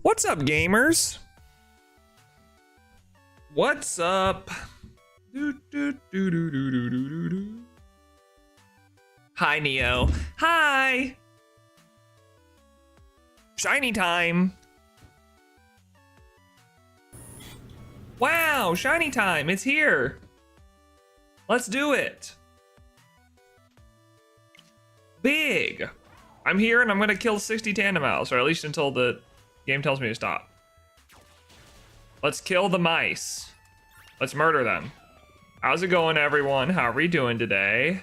What's up, gamers? What's up? Hi, Neo. Hi. Shiny time. Wow, shiny time. It's here. Let's do it. Big. I'm here and I'm gonna kill 60 tandem owls, or at least until the game tells me to stop. Let's kill the mice. Let's murder them. How's it going, everyone? How are we doing today?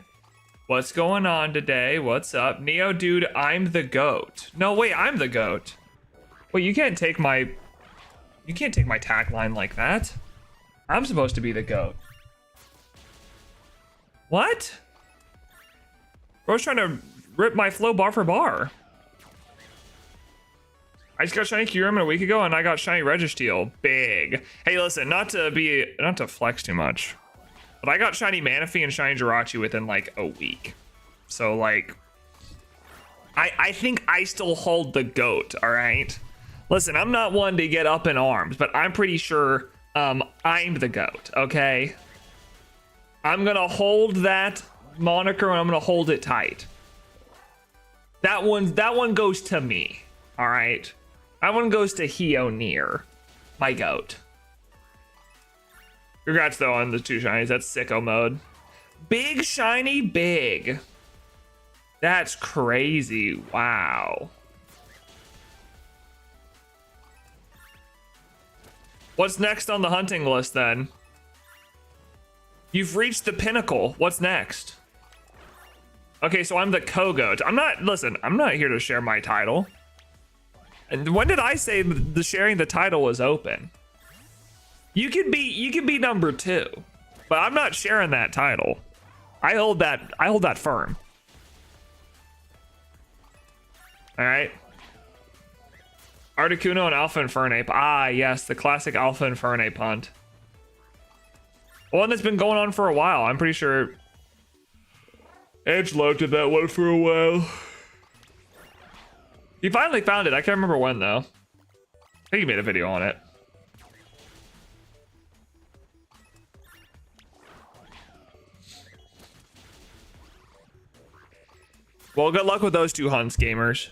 What's going on today? What's up? Neo, dude, I'm the goat. No, wait, I'm the goat. Wait, you can't take my tagline like that. I'm supposed to be the goat. What? Bro's trying to rip my flow bar for bar. I just got shiny Kyurem a week ago and I got shiny Registeel. Big. Hey, listen, not to flex too much, but I got shiny Manaphy and shiny Jirachi within like a week. So like, I think I still hold the goat, all right? Listen, I'm not one to get up in arms, but I'm pretty sure I'm the goat, okay? I'm gonna hold that moniker and I'm gonna hold it tight. That one goes to me, all right? That one goes to NeoHere, my goat. Congrats though on the 2 shinies. That's sicko mode. Big shiny big. That's crazy. Wow. What's next on the hunting list then? You've reached the pinnacle. What's next? Okay, so I'm the co-goat. I'm not here to share my title. And when did I say the sharing the title was open? You can be number 2, but I'm not sharing that title. I hold that firm. All right. Articuno and Alpha Infernape. Ah, yes, the classic Alpha Infernape hunt. One that's been going on for a while. I'm pretty sure Edgelord did that one for a while. He finally found it. I can't remember when though. I think he made a video on it. Well, good luck with those 2 hunts, gamers.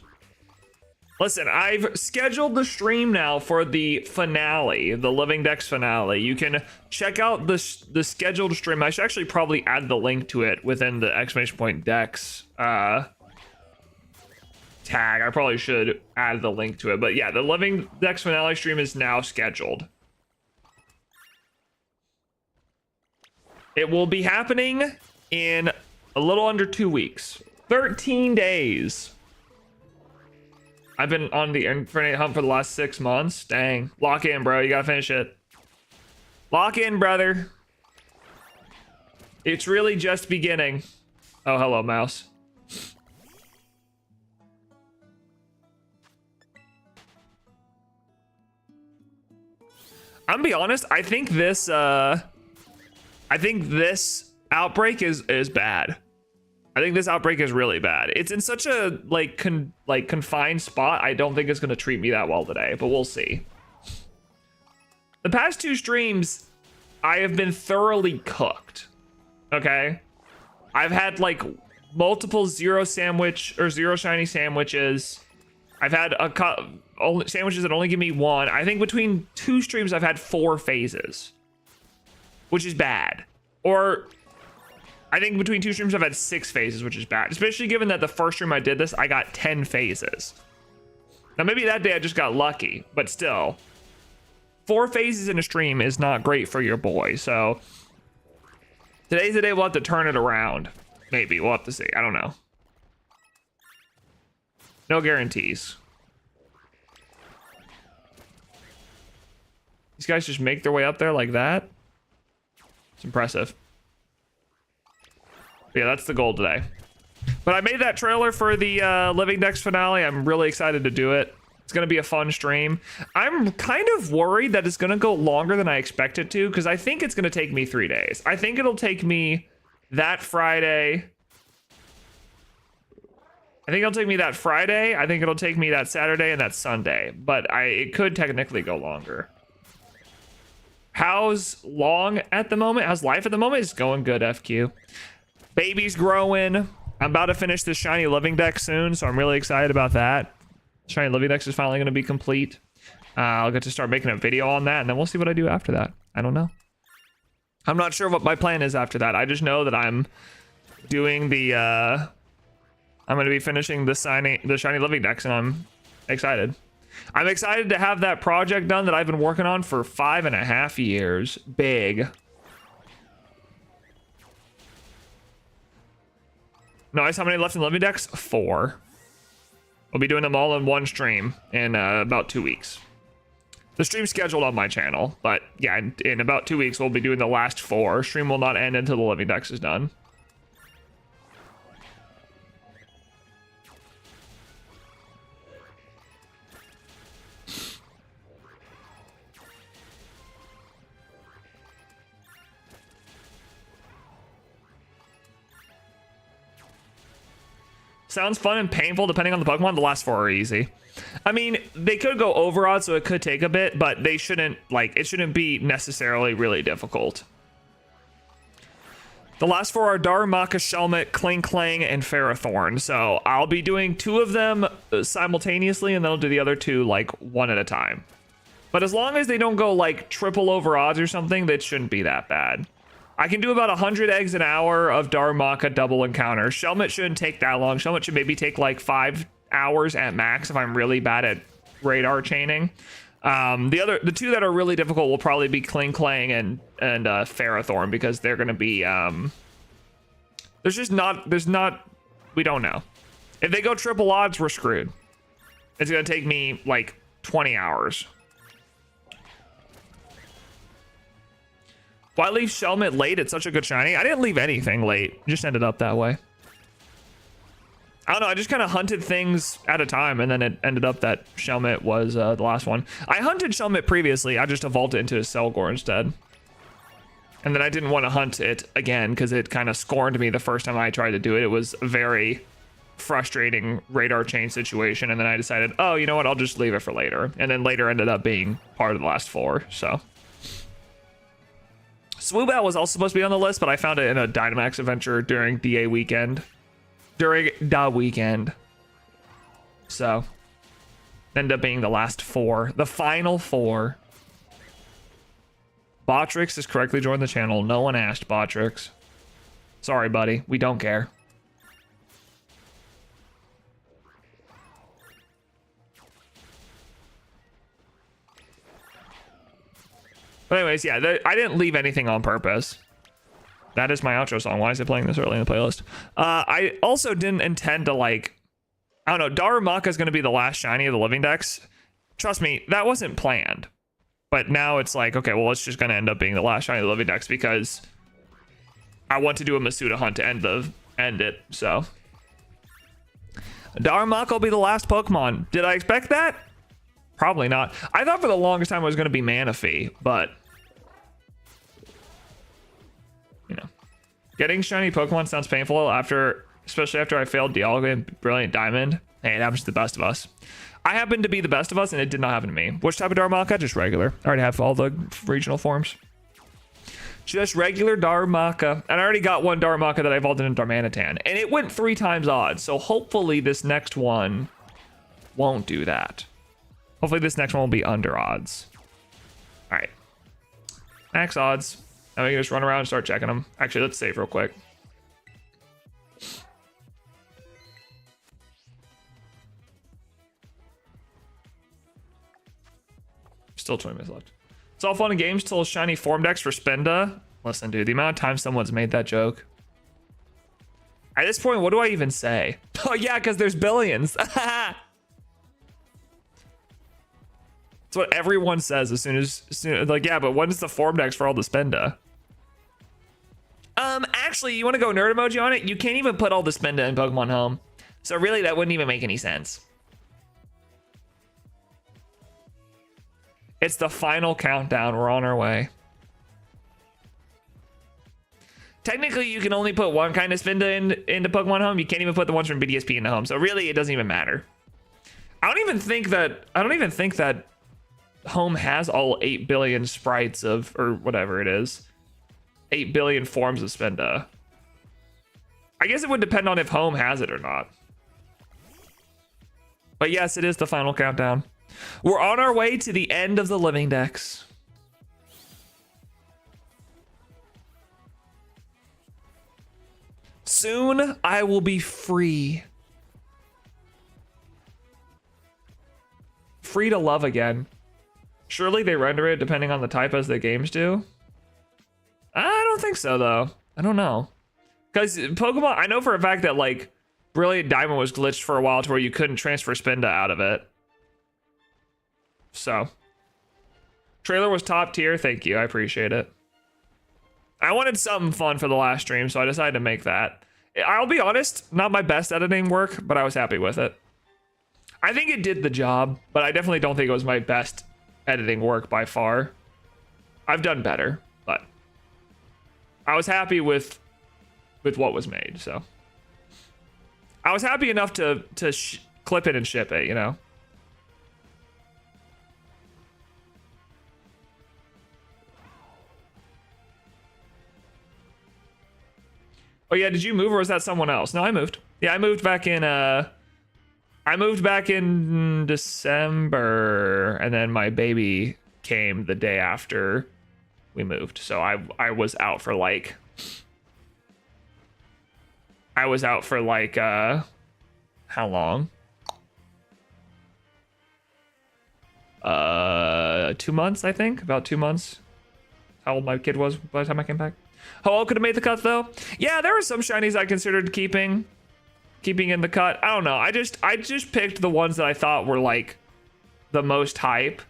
Listen, I've scheduled the stream now for the finale, the Living Dex finale. You can check out the scheduled stream. I should actually probably add the link to it within the !Dex tag. I probably should add the link to it. But yeah, the Living Dex finale stream is now scheduled. It will be happening in a little under 2 weeks. 13 days. I've been on the Infernape hunt for the last 6 months. Dang. Lock in, bro. You gotta finish it. Lock in, brother. It's really just beginning. Oh, hello, mouse. I'm gonna be honest. I think this outbreak is bad. I think this outbreak is really bad. It's in such a confined spot. I don't think it's gonna treat me that well today, but we'll see. The past 2 streams, I have been thoroughly cooked. Okay, I've had like multiple zero shiny sandwiches. I've had sandwiches that only give me 1. I think between 2 streams, I've had 4 phases, which is bad. Or I think between 2 streams, I've had 6 phases, which is bad. Especially given that the first stream I did this, I got 10 phases. Now, maybe that day I just got lucky, but still. 4 phases in a stream is not great for your boy, so today's the day we'll have to turn it around. Maybe, we'll have to see. I don't know. No guarantees. These guys just make their way up there like that. It's impressive. Yeah, that's the goal today. But I made that trailer for the Living Dex finale. I'm really excited to do it. It's going to be a fun stream. I'm kind of worried that it's going to go longer than I expect it to, because I think it's going to take me 3 days. I think it'll take me that Friday I think it'll take me that Friday. I think it'll take me that Saturday and that Sunday. But it could technically go longer. How's long at the moment? How's life at the moment? It's going good, FQ. Baby's growing. I'm about to finish the Shiny Living Deck soon, so I'm really excited about that. Shiny Living Deck is finally going to be complete. I'll get to start making a video on that, and then we'll see what I do after that. I don't know. I'm not sure what my plan is after that. I just know that I'm doing the... I'm going to be finishing the Shiny Living Decks, and I'm excited. I'm excited to have that project done that I've been working on for 5.5 years. Big. Nice. How many left in Living Decks? 4. We'll be doing them all in one stream in about 2 weeks. The stream's scheduled on my channel, but yeah, in about 2 weeks, we'll be doing the last 4. Stream will not end until the Living Decks is done. Sounds fun and painful depending on the Pokemon. The last 4 are easy. I mean, they could go overodd, so it could take a bit, but they shouldn't, like, it shouldn't be necessarily really difficult. The last 4 are Darumaka, Shelmet, Kling, and Ferrothorn. So I'll be doing 2 of them simultaneously, and then I'll do the other 2, like, 1 at a time. But as long as they don't go, like, triple over odds or something, that shouldn't be that bad. I can do about 100 eggs an hour of Darumaka double encounters. Shelmet shouldn't take that long. Shelmet should maybe take like 5 hours at max if I'm really bad at radar chaining. The 2 that are really difficult will probably be Kling and Ferrothorn, because they're gonna be we don't know. If they go triple odds, we're screwed. It's gonna take me like 20 hours. Why leave Shelmet late? It's such a good shiny. I didn't leave anything late. It just ended up that way. I don't know. I just kind of hunted things at a time, and then it ended up that Shelmet was the last one. I hunted Shelmet previously. I just evolved it into a Selgor instead. And then I didn't want to hunt it again because it kind of scorned me the first time I tried to do it. It was a very frustrating radar chain situation. And then I decided, oh, you know what? I'll just leave it for later. And then later ended up being part of the last 4. So... Swoobat was also supposed to be on the list, but I found it in a Dynamax adventure during DA weekend. During the weekend. So, ended up being the last 4. The final 4. Botrix has correctly joined the channel. No one asked, Botrix. Sorry, buddy. We don't care. But anyways, yeah, I didn't leave anything on purpose. That is my outro song. Why is it playing this early in the playlist? I also didn't intend to, like... I don't know, Darumaka is going to be the last shiny of the Living Decks. Trust me, that wasn't planned. But now it's like, okay, well, it's just going to end up being the last shiny of the Living Decks because I want to do a Masuda hunt to end it, so... Darumaka will be the last Pokemon. Did I expect that? Probably not. I thought for the longest time it was going to be Manaphy, but... You know. Getting shiny Pokemon sounds painful especially after I failed Dialga and Brilliant Diamond. Hey, it happens to the best of us. I happen to be the best of us, and it did not happen to me. Which type of Darumaka? Just regular. I already have all the regional forms. Just regular Darumaka. And I already got one Darumaka that I evolved into Darmanitan. And it went 3 times odds, so hopefully this next one won't do that. Hopefully this next one will be under odds. All right. Max odds. Now we can just run around and start checking them. Actually, let's save real quick. Still 20 minutes left. It's all fun and games till shiny form decks for Spinda. Listen, dude, the amount of time someone's made that joke. At this point, what do I even say? Oh, yeah, because there's billions. That's what everyone says as soon as like, yeah, but when's the form decks for all the Spinda? Actually, you want to go nerd emoji on it? You can't even put all the Spinda in Pokemon Home. So really, that wouldn't even make any sense. It's the final countdown. We're on our way. Technically, you can only put one kind of Spinda into Pokemon Home. You can't even put the ones from BDSP into Home. So really, it doesn't even matter. I don't even think that Home has all 8 billion sprites of, or whatever it is, 8 billion forms of Spinda. I guess it would depend on if Home has it or not. But yes, it is the final countdown. We're on our way to the end of the living dex. Soon, I will be free. Free to love again. Surely they render it depending on the type as the games do? I don't think so, though. I don't know. Because Pokemon, I know for a fact that, like, Brilliant Diamond was glitched for a while to where you couldn't transfer Spinda out of it. So. Trailer was top tier. Thank you. I appreciate it. I wanted something fun for the last stream, so I decided to make that. I'll be honest, not my best editing work, but I was happy with it. I think it did the job, but I definitely don't think it was my best editing work by far. I've done better, but I was happy with what was made, so. I was happy enough to clip it and ship it, you know? Oh yeah, did you move or was that someone else? No, I moved. Yeah, I moved back in December, and then my baby came the day after we moved. So I was out for like how long? 2 months, I think. About 2 months. How old my kid was by the time I came back. How old could have made the cut though? Yeah, there were some shinies I considered keeping in the cut. I don't know. I just picked the ones that I thought were like the most hype.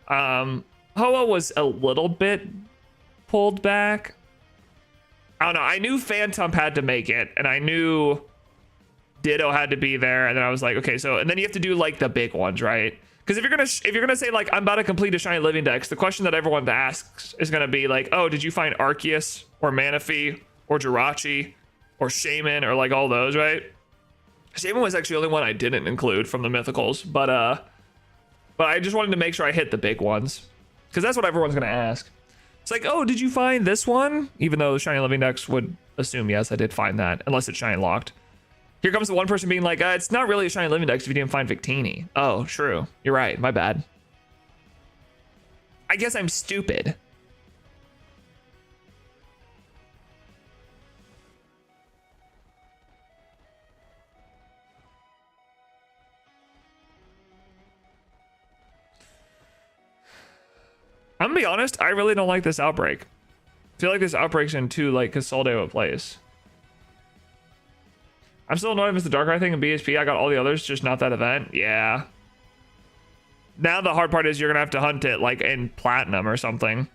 Hoa was a little bit pulled back. I don't know. I knew Phantom had to make it, and I knew Ditto had to be there, and then I was like, okay, so, and then you have to do like the big ones, right? Because if you're gonna say like I'm about to complete a shiny living dex, the question that everyone asks is gonna be like, oh, did you find Arceus or Manaphy or Jirachi or Shaman or like all those, right? Shaman was actually the only one I didn't include from the mythicals, but I just wanted to make sure I hit the big ones because that's what everyone's gonna ask. It's like, oh, did you find this one? Even though the shiny living dex would assume yes, I did find that, unless it's shiny locked. Here comes the one person being like, it's not really a shiny living dex if you didn't find Victini. Oh, true. You're right. My bad. I guess I'm stupid. I'm gonna be honest, I really don't like this outbreak. I feel like this outbreak's in too like Casolde of a place. I'm still annoyed with the Darkrai thing in BSP. I got all the others, just not that event. Yeah. Now the hard part is you're gonna have to hunt it like in Platinum or something.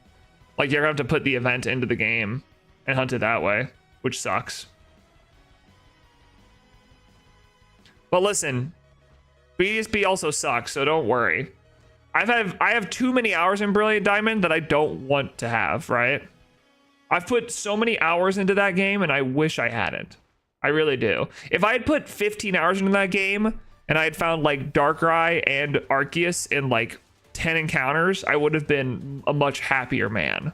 Like you're gonna have to put the event into the game and hunt it that way, which sucks. But listen, BSP also sucks, so don't worry. I have too many hours in Brilliant Diamond that I don't want to have, right? I've put so many hours into that game and I wish I hadn't. I really do. If I had put 15 hours into that game and I had found like Darkrai and Arceus in like 10 encounters, I would have been a much happier man.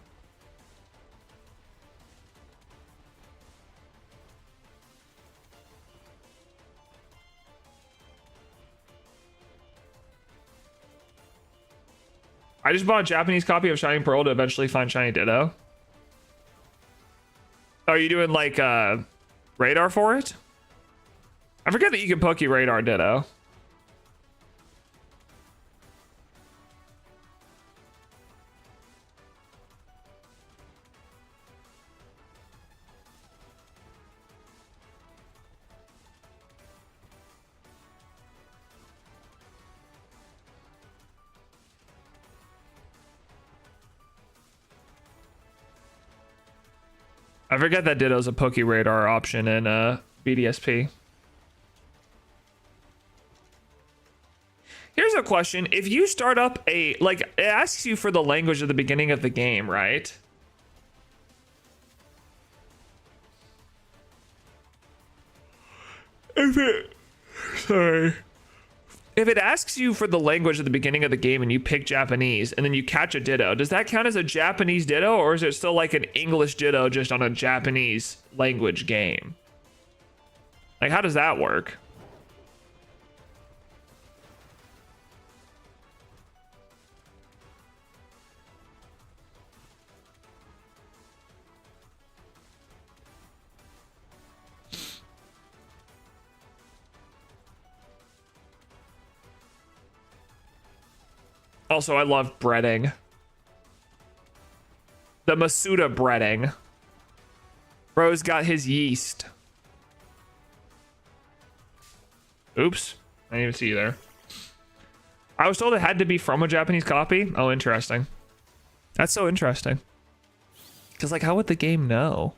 I just bought a Japanese copy of Shining Pearl to eventually find Shiny Ditto. Are you doing like radar for it? I forget that you can Poke Radar Ditto. I forget that Ditto's a Poke Radar option in BDSP. Here's a question. If you start up a, like, it asks you for the language at the beginning of the game, right? Sorry. If it asks you for the language at the beginning of the game and you pick Japanese and then you catch a ditto, does that count as a Japanese ditto, or is it still like an English ditto just on a Japanese language game? Like, how does that work? Also, I love breading. The Masuda breading. Bro's got his yeast. Oops. I didn't even see you there. I was told it had to be from a Japanese copy. Oh, interesting. That's so interesting. Because, like, how would the game know?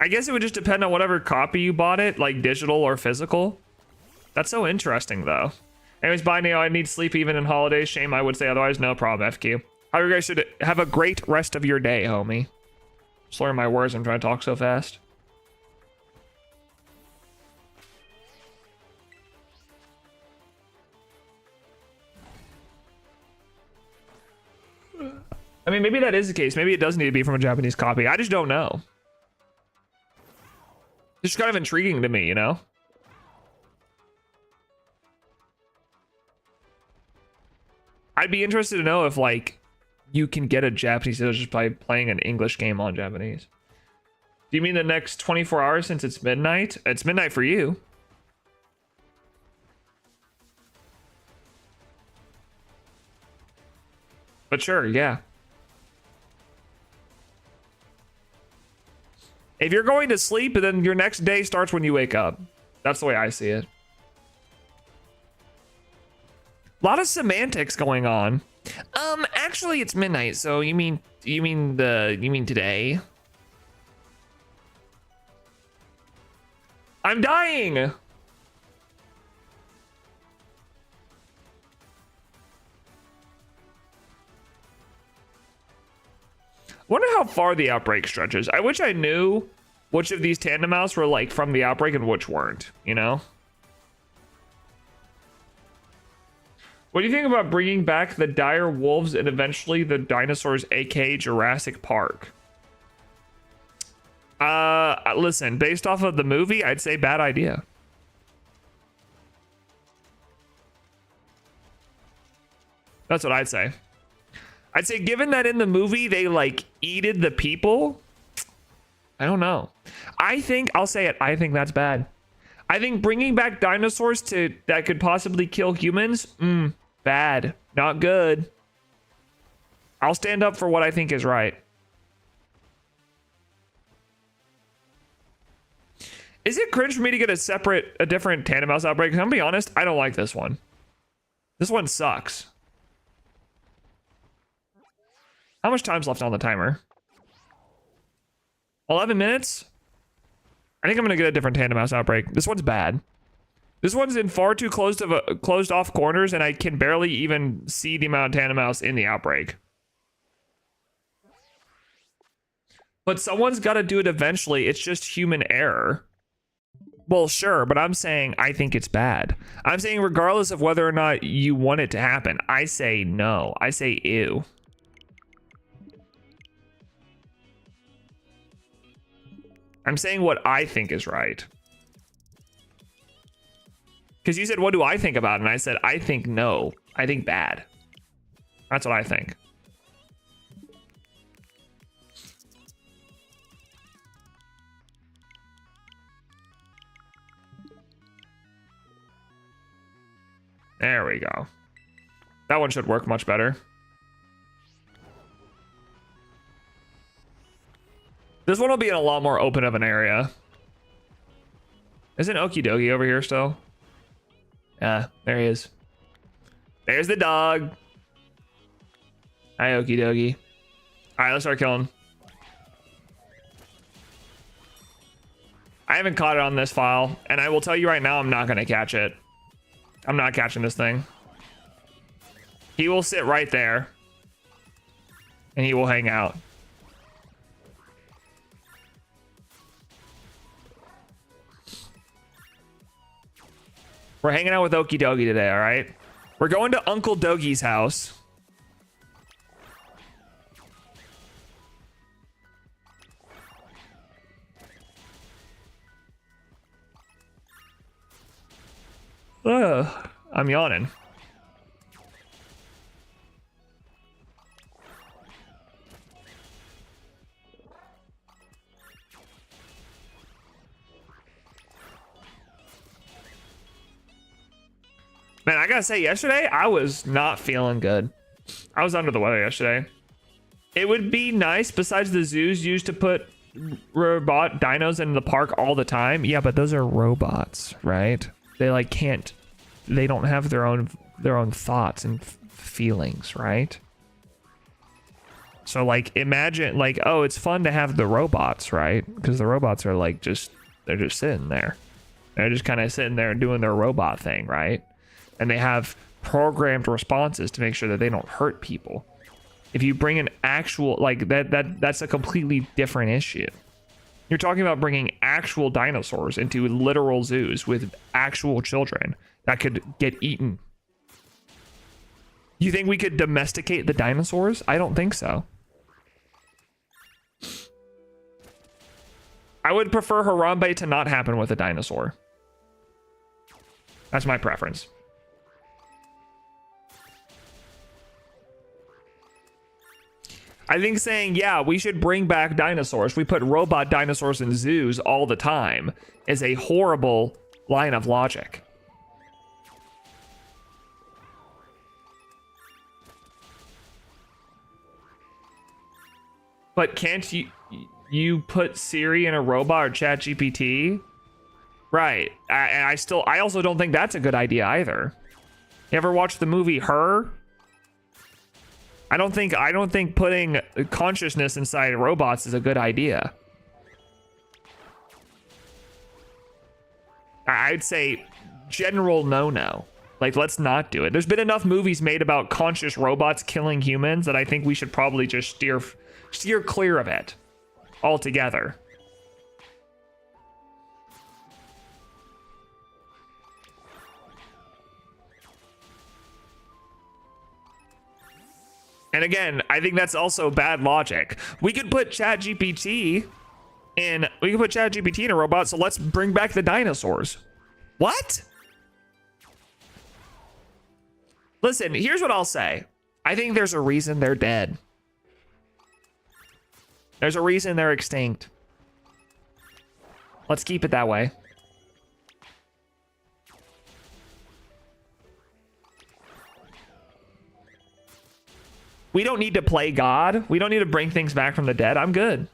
I guess it would just depend on whatever copy you bought it, like digital or physical. That's so interesting, though. Anyways, bye, Neo. I need sleep even in holidays. Shame I would say otherwise. No problem, FQ. How you guys should have a great rest of your day, homie. Slurring my words. I'm trying to talk so fast. I mean, maybe that is the case. Maybe it does need to be from a Japanese copy. I just don't know. It's kind of intriguing to me, you know? I'd be interested to know if, like, you can get a Japanese title just by playing an English game on Japanese. Do you mean the next 24 hours since it's midnight? It's midnight for you. But sure, yeah. If you're going to sleep, then your next day starts when you wake up. That's the way I see it. A lot of semantics going on. Actually it's midnight, so you mean today? I'm dying. Wonder how far the outbreak stretches. I wish I knew which of these tandem mouse were like from the outbreak and which weren't, you know? What do you think about bringing back the dire wolves and eventually the dinosaurs, aka Jurassic Park? Listen, based off of the movie, I'd say bad idea. That's what I'd say. I'd say given that in the movie they like eated the people, I don't know. I'll say it, I think that's bad. I think bringing back dinosaurs that could possibly kill humans, bad, not good. I'll stand up for what I think is right. Is it cringe for me to get a different tandem mouse outbreak? I'm gonna be honest, I don't like this one. This one sucks. How much time's left on the timer? 11 minutes? I think I'm gonna get a different tandem mouse outbreak. This one's bad. This one's in far too closed off corners, and I can barely even see the amount of tandem mouse in the outbreak. But someone's got to do it eventually. It's just human error. Well, sure, but I'm saying I think it's bad. I'm saying regardless of whether or not you want it to happen, I say no. I say ew. I'm saying what I think is right. Because you said, what do I think about it? And I said, I think no. I think bad. That's what I think. There we go. That one should work much better. This one will be in a lot more open of an area. Isn't Okie Dokie over here still? Yeah, there he is. There's the dog. Hi, Okie Dokie. All right, let's start killing. I haven't caught it on this file, and I will tell you right now, I'm not going to catch it. I'm not catching this thing. He will sit right there, and he will hang out. We're hanging out with Okie Dokie today, all right? We're going to Uncle Dogie's house. Ugh, I'm yawning. Man, I gotta say, yesterday, I was not feeling good. I was under the weather yesterday. It would be nice, besides the zoos used to put robot dinos in the park all the time. Yeah, but those are robots, right? They like can't, they don't have their own thoughts and feelings, right? So like, imagine like, oh, it's fun to have the robots, right? Because the robots are like they're just sitting there. They're just kind of sitting there and doing their robot thing, right? And they have programmed responses to make sure that they don't hurt people. If you bring an actual, like that's a completely different issue. You're talking about bringing actual dinosaurs into literal zoos with actual children that could get eaten. You think we could domesticate the dinosaurs? I don't think so. I would prefer Harambe to not happen with a dinosaur. That's my preference. I think saying, yeah, we should bring back dinosaurs. We put robot dinosaurs in zoos all the time is a horrible line of logic. But can't you put Siri in a robot or ChatGPT? Right. I also don't think that's a good idea either. You ever watch the movie Her? I don't think putting consciousness inside robots is a good idea. I'd say general no. Like, let's not do it. There's been enough movies made about conscious robots killing humans that I think we should probably just steer clear of it altogether. And again, I think that's also bad logic. We could put ChatGPT in a robot, so let's bring back the dinosaurs. What? Listen, here's what I'll say. I think there's a reason they're dead. There's a reason they're extinct. Let's keep it that way. We don't need to play God. We don't need to bring things back from the dead. I'm good.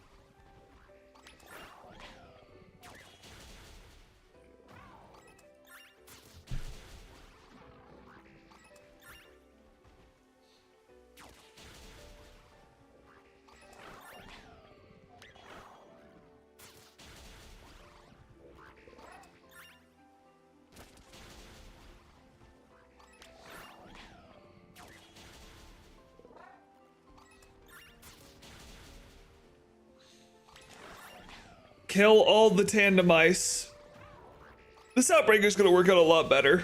Kill all the tandem ice. This outbreak is going to work out a lot better.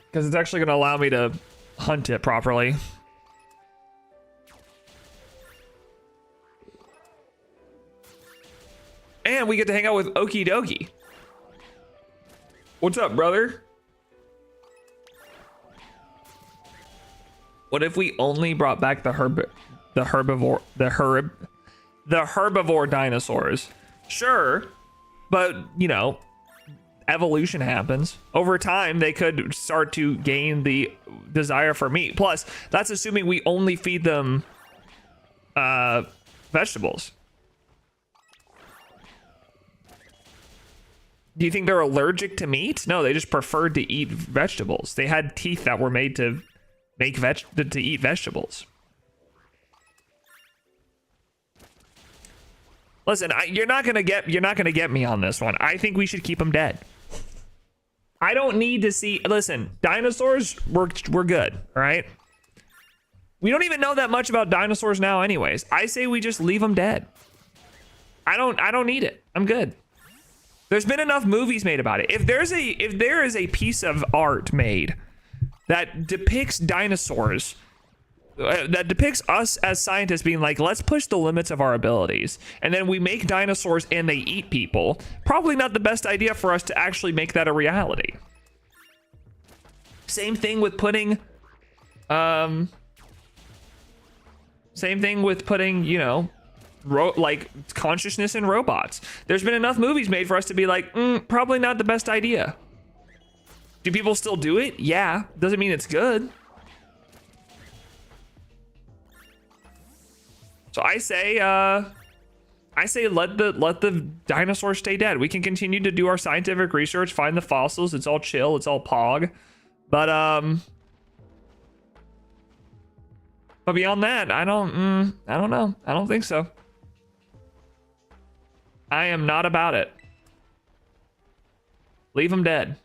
Because it's actually going to allow me to hunt it properly. And we get to hang out with Okie Dokie. What's up, brother? What if we only brought back the herbivore dinosaurs? Sure, but you know, evolution happens. Over time, they could start to gain the desire for meat. Plus, that's assuming we only feed them vegetables. Do you think they're allergic to meat? No, they just preferred to eat vegetables. They had teeth that were made to eat vegetables. Listen, you're not gonna get me on this one. I think we should keep them dead. I don't need to see. Listen, dinosaurs, we're good, all right? We don't even know that much about dinosaurs now, anyways. I say we just leave them dead. I don't need it. I'm good. There's been enough movies made about it. If there is a piece of art made that depicts dinosaurs, that depicts us as scientists being like, let's push the limits of our abilities, and then we make dinosaurs and they eat people, probably not the best idea for us to actually make that a reality. Same thing with putting, you know, like consciousness in robots. There's been enough movies made for us to be like, probably not the best idea. Do people still do it? Yeah. Doesn't mean it's good. So I say let the dinosaurs stay dead. We can continue to do our scientific research, find the fossils. It's all chill. It's all pog. But beyond that, I don't know. I don't think so. I am not about it. Leave them dead.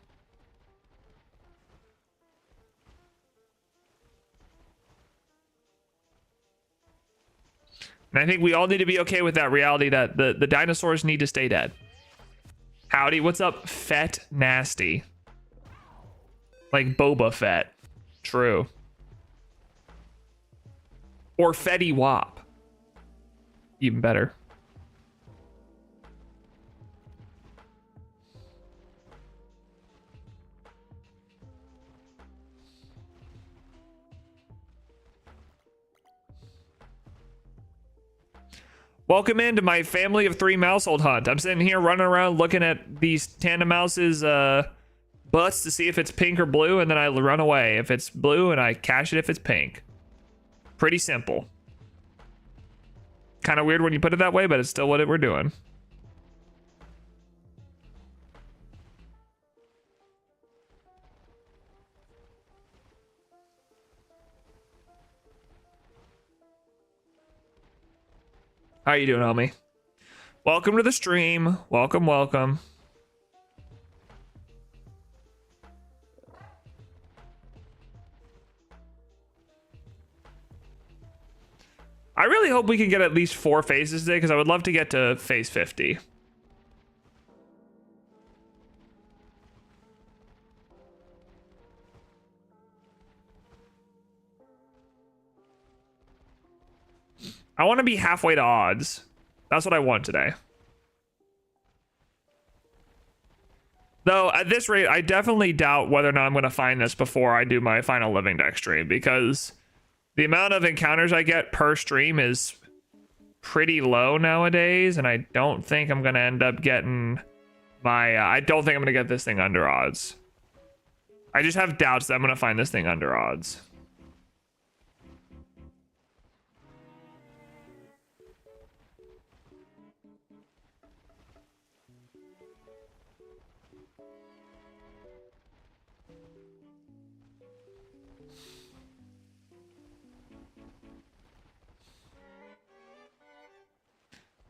And I think we all need to be okay with that reality that the dinosaurs need to stay dead. Howdy, what's up, Fett Nasty? Like Boba Fett. True. Or Fetty Wap. Even better. Welcome into my family of 3 Maushold hunt. I'm sitting here running around looking at these tandem mouses' butts to see if it's pink or blue, and then I run away if it's blue, and I cash it if it's pink. Pretty simple. Kind of weird when you put it that way, but it's still what we're doing. How you doing, homie? Welcome to the stream. Welcome, welcome. I really hope we can get at least 4 phases today, because I would love to get to phase 50. I want to be halfway to odds. That's what I want today. Though, at this rate, I definitely doubt whether or not I'm going to find this before I do my final Living Deck stream, because the amount of encounters I get per stream is pretty low nowadays, and I don't think I'm going to end up getting my... I don't think I'm going to get this thing under odds. I just have doubts that I'm going to find this thing under odds.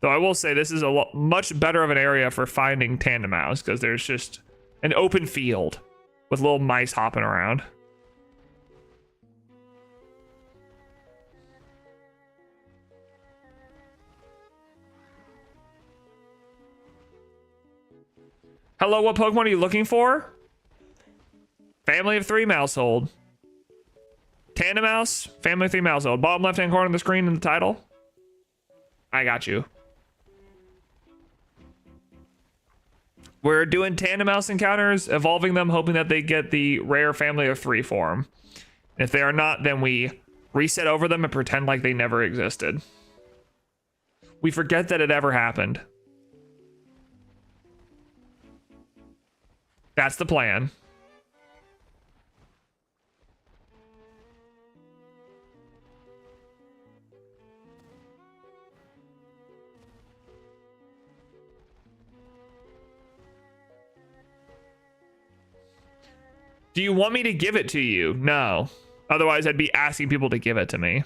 Though I will say this is a much better of an area for finding tandem mouse, because there's just an open field with little mice hopping around. Hello, what Pokemon are you looking for? Family of 3 Maushold. Tandem mouse, family of 3 Maushold. Bottom left-hand corner of the screen in the title. I got you. We're doing tandem mouse encounters, evolving them, hoping that they get the rare family of 3 form. And if they are not, then we reset over them and pretend like they never existed. We forget that it ever happened. That's the plan. Do you want me to give it to you? No. Otherwise, I'd be asking people to give it to me.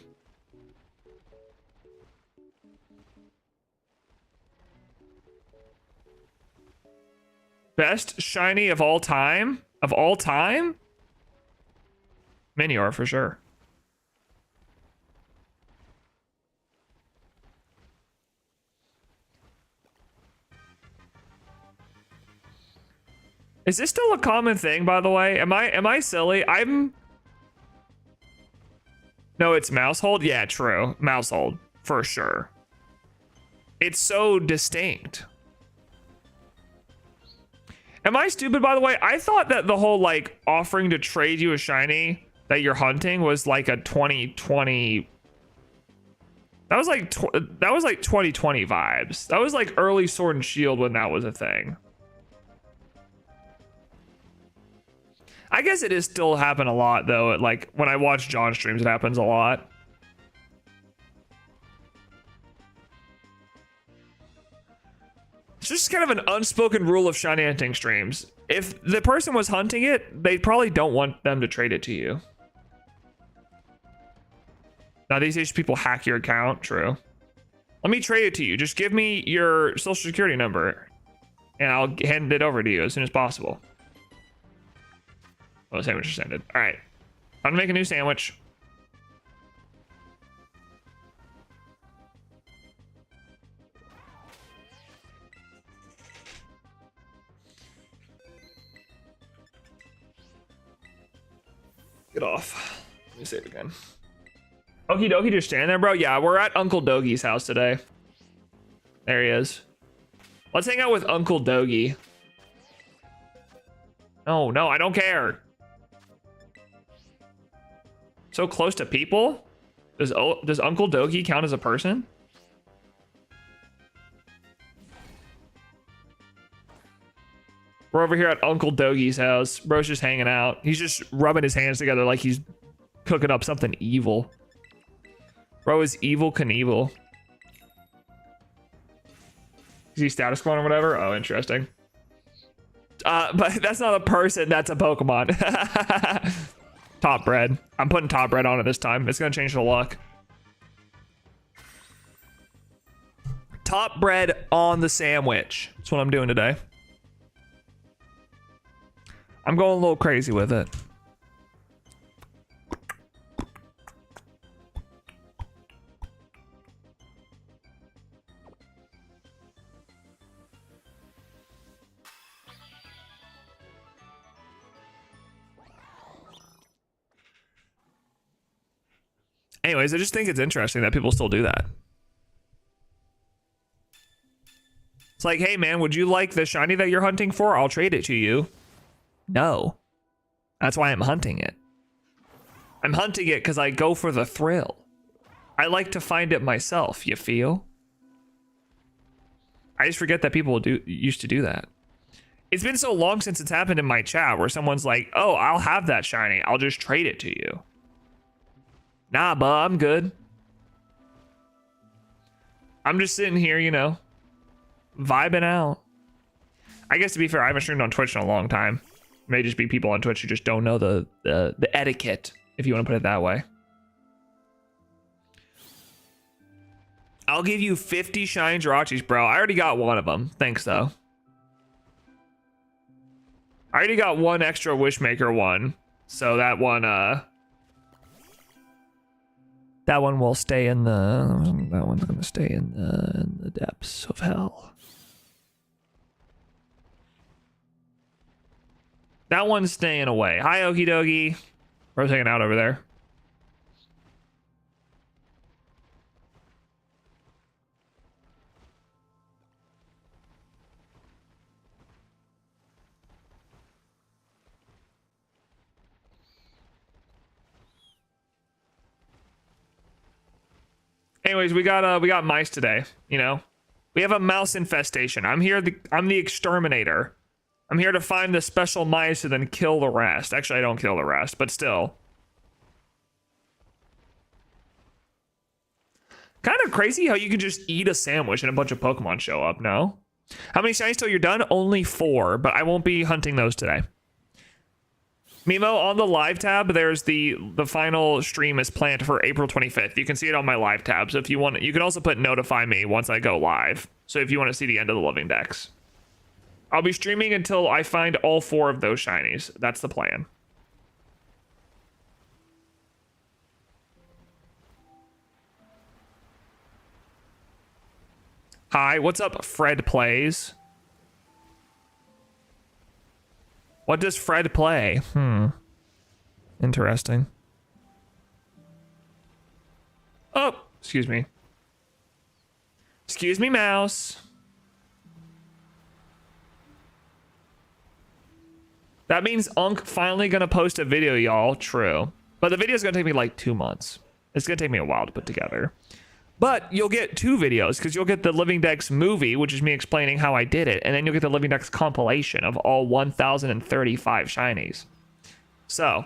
Best shiny of all time? Of all time? NeoHere for sure. Is this still a common thing, by the way? Am I silly? No, it's Maushold. Yeah, true. Maushold for sure. It's so distinct. Am I stupid, by the way? I thought that the whole like offering to trade you a shiny that you're hunting was like a 2020. That was like 2020 vibes. That was like early Sword and Shield when that was a thing. I guess it is still happen a lot though. Like when I watch John streams, it happens a lot. It's just kind of an unspoken rule of shiny hunting streams. If the person was hunting it, they probably don't want them to trade it to you. Now these days people hack your account, true. Let me trade it to you. Just give me your social security number and I'll hand it over to you as soon as possible. Oh, the sandwich just ended. All right, I'm gonna make a new sandwich. Get off. Let me say it again. Okie dokie, just standing there, bro. Yeah, we're at Uncle Dogie's house today. There he is. Let's hang out with Uncle Dogie. No, no, I don't care. So close to people? Does Uncle Dogie count as a person? We're over here at Uncle Dogie's house. Bro's just hanging out. He's just rubbing his hands together like he's cooking up something evil. Bro is Evil Knievel. Is he status quo or whatever? Oh, interesting. But that's not a person, that's a Pokemon. Top bread. I'm putting top bread on it this time. It's gonna change the look. Top bread on the sandwich. That's what I'm doing today. I'm going a little crazy with it. Anyways, I just think it's interesting that people still do that. It's like, hey man, would you like the shiny that you're hunting for? I'll trade it to you. No. That's why I'm hunting it. I'm hunting it because I go for the thrill. I like to find it myself, you feel? I just forget that people used to do that. It's been so long since it's happened in my chat where someone's like, oh, I'll have that shiny. I'll just trade it to you. Nah, bud, I'm good. I'm just sitting here, you know, vibing out. I guess to be fair, I haven't streamed on Twitch in a long time. May just be people on Twitch who just don't know the etiquette, if you want to put it that way. I'll give you 50 shiny Jirachis, bro. I already got one of them. Thanks, though. I already got one extra Wishmaker one. So that one will stay in the... That one's going to stay in the depths of hell. That one's staying away. Hi, Okie Dokie. Bro's hanging out over there. Anyways, we got mice today, you know? We have a mouse infestation. I'm the exterminator. I'm here to find the special mice and then kill the rest. Actually, I don't kill the rest, but still. Kind of crazy how you can just eat a sandwich and a bunch of Pokemon show up, no? How many shinies till you're done? Only 4, but I won't be hunting those today. Mimo, on the live tab, there's the final stream is planned for April 25th. You can see it on my live tab. So if you want, you can also put notify me once I go live. So if you want to see the end of the living decks. I'll be streaming until I find all 4 of those shinies. That's the plan. Hi, what's up, Fred Plays? What does Fred play? Interesting. Oh, excuse me. Excuse me, mouse. That means Unk finally gonna post a video, y'all. True. But the video's gonna take me like 2 months. It's gonna take me a while to put together. But you'll get 2 videos, because you'll get the Living Dex movie, which is me explaining how I did it, and then you'll get the Living Dex compilation of all 1,035 shinies. So,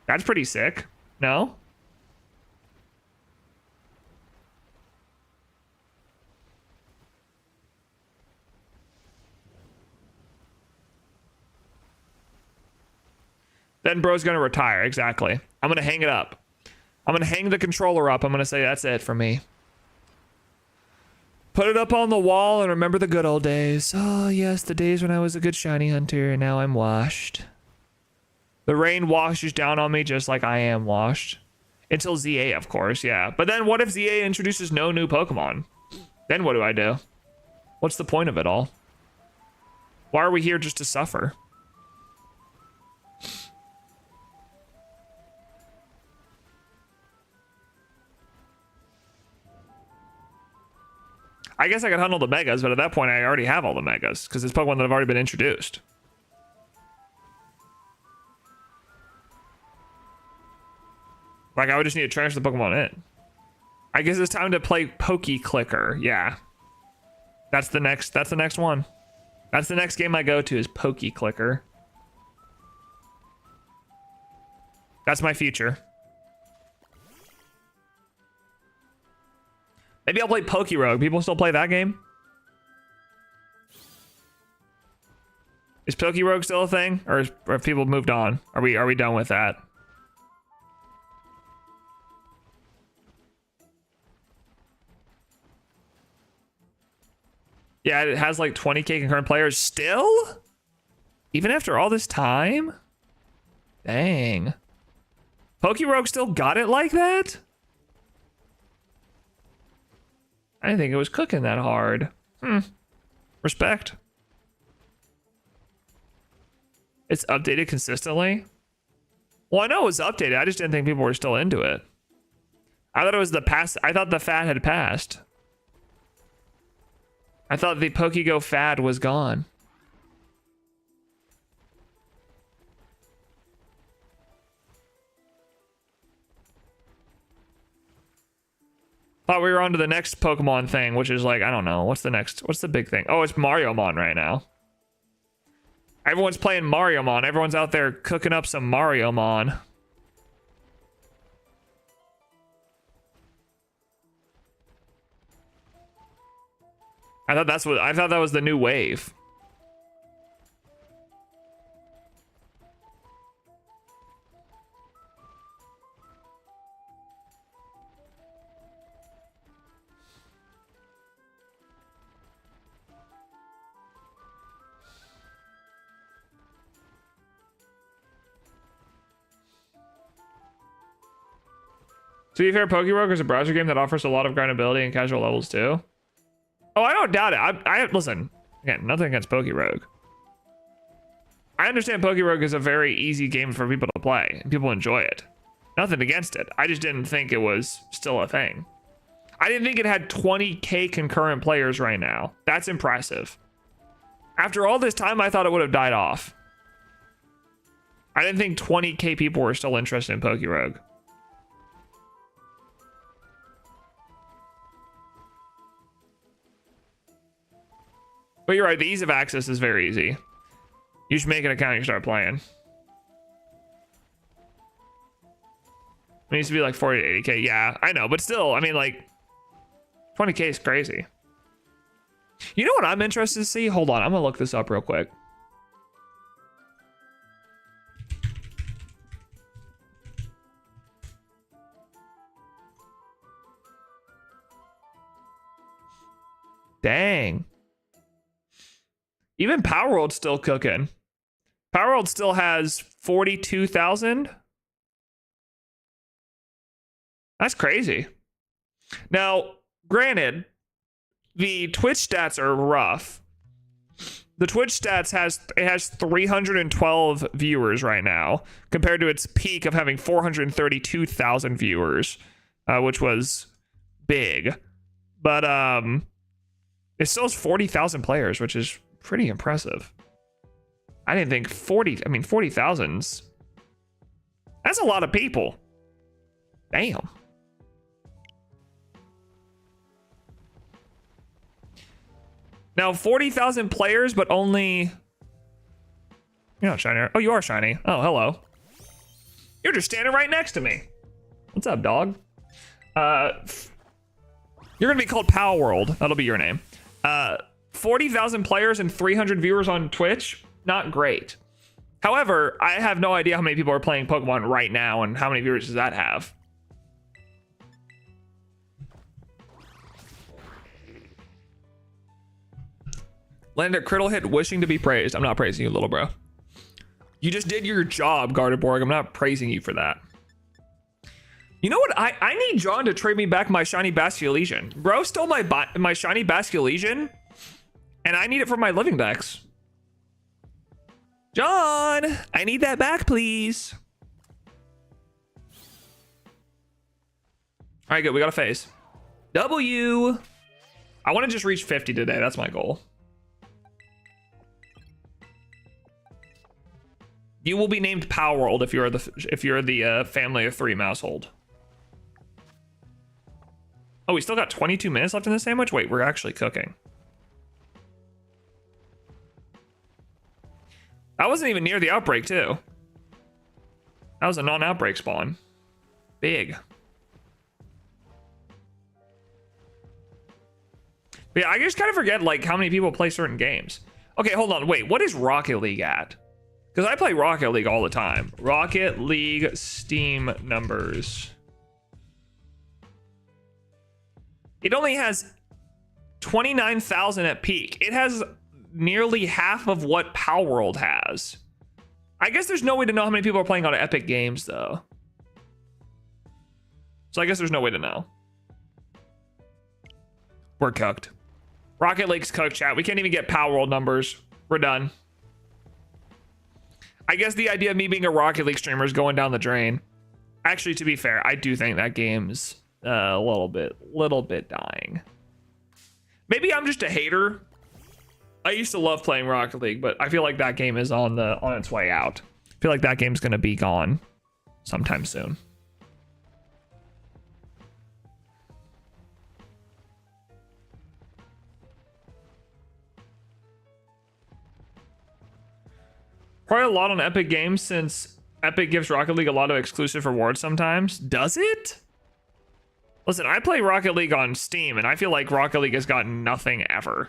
that's pretty sick, no? Then bro's gonna retire, exactly. I'm gonna hang it up. I'm gonna hang the controller up. I'm gonna say that's it for me. Put it up on the wall and remember the good old days. Oh yes, the days when I was a good shiny hunter and now I'm washed. The rain washes down on me just like I am washed. Until ZA, of course, yeah. But then what if ZA introduces no new Pokemon? Then what do I do? What's the point of it all? Why are we here just to suffer? I guess I could handle the Megas, but at that point I already have all the Megas, because it's Pokemon that have already been introduced. Like, I would just need to transfer the Pokemon in. I guess it's time to play Poke Clicker, yeah. That's the next one. That's the next game I go to is Poke Clicker. That's my future. Maybe I'll play Pokerogue. People still play that game? Is Pokerogue still a thing? Or have people moved on? Are we done with that? Yeah, it has like 20k concurrent players still? Even after all this time? Dang. Pokerogue still got it like that? I didn't think it was cooking that hard. Respect. It's updated consistently? Well, I know it was updated. I just didn't think people were still into it. I thought it was the past. I thought the fad had passed. I thought the Pokego fad was gone. Thought we were on to the next Pokemon thing, which is like, I don't know. What's the next? What's the big thing? Oh, it's Mariomon right now. Everyone's playing Mariomon. Everyone's out there cooking up some Mariomon. I thought that was the new wave. To be fair, Pokerogue is a browser game that offers a lot of grindability and casual levels too. Oh, I don't doubt it. I listen, again, nothing against Pokerogue. I understand Pokerogue is a very easy game for people to play, and people enjoy it. Nothing against it. I just didn't think it was still a thing. I didn't think it had 20k concurrent players right now. That's impressive. After all this time, I thought it would have died off. I didn't think 20k people were still interested in Pokerogue. But you're right, the ease of access is very easy. You should make an account and you start playing. It needs to be like 40 to 80k. Yeah, I know, but still, I mean, like, 20k is crazy. You know what I'm interested to see? Hold on, I'm gonna look this up real quick. Dang. Even Power World's still cooking. Power World still has 42,000. That's crazy. Now, granted, the Twitch stats are rough. The Twitch stats has 312 viewers right now, compared to its peak of having 432,000 viewers, which was big. But it still has 40,000 players, which is pretty impressive. I didn't think 40,000's... That's a lot of people. Damn. Now, 40,000 players, but only... You're not shiny. Oh, you are shiny. Oh, hello. You're just standing right next to me. What's up, dog? You're going to be called Pow World. That'll be your name. 40,000 players and 300 viewers on Twitch. Not great. However, I have no idea how many people are playing Pokemon right now and how many viewers does that have. Land a critical hit wishing to be praised. I'm not praising you, little bro. You just did your job, Gardeborg. I'm not praising you for that. You know what? I need John to trade me back my shiny Basculesian. Bro stole my shiny Basculesian, and I need it for my living dex. John, I need that back, please. All right, good. We got a phase. W. I want to just reach 50 today. That's my goal. You will be named Pow World if you're the family of 3 Maushold. Oh, we still got 22 minutes left in the sandwich? Wait, we're actually cooking. I wasn't even near the outbreak, too. That was a non-outbreak spawn. Big. But yeah, I just kind of forget, like, how many people play certain games. Okay, hold on. Wait, what is Rocket League at? Because I play Rocket League all the time. Rocket League Steam numbers. It only has 29,000 at peak. It has nearly half of what Pow World has. I guess there's no way to know how many people are playing on Epic Games, though. So I guess there's no way to know. We're cooked. Rocket League's cooked, chat. We can't even get Pow World numbers. We're done. I guess the idea of me being a Rocket League streamer is going down the drain. Actually, to be fair, I do think that game's a little bit dying. Maybe I'm just a hater. I used to love playing Rocket League, but I feel like that game is on its way out. I feel like that game's gonna be gone sometime soon. Probably a lot on Epic Games since Epic gives Rocket League a lot of exclusive rewards sometimes. Does it? Listen, I play Rocket League on Steam, and I feel like Rocket League has gotten nothing ever.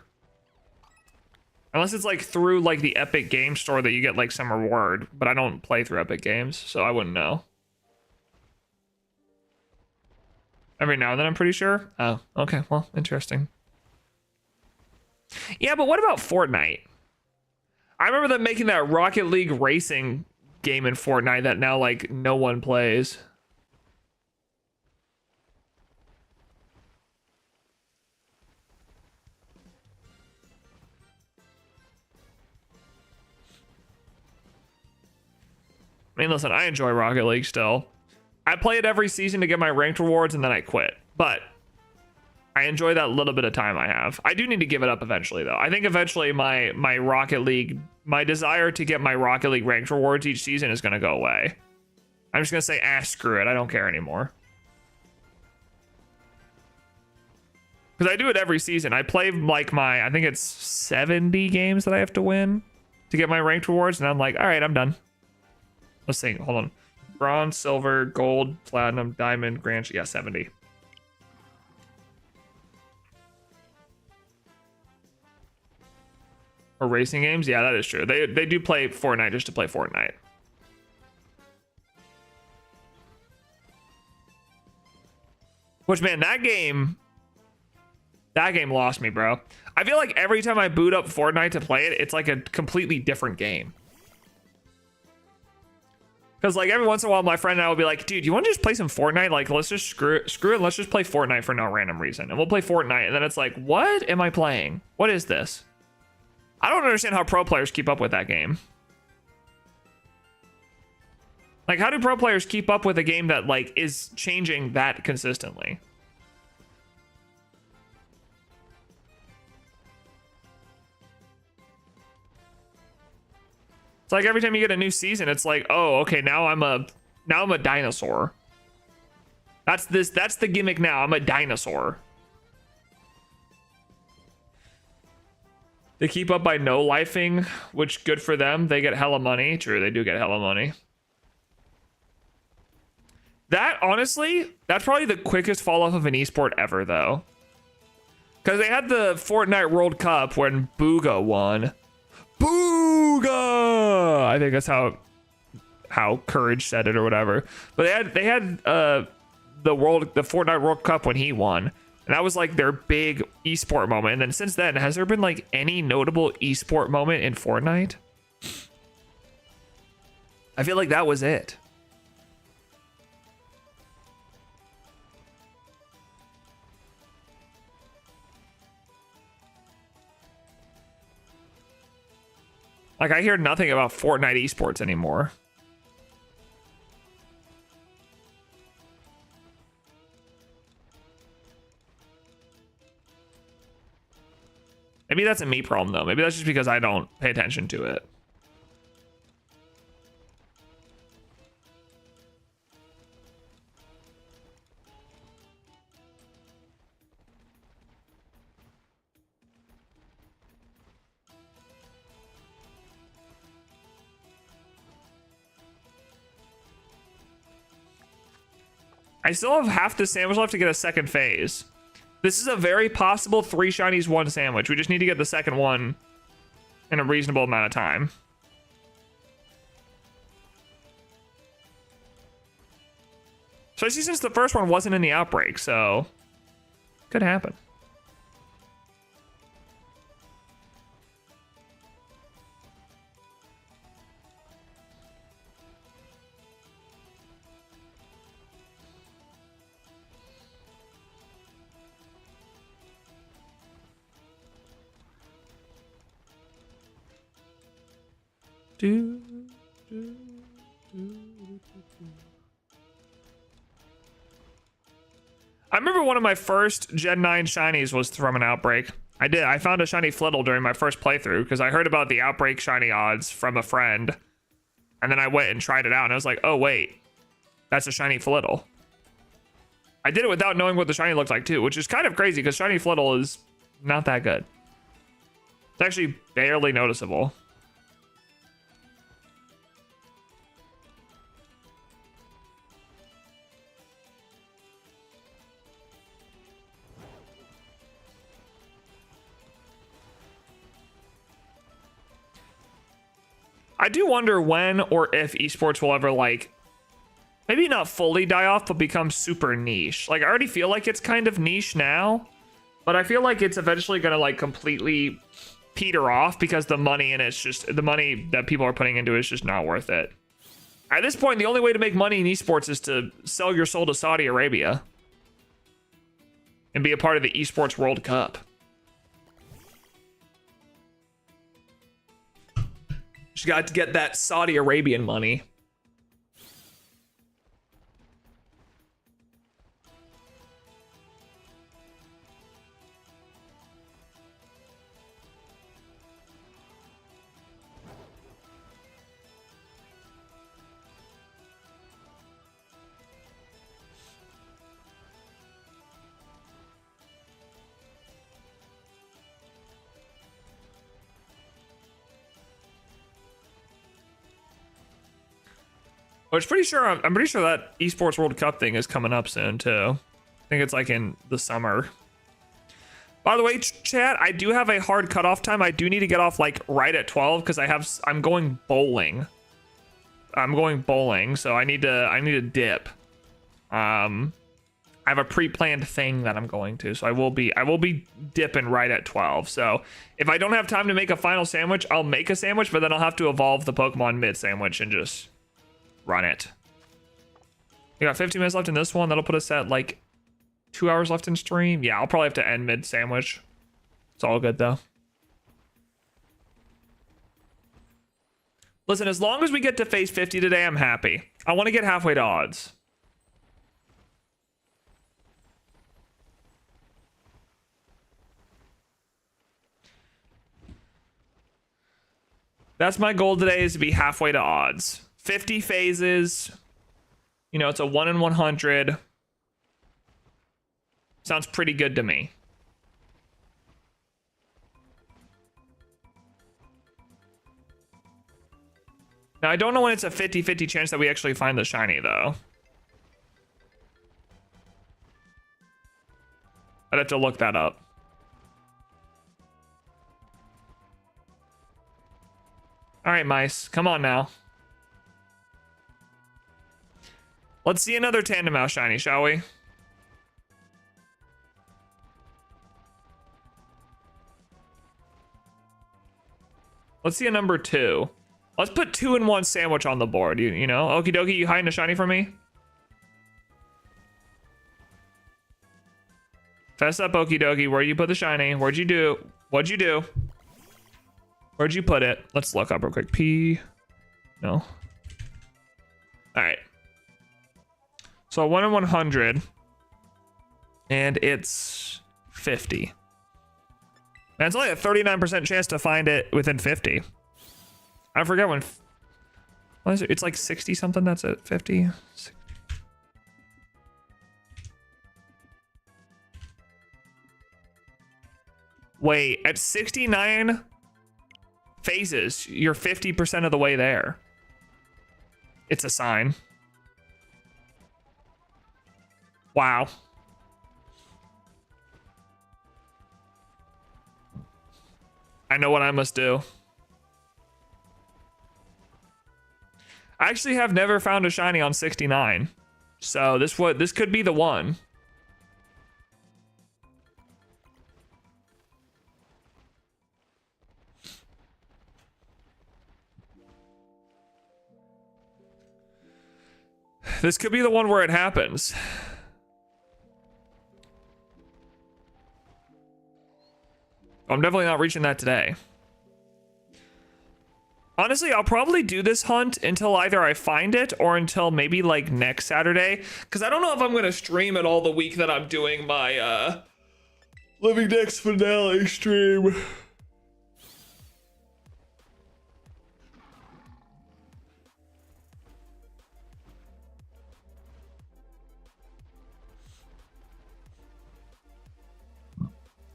Unless it's like through like the Epic Games Store that you get like some reward, but I don't play through Epic Games, so I wouldn't know. Every now and then, I'm pretty sure. Oh, okay, well, interesting. Yeah, but what about Fortnite? I remember them making that Rocket League racing game in Fortnite that now like no one plays. I mean, listen, I enjoy Rocket League still. I play it every season to get my ranked rewards and then I quit. But I enjoy that little bit of time I have. I do need to give it up eventually, though. I think eventually my Rocket League, my desire to get my Rocket League ranked rewards each season is going to go away. I'm just going to say, screw it. I don't care anymore. Because I do it every season. I play like I think it's 70 games that I have to win to get my ranked rewards. And I'm like, all right, I'm done. Let's see. Hold on. Bronze, silver, gold, platinum, diamond, grand. Yeah, 70. Or racing games? Yeah, that is true. They do play Fortnite just to play Fortnite. Which, man, that game lost me, bro. I feel like every time I boot up Fortnite to play it, it's like a completely different game. Because like every once in a while, my friend and I will be like, dude, you want to just play some Fortnite? Like, let's just screw it. Let's just play Fortnite for no random reason. And we'll play Fortnite. And then it's like, what am I playing? What is this? I don't understand how pro players keep up with that game. Like, how do pro players keep up with a game that, like, is changing that consistently? It's like every time you get a new season, it's like, oh, okay, now I'm a dinosaur. That's the gimmick now. I'm a dinosaur. They keep up by no-lifing, which good for them. They get hella money. True, they do get hella money. That, honestly, that's probably the quickest fall-off of an esport ever, though. Because they had the Fortnite World Cup when Booga won. Booga! I think that's how Courage said it or whatever. But they had the Fortnite World Cup when he won. And that was like their big esport moment. And then since then, has there been like any notable esport moment in Fortnite? I feel like that was it. Like, I hear nothing about Fortnite esports anymore. Maybe that's a me problem, though. Maybe that's just because I don't pay attention to it. I still have half the sandwich left to get a second phase. This is a very possible 3 shinies 1 sandwich. We just need to get the second one in a reasonable amount of time. Especially since the first one wasn't in the outbreak, so could happen. I remember one of my first Gen 9 shinies was from an outbreak. I found a shiny Flittle during my first playthrough because I heard about the outbreak shiny odds from a friend. And then I went and tried it out and I was like, oh wait, that's a shiny Flittle. I did it without knowing what the shiny looked like too, which is kind of crazy because shiny Flittle is not that good. It's actually barely noticeable. I do wonder when or if esports will ever, like, maybe not fully die off, but become super niche. Like, I already feel like it's kind of niche now, but I feel like it's eventually going to, like, completely peter off because the money in it's just, the money that people are putting into it is just not worth it. At this point, the only way to make money in esports is to sell your soul to Saudi Arabia and be a part of the esports World Cup. Just got to get that Saudi Arabian money. I'm pretty sure that esports World Cup thing is coming up soon too. I think it's like in the summer. By the way, chat, I do have a hard cutoff time. I do need to get off like right at 12 because I'm going bowling. So I need to dip. I have a pre-planned thing that I'm going to, so I will be dipping right at 12. So if I don't have time to make a final sandwich, I'll make a sandwich, but then I'll have to evolve the Pokemon mid sandwich and just run it. We got 15 minutes left in this one. That'll put us at like 2 hours left in stream. Yeah, I'll probably have to end mid sandwich. It's all good though. Listen, as long as we get to phase 50 today, I'm happy. I want to get halfway to odds. That's my goal today, is to be halfway to odds. 50 phases. You know, it's a 1 in 100. Sounds pretty good to me. Now, I don't know when it's a 50-50 chance that we actually find the shiny, though. I'd have to look that up. All right, mice, come on now. Let's see another Tandem Mouse shiny, shall we? Let's see a number 2. Let's put 2 in 1 sandwich on the board. You know, okie dokie, you hiding a shiny for me? Fess up, okie dokie. Where'd you put the shiny? What'd you do? What'd you do? Where'd you put it? Let's look up real quick. P. No. All right. So 1 in 100. And it's 50. Man, it's only a 39% chance to find it within 50. I forget when. What is it? It's like 60 something. That's it. 50. 60. Wait, at 69 phases, you're 50% of the way there. It's a sign. Wow. I know what I must do. I actually have never found a shiny on 69. So this could be the one. This could be the one where it happens. I'm definitely not reaching that today. Honestly, I'll probably do this hunt until either I find it or until maybe like next Saturday. Because I don't know if I'm going to stream it all the week that I'm doing my Living Dex finale stream.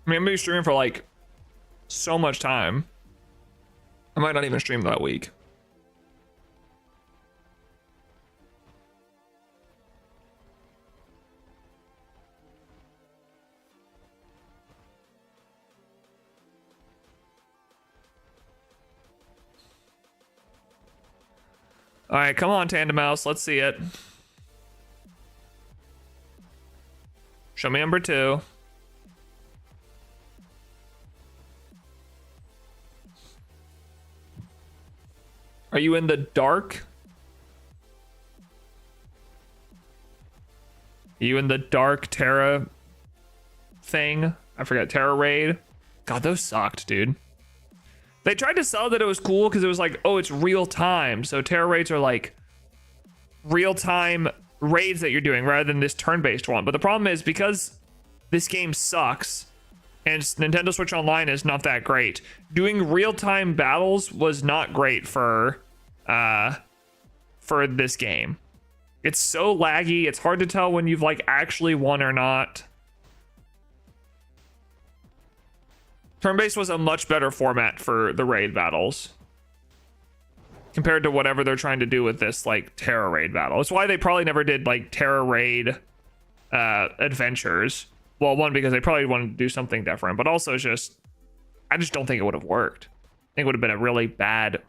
I mean, I'm going to be streaming for like so much time. I might not even stream that week. All right, come on, Tandem Mouse. Let's see it. Show me number 2. Are you in the dark? Are you in the dark Terra thing? I forgot, Terra Raid. God, those sucked, dude. They tried to sell that it was cool because it was like, oh, it's real time. So Terra Raids are like real time raids that you're doing rather than this turn-based one. But the problem is because this game sucks and Nintendo Switch Online is not that great, doing real-time battles was not great for this game. It's so laggy. It's hard to tell when you've like actually won or not. Turn-based was a much better format for the raid battles compared to whatever they're trying to do with this like Terra Raid battle. It's why they probably never did like Terra Raid adventures. Well, one, because they probably wanted to do something different, but also just, I just don't think it would have worked. I think it would have been a really bad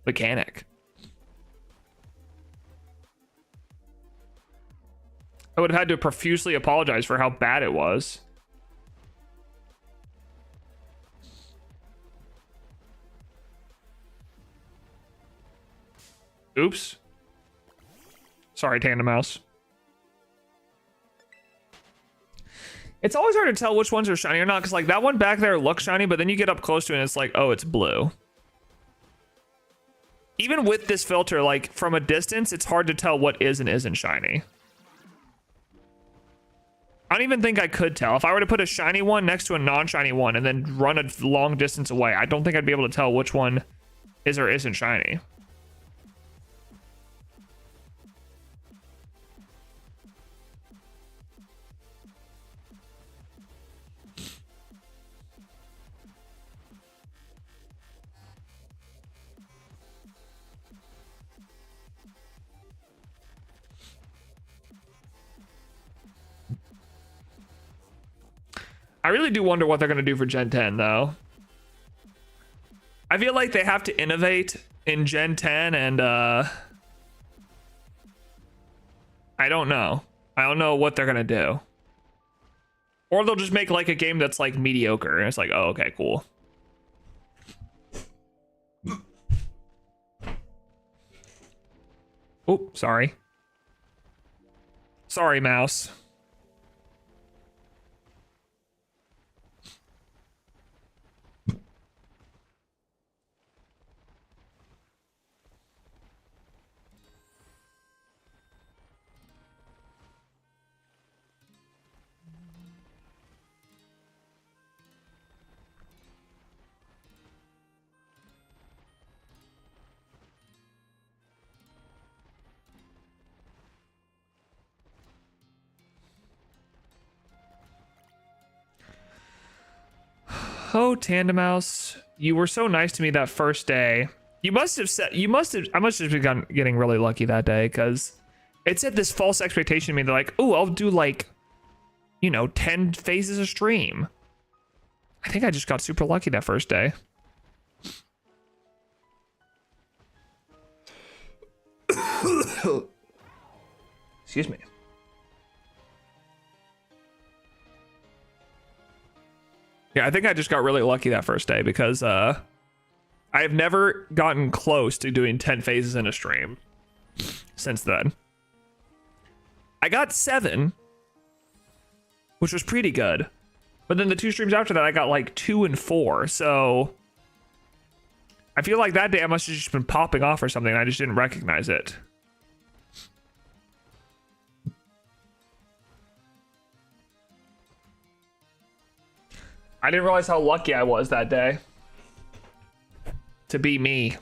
mechanic. I would have had to profusely apologize for how bad it was. Oops. Sorry, Tandem Mouse. It's always hard to tell which ones are shiny or not, because like that one back there looks shiny, but then you get up close to it and it's like, oh, it's blue. even with this filter, like from a distance, it's hard to tell what is and isn't shiny. I don't even think I could tell. If I were to put a shiny one next to a non-shiny one and then run a long distance away, I don't think I'd be able to tell which one is or isn't shiny. I really do wonder what they're going to do for Gen 10, though. I feel like they have to innovate in Gen 10, and I don't know. I don't know what they're going to do. Or they'll just make like a game that's like mediocre, and it's like, oh, okay, cool. Oh, sorry. Sorry, mouse. Oh, Tandem Mouse, you were so nice to me that first day. I must have been getting really lucky that day, because it said this false expectation to me. They're like, oh, I'll do like, 10 phases a stream. I think I just got super lucky that first day. Excuse me. Yeah, I think I just got really lucky that first day, because I have never gotten close to doing 10 phases in a stream since then. I got 7, which was pretty good. But then the 2 streams after that, I got like 2 and 4. So I feel like that day I must have just been popping off or something, and I just didn't recognize it. I didn't realize how lucky I was that day to be me.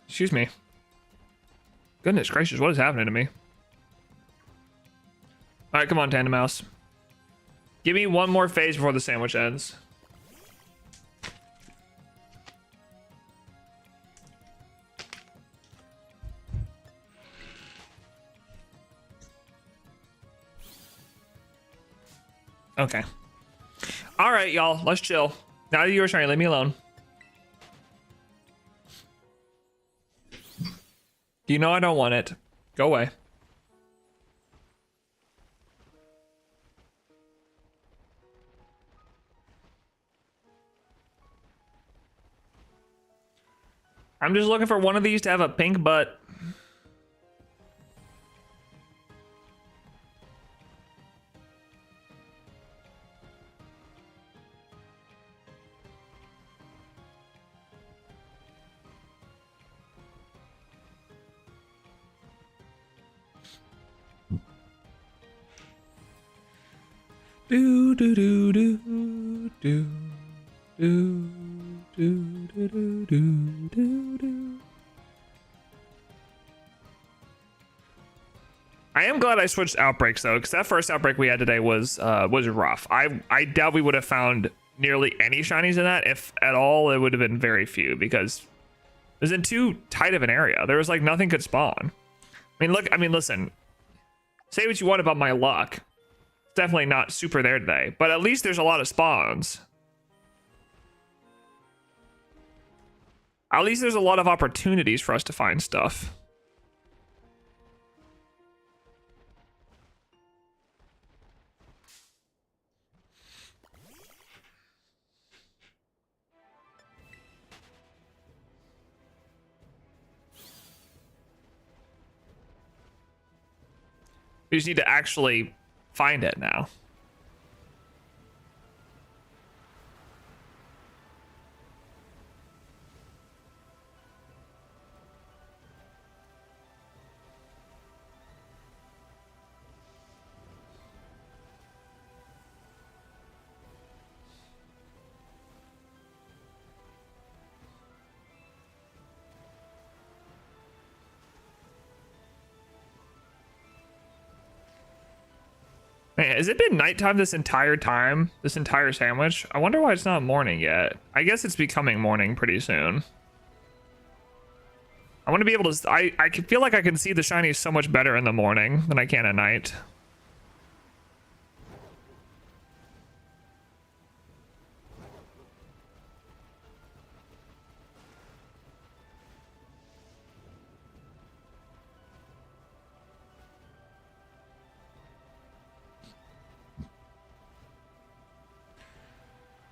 Excuse me. Goodness gracious, what is happening to me? All right, come on, Tandem Mouse. Give me one more phase before the sandwich ends. Okay. All right, y'all. Let's chill. Now that you're trying, leave me alone. You know I don't want it. Go away. I'm just looking for one of these to have a pink butt. Do do do do do do do do do do do. I am glad I switched outbreaks though, because that first outbreak we had today was rough. I doubt we would have found nearly any shinies in that. If at all, it would have been very few, because it was in too tight of an area. There was like nothing could spawn. I mean, listen. Say what you want about my luck. It's definitely not super there today, but at least there's a lot of spawns. At least there's a lot of opportunities for us to find stuff. We just need to actually find it now. Man, has it been nighttime this entire time? This entire sandwich? I wonder why it's not morning yet. I guess it's becoming morning pretty soon. I want to be able to... I can feel like I can see the shinies so much better in the morning than I can at night.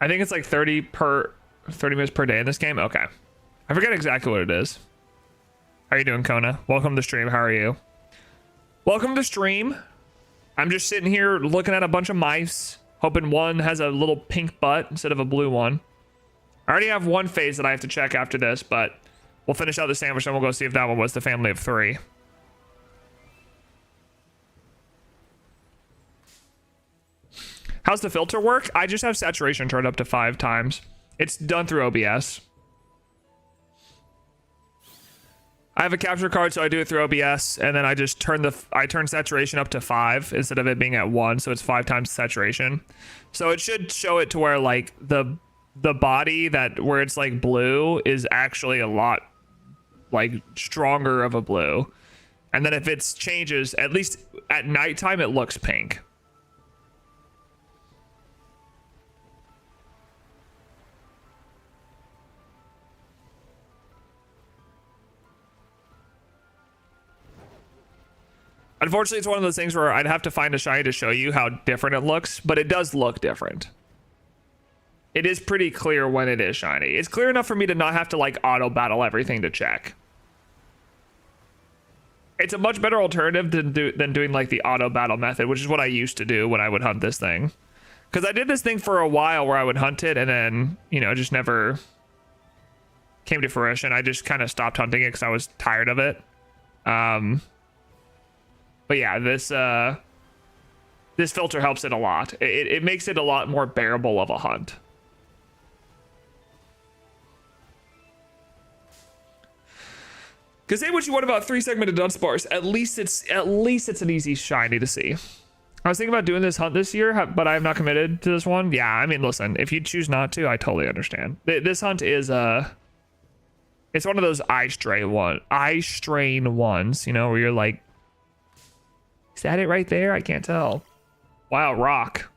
I think it's like 30 minutes per day in this game. Okay. I forget exactly what it is. How are you doing, Kona? Welcome to the stream. How are you? Welcome to the stream. I'm just sitting here looking at a bunch of mice, hoping one has a little pink butt instead of a blue one. I already have one phase that I have to check after this, but we'll finish out the sandwich and we'll go see if that one was the family of 3. How's the filter work? I just have saturation turned up to 5 times. It's done through OBS. I have a capture card, so I do it through OBS, and then I just turn saturation up to 5 instead of it being at 1, so it's 5 times saturation. So it should show it to where like the body where it's like blue is actually a lot like stronger of a blue. And then if it changes, at least at nighttime, it looks pink. Unfortunately, it's one of those things where I'd have to find a shiny to show you how different it looks, but it does look different. It is pretty clear when it is shiny. It's clear enough for me to not have to like auto battle everything to check. It's a much better alternative than doing like the auto battle method, which is what I used to do when I would hunt this thing. Because I did this thing for a while where I would hunt it and then, you know, just never came to fruition. I just kind of stopped hunting it because I was tired of it. But yeah, this filter helps it a lot. It makes it a lot more bearable of a hunt. Because say what you want about 3-segmented Dunsparce, at least it's an easy shiny to see. I was thinking about doing this hunt this year, but I have not committed to this one. Yeah, I mean, listen, if you choose not to, I totally understand. This hunt is it's one of those eye strain ones, you know, where you're like, is that it right there? I can't tell. Wow, rock.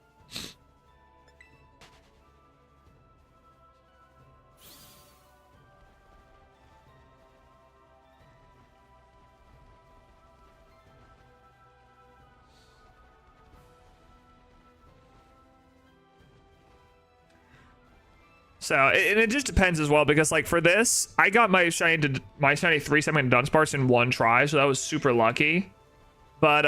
So, and it just depends as well, because like for this, I got my shiny 3-segmented Dunsparce in 1 try, so that was super lucky. But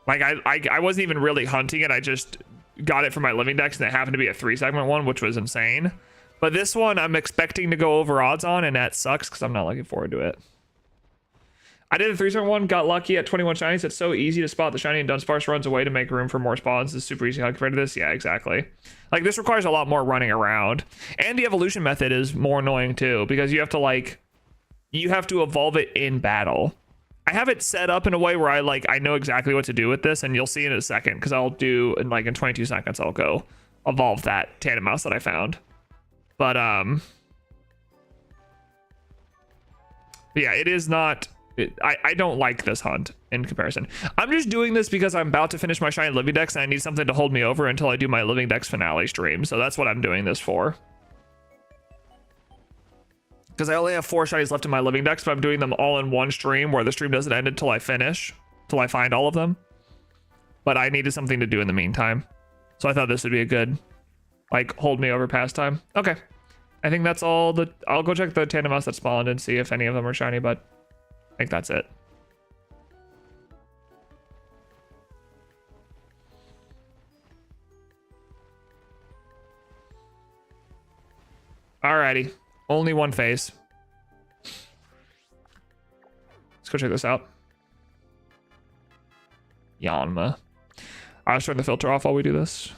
like I wasn't even really hunting it. I just got it from my living dex, and it happened to be a 3-segment one, which was insane. But this one I'm expecting to go over odds on, and that sucks because I'm not looking forward to it. I did a 3-segment one, got lucky at 21 shinies. It's so easy to spot the shiny, and Dunsparce runs away to make room for more spawns. It's super easy compared to this. Yeah, exactly. Like this requires a lot more running around, and the evolution method is more annoying too, because you have to evolve it in battle. I have it set up in a way where I know exactly what to do with this, and you'll see in a second, because I'll do in 22 seconds I'll go evolve that tandem mouse that I found. But yeah, it is not. I don't like this hunt in comparison. I'm just doing this because I'm about to finish my shiny living dex, and I need something to hold me over until I do my living dex finale stream. So that's what I'm doing this for. Because I only have 4 shinies left in my living dex, but I'm doing them all in one stream where the stream doesn't end until I find all of them. But I needed something to do in the meantime. So I thought this would be a good, hold me over pastime. Okay. I think that's all I'll go check the tandem mouse that spawned and see if any of them are shiny, but I think that's it. Alrighty. Only one phase. Let's go check this out. Yanma. I'll turn the filter off while we do this.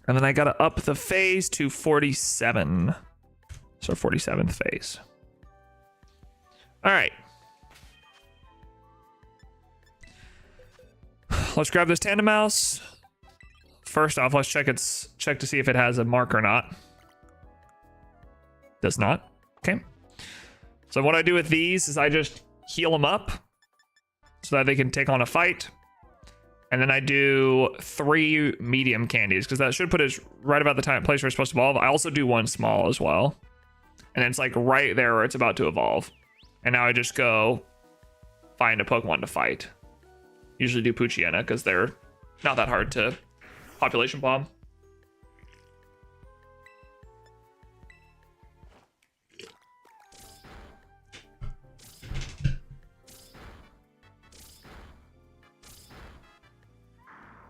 And then I gotta up the phase to 47. So 47th phase. All right. Let's grab this tandem mouse. First off, let's check to see if it has a mark or not. Does not. Okay. So what I do with these is I just heal them up so that they can take on a fight. And then I do 3 medium candies because that should put us right about the place where it's supposed to evolve. I also do 1 small as well. And it's like right there where it's about to evolve. And now I just go find a Pokemon to fight. Usually do Poochyena because they're not that hard to population bomb.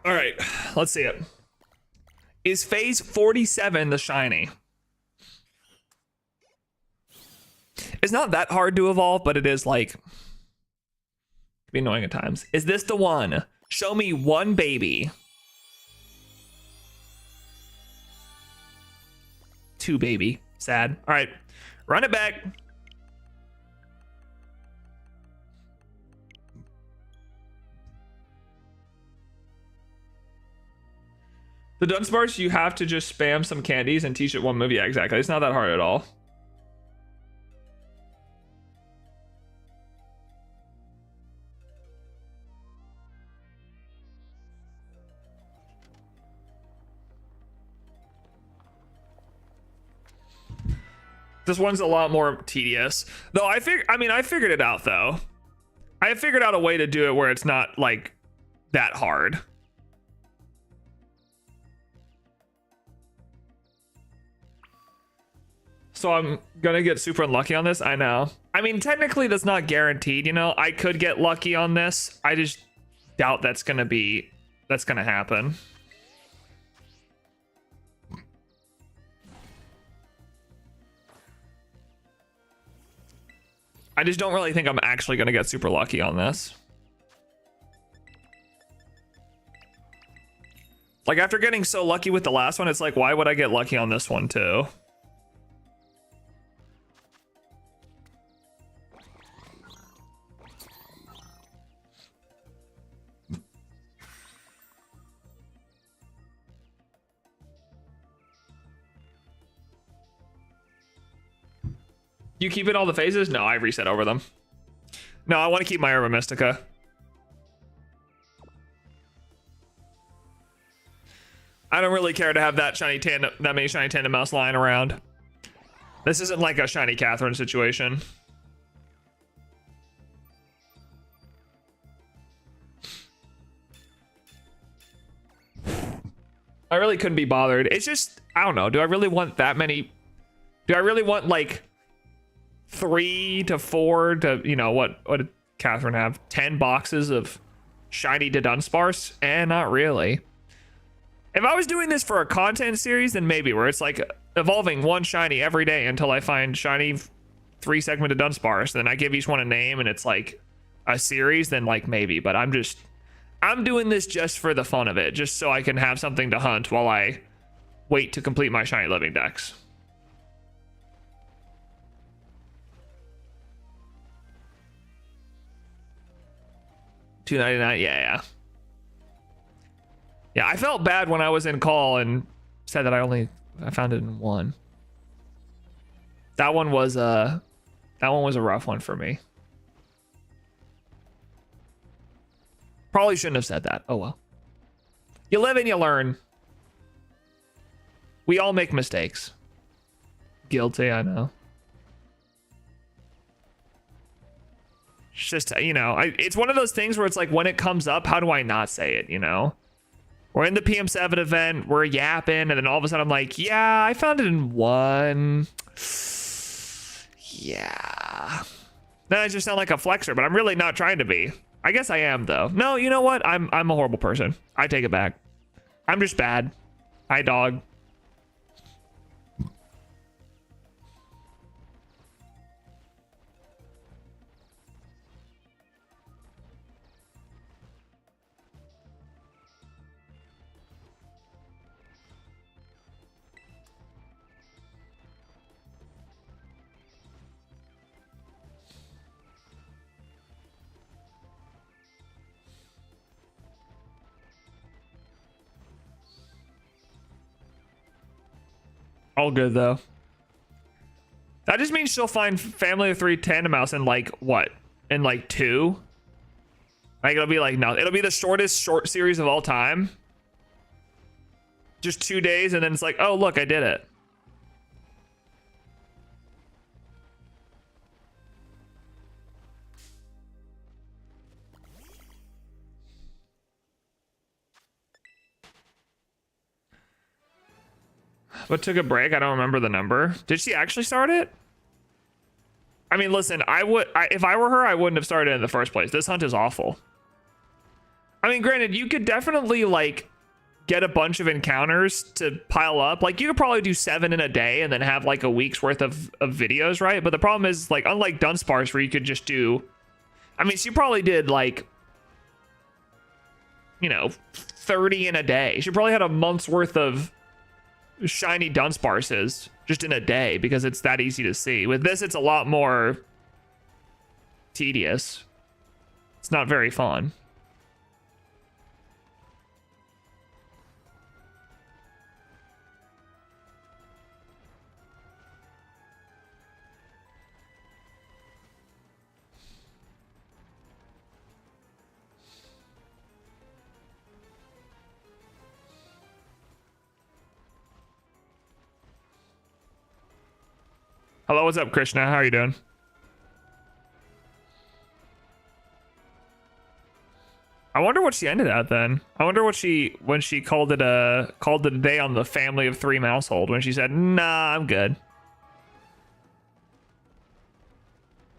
All right, let's see it. Is phase 47 the shiny? It's not that hard to evolve, but it is like, it can be annoying at times. Is this the one? Show me one baby. 2 baby. Sad. All right, run it back. The Dunsparce, you have to just spam some candies and teach it one move. Yeah, exactly. It's not that hard at all. This one's a lot more tedious. Though I figured it out though. I figured out a way to do it where it's not like that hard. So I'm gonna get super unlucky on this, I know. I mean, technically that's not guaranteed, you know? I could get lucky on this. I just doubt that's gonna happen. I just don't really think I'm actually gonna get super lucky on this. Like after getting so lucky with the last one, it's like, why would I get lucky on this one too? You keep it all the phases? No, I reset over them. No, I want to keep my Herba Mystica. I don't really care to have that many shiny tandem mouse lying around. This isn't like a shiny Catherine situation. I really couldn't be bothered. It's just, I don't know. Do I really want that many? Do I really want like 3 to 4 to, you know, what did Catherine have? 10 boxes of shiny to Dunsparce? Not really. If I was doing this for a content series, then maybe, where it's like evolving 1 shiny every day until I find shiny 3 segmented Dunsparce, then I give each one a name and it's like a series, then like maybe. But I'm doing this just for the fun of it, just so I can have something to hunt while I wait to complete my shiny living dex. $2.99, yeah. Yeah, I felt bad when I was in call and said that I found it in 1. That one was a rough one for me. Probably shouldn't have said that. Oh well. You live and you learn. We all make mistakes. Guilty, I know. It's just, you know, it's one of those things where it's like, when it comes up, how do I not say it, you know? We're in the PM7 event, we're yapping, and then all of a sudden I'm like, yeah, I found it in 1. Yeah. Then I just sound like a flexer, but I'm really not trying to be. I guess I am, though. No, you know what? I'm a horrible person. I take it back. I'm just bad. Hi, dog. All good though. That just means she'll find family of 3 tandem mouse in like what? In like 2? Like it'll be like no, it'll be the shortest short series of all time. Just 2 days and then it's like, oh look, I did it. But took a break. I don't remember the number. Did she actually start it? I mean, listen, if I were her, I wouldn't have started it in the first place. This hunt is awful. I mean, granted, you could definitely like get a bunch of encounters to pile up. Like you could probably do 7 in a day and then have like a week's worth of videos, right? But the problem is like, unlike Dunsparce where you could just do, I mean, she probably did like, you know, 30 in a day. She probably had a month's worth of shiny Dunsparces just in a day because it's that easy to see. With this, it's a lot more tedious. It's not very fun. Hello, what's up, Krishna? How are you doing? I wonder what she ended at then. I wonder what when she called it a day on the family of 3 Maushold when she said, nah, I'm good.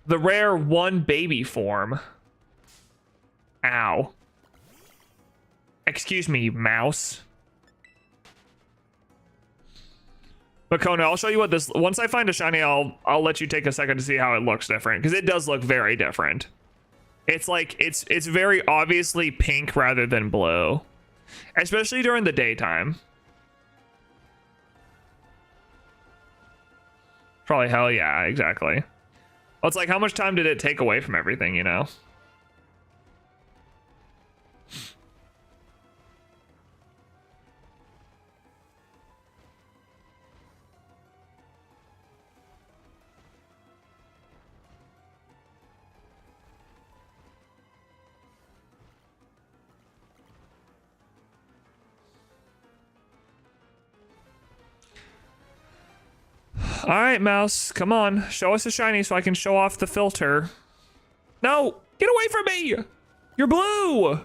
The rare 1 baby form. Ow. Excuse me, mouse. But Kona, I'll show you what this, once I find a shiny, I'll let you take a second to see how it looks different, because it does look very different. It's like, it's very obviously pink rather than blue, especially during the daytime. Probably hell yeah, exactly. Well, it's like, how much time did it take away from everything, you know? All right, mouse, come on. Show us a shiny so I can show off the filter. No, get away from me. You're blue.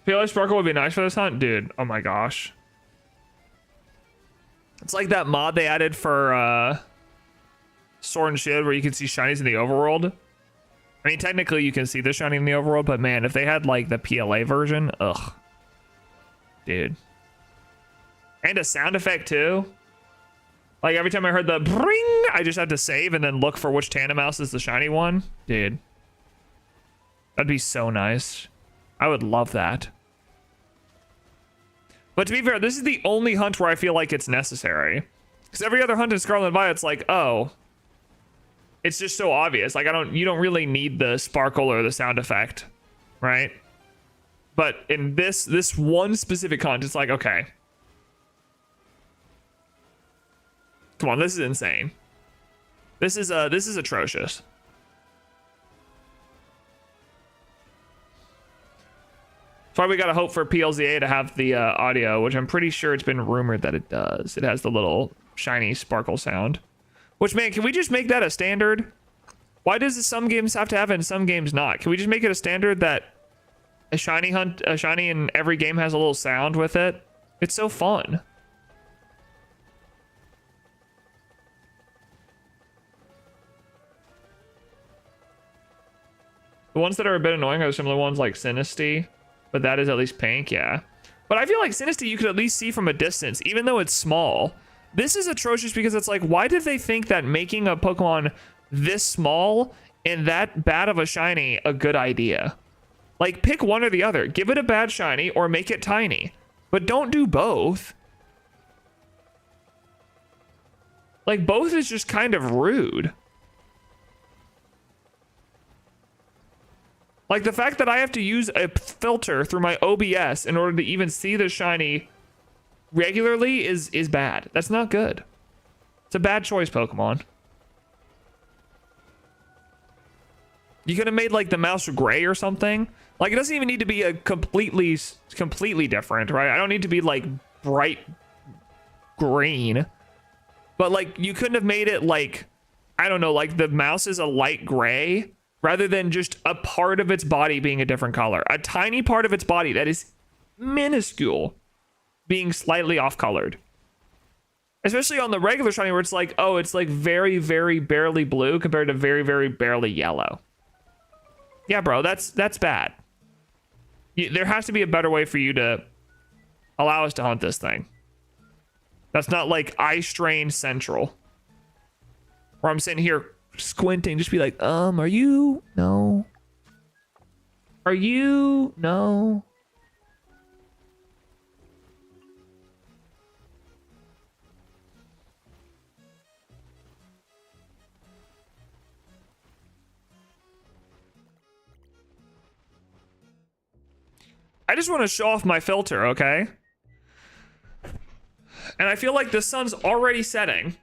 PLA Sparkle would be nice for this hunt, dude. Oh my gosh. It's like that mod they added for Sword and Shield where you can see shinies in the overworld. I mean, technically you can see the shiny in the overworld, but man, if they had like the PLA version, ugh. Dude. And a sound effect too. Like every time I heard the bring, I just had to save and then look for which tandem mouse is the shiny one. Dude. That'd be so nice. I would love that. But to be fair, this is the only hunt where I feel like it's necessary. Because every other hunt in Scarlet and Violet's like, oh, it's just so obvious. Like you don't really need the sparkle or the sound effect, right? But in this one specific hunt, it's like, okay. Come on, this is insane. This is atrocious. That's why we gotta hope for PLZA to have the audio, which I'm pretty sure it's been rumored that it does. It has the little shiny sparkle sound. Which, man, can we just make that a standard? Why does some games have to have it and some games not? Can we just make it a standard that a shiny in every game has a little sound with it? It's so fun. The ones that are a bit annoying are the similar ones like Sinisty. But that is at least pink, yeah. But I feel like Sinisty you could at least see from a distance, even though it's small. This is atrocious because it's like, why did they think that making a Pokemon this small and that bad of a shiny a good idea? Like, pick one or the other. Give it a bad shiny or make it tiny. But don't do both. Like, both is just kind of rude. Like, the fact that I have to use a filter through my OBS in order to even see the shiny regularly is bad. That's not good. It's a bad choice, Pokemon. You could have made, like, the mouse gray or something. Like, it doesn't even need to be a completely different, right? I don't need to be, like, bright green. But, like, you couldn't have made it, like, I don't know, like, the mouse is a light gray rather than just a part of its body being a different color. A tiny part of its body that is minuscule being slightly off-colored. Especially on the regular shiny where it's like, oh, it's, like, very, very barely blue compared to very, very barely yellow. Yeah, bro, that's bad. There has to be a better way for you to allow us to hunt this thing. That's not like eye strain central. Where I'm sitting here squinting, just be like, are you? No. Are you? No. I just want to show off my filter, okay? And I feel like the sun's already setting.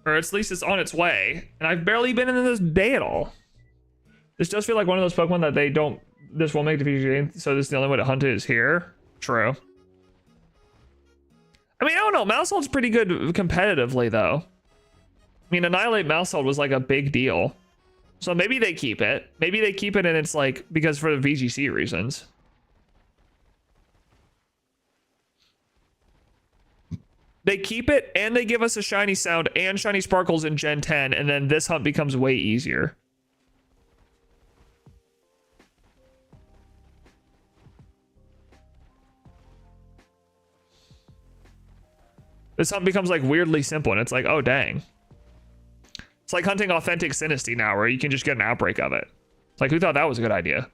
Or at least it's on its way. And I've barely been in this day at all. This does feel like one of those Pokemon that they don't... This won't make the PG, so this is the only way to hunt it is here. True. I mean, I don't know. Maushold's pretty good competitively, though. I mean, Annihilate Maushold was like a big deal. So maybe they keep it. Maybe they keep it and it's like... Because for the VGC reasons. They keep it, and they give us a shiny sound and shiny sparkles in Gen 10, and then this hunt becomes way easier. This hunt becomes, like, weirdly simple, and it's like, oh, dang. It's like hunting authentic Sinistea now, where you can just get an outbreak of it. It's like, who thought that was a good idea?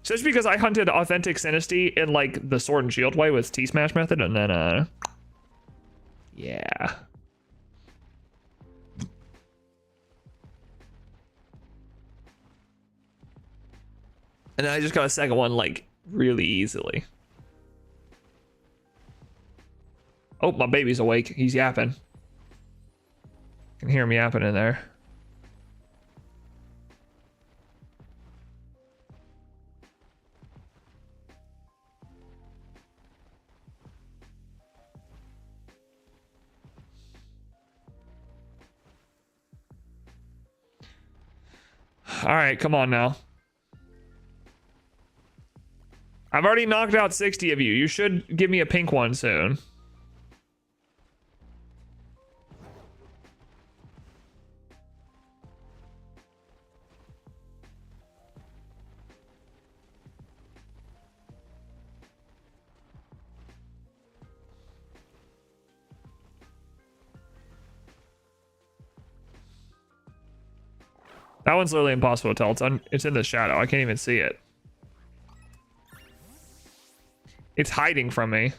Just because I hunted authentic Sinistea in, like, the Sword and Shield way with T-Smash method, and then, yeah. And then I just got a second one, like, really easily. Oh, my baby's awake. He's yapping. I can hear him yapping in there. All right, come on now. I've already knocked out 60 of you. You should give me a pink one soon. That one's literally impossible to tell. It's in the shadow. I can't even see it. It's hiding from me.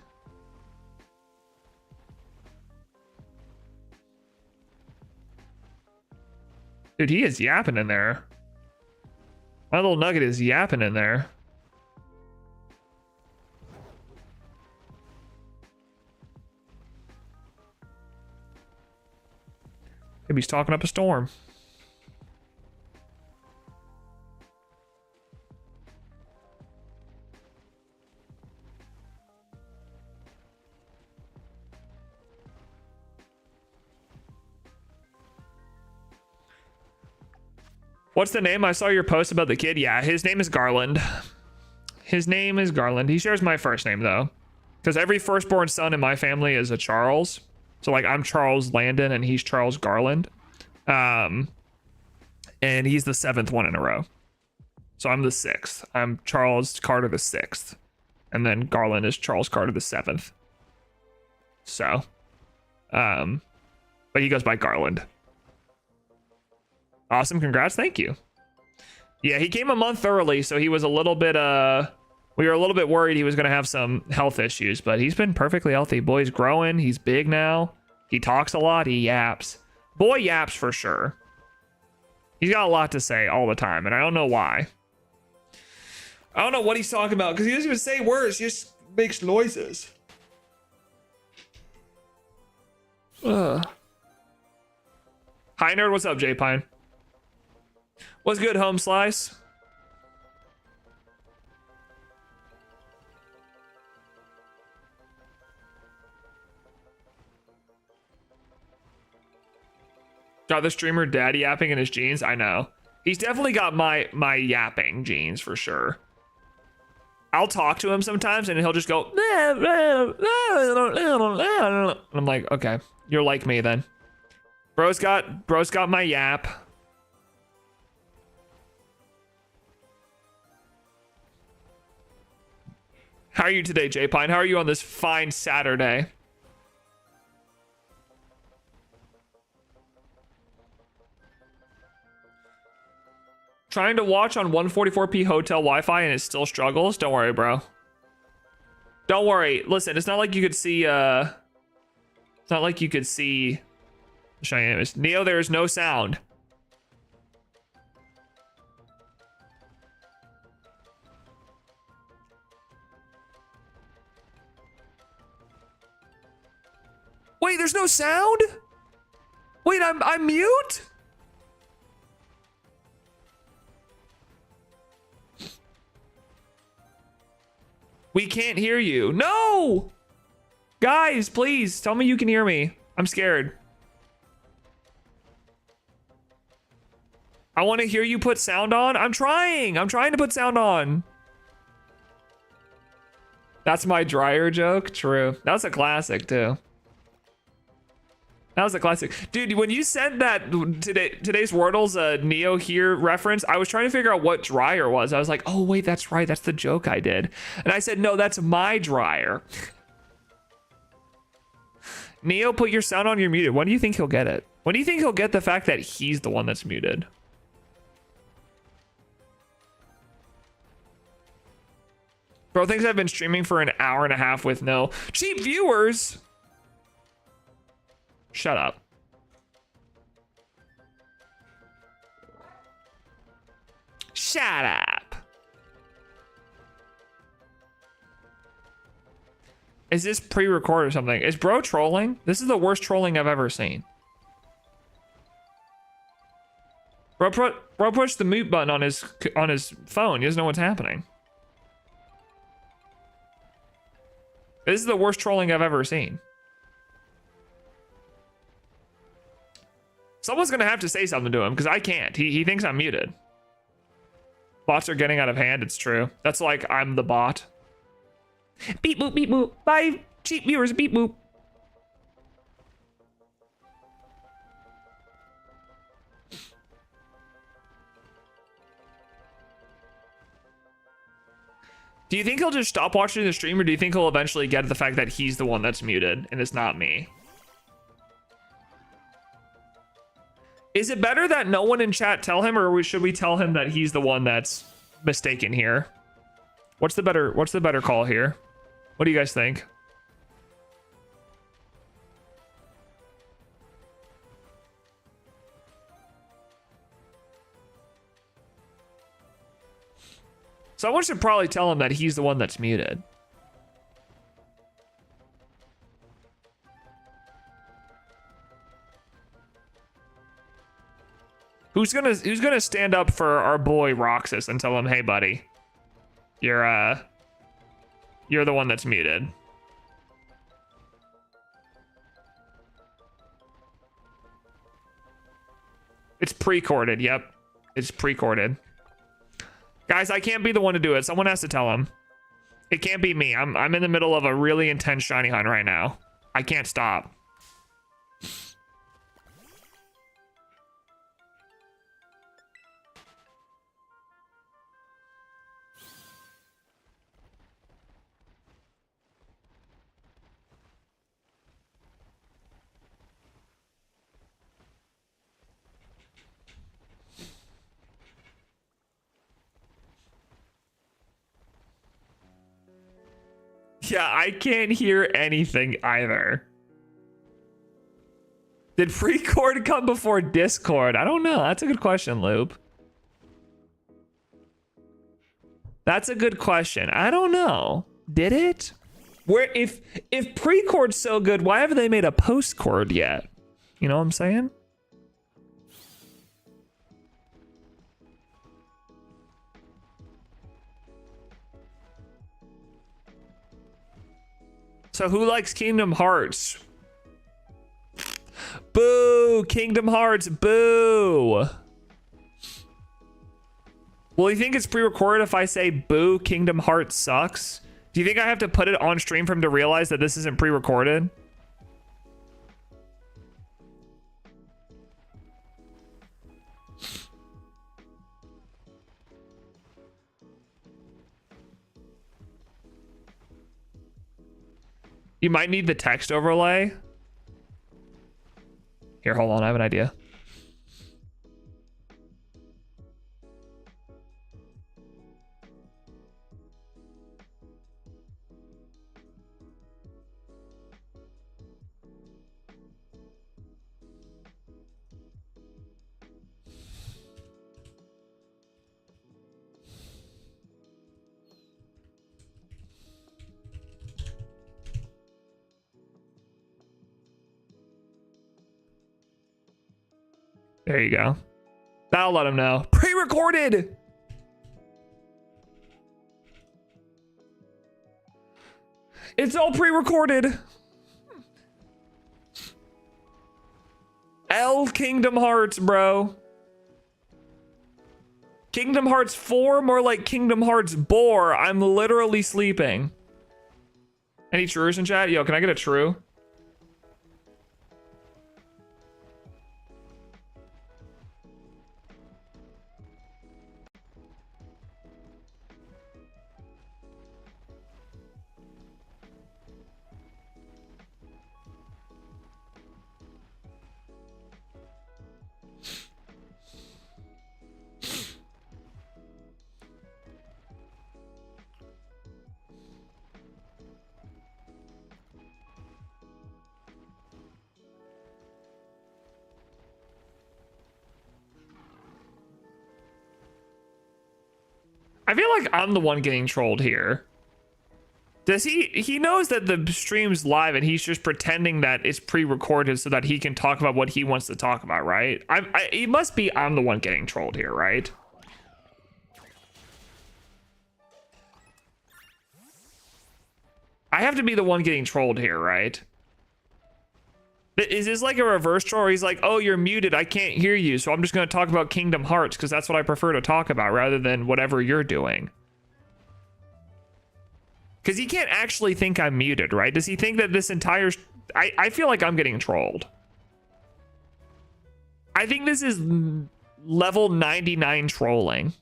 Dude, he is yapping in there. My little nugget is yapping in there. Maybe he's talking up a storm. What's the name? I saw your post about the kid. Yeah, his name is Garland. His name is Garland. He shares my first name, though. Because every firstborn son in my family is a Charles. So, like, I'm Charles Landon, and he's Charles Garland. And he's the 7th one in a row. So I'm the 6th. I'm Charles Carter the 6th. And then Garland is Charles Carter the 7th. So. But he goes by Garland. Awesome, congrats, thank you. Yeah, he came a month early, so he was a little bit, we were a little bit worried he was gonna have some health issues, but he's been perfectly healthy. Boy's growing, he's big now. He talks a lot, he yaps. Boy yaps for sure. He's got a lot to say all the time, and I don't know why. I don't know what he's talking about, because he doesn't even say words, he just makes noises. Ugh. Hi nerd, what's up, J Pine? What's good, home slice? Got the streamer daddy yapping in his jeans. I know. He's definitely got my yapping genes for sure. I'll talk to him sometimes and he'll just go, and I'm like, okay, you're like me then. Bro's got my yap. How are you today, J Pine? How are you on this fine Saturday? Trying to watch on 144p hotel Wi-Fi and it still struggles? Don't worry, bro. Don't worry. Listen, it's not like you could see, it's not like you could see, show you image. Neo, there is no sound. Wait, there's no sound? Wait, I'm mute? We can't hear you. No! Guys, please, tell me you can hear me. I'm scared. I want to hear you put sound on. I'm trying to put sound on. That's my dryer joke? True. That was a classic, too. That was a classic. Dude, when you sent that today's Wordle's NeoHere reference, I was trying to figure out what dryer was. I was like, oh, wait, that's right. That's the joke I did. And I said, no, that's my dryer. Neo, put your sound on, you're muted. When do you think he'll get it? When do you think he'll get the fact that he's the one that's muted? Bro thinks I've been streaming for an hour and a half with no cheap viewers. Shut up. Shut up. Is this pre-recorded or something? Is bro trolling? This is the worst trolling I've ever seen. Bro pushed the mute button on his phone. He doesn't know what's happening. This is the worst trolling I've ever seen. Someone's gonna have to say something to him because I can't. He thinks I'm muted. Bots are getting out of hand. It's true. That's like I'm the bot. Beep boop beep boop. Bye, cheap viewers. Beep boop. Do you think he'll just stop watching the stream, or do you think he'll eventually get the fact that he's the one that's muted and it's not me? Is it better that no one in chat tell him, or should we tell him that he's the one that's mistaken here? What's the better call here? What do you guys think? Someone should probably tell him that he's the one that's muted. Who's gonna stand up for our boy Roxas and tell him, hey buddy, you're the one that's muted. It's pre-corded, yep. It's pre-corded. Guys, I can't be the one to do it. Someone has to tell him. It can't be me. I'm in the middle of a really intense shiny hunt right now. I can't stop. Yeah, I can't hear anything either. Did pre-cord come before Discord? I don't know. That's a good question, Loop. That's a good question. I don't know. Did it? Where if pre-cord's so good, why haven't they made a post-cord yet? You know what I'm saying? So who likes Kingdom Hearts? Boo! Kingdom Hearts, boo! Well, you think it's pre-recorded if I say boo, Kingdom Hearts sucks? Do you think I have to put it on stream for him to realize that this isn't pre-recorded? You might need the text overlay. Here, hold on, I have an idea. There you go. That'll let him know. Pre-recorded! It's all pre-recorded. Kingdom Hearts, bro. Kingdom Hearts 4, more like Kingdom Hearts bore. I'm literally sleeping. Any trues in chat? Yo, can I get a true? I feel like I'm the one getting trolled here. Does he knows that the stream's live and he's just pretending that it's pre-recorded so that he can talk about what he wants to talk about, right? It must be I'm the one getting trolled here, right? I have to be the one getting trolled here, right? Is this like a reverse troll? Or he's like, oh, you're muted, I can't hear you, so I'm just going to talk about Kingdom Hearts because that's what I prefer to talk about rather than whatever you're doing. Because he can't actually think I'm muted, right? Does he think that this entire... I feel like I'm getting trolled. I think this is level 99 trolling.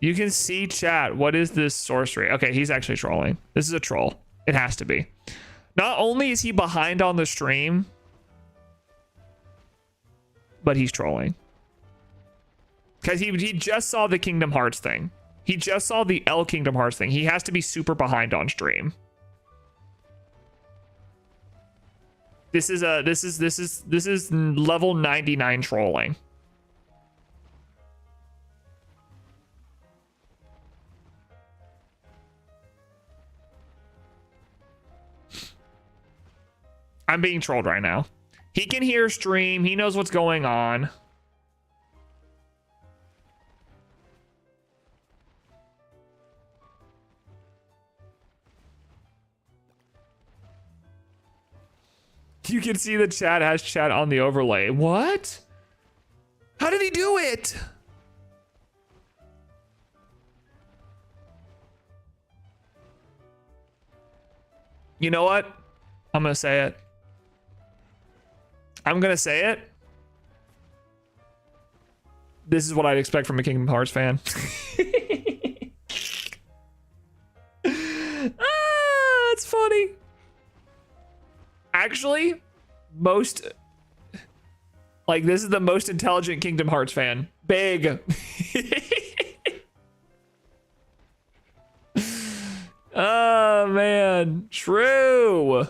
You can see chat. What is this sorcery? Okay, he's actually trolling. This is a troll. It has to be. Not only is he behind on the stream, but he's trolling. Because he just saw the Kingdom Hearts thing. He just saw the Kingdom Hearts thing. He has to be super behind on stream. This is level 99 trolling. I'm being trolled right now. He can hear stream. He knows what's going on. You can see the chat has chat on the overlay. What? How did he do it? You know what? I'm gonna say it. I'm gonna say it. This is what I'd expect from a Kingdom Hearts fan. funny. Actually, most like this is the most intelligent Kingdom Hearts fan. Big. Oh man, true.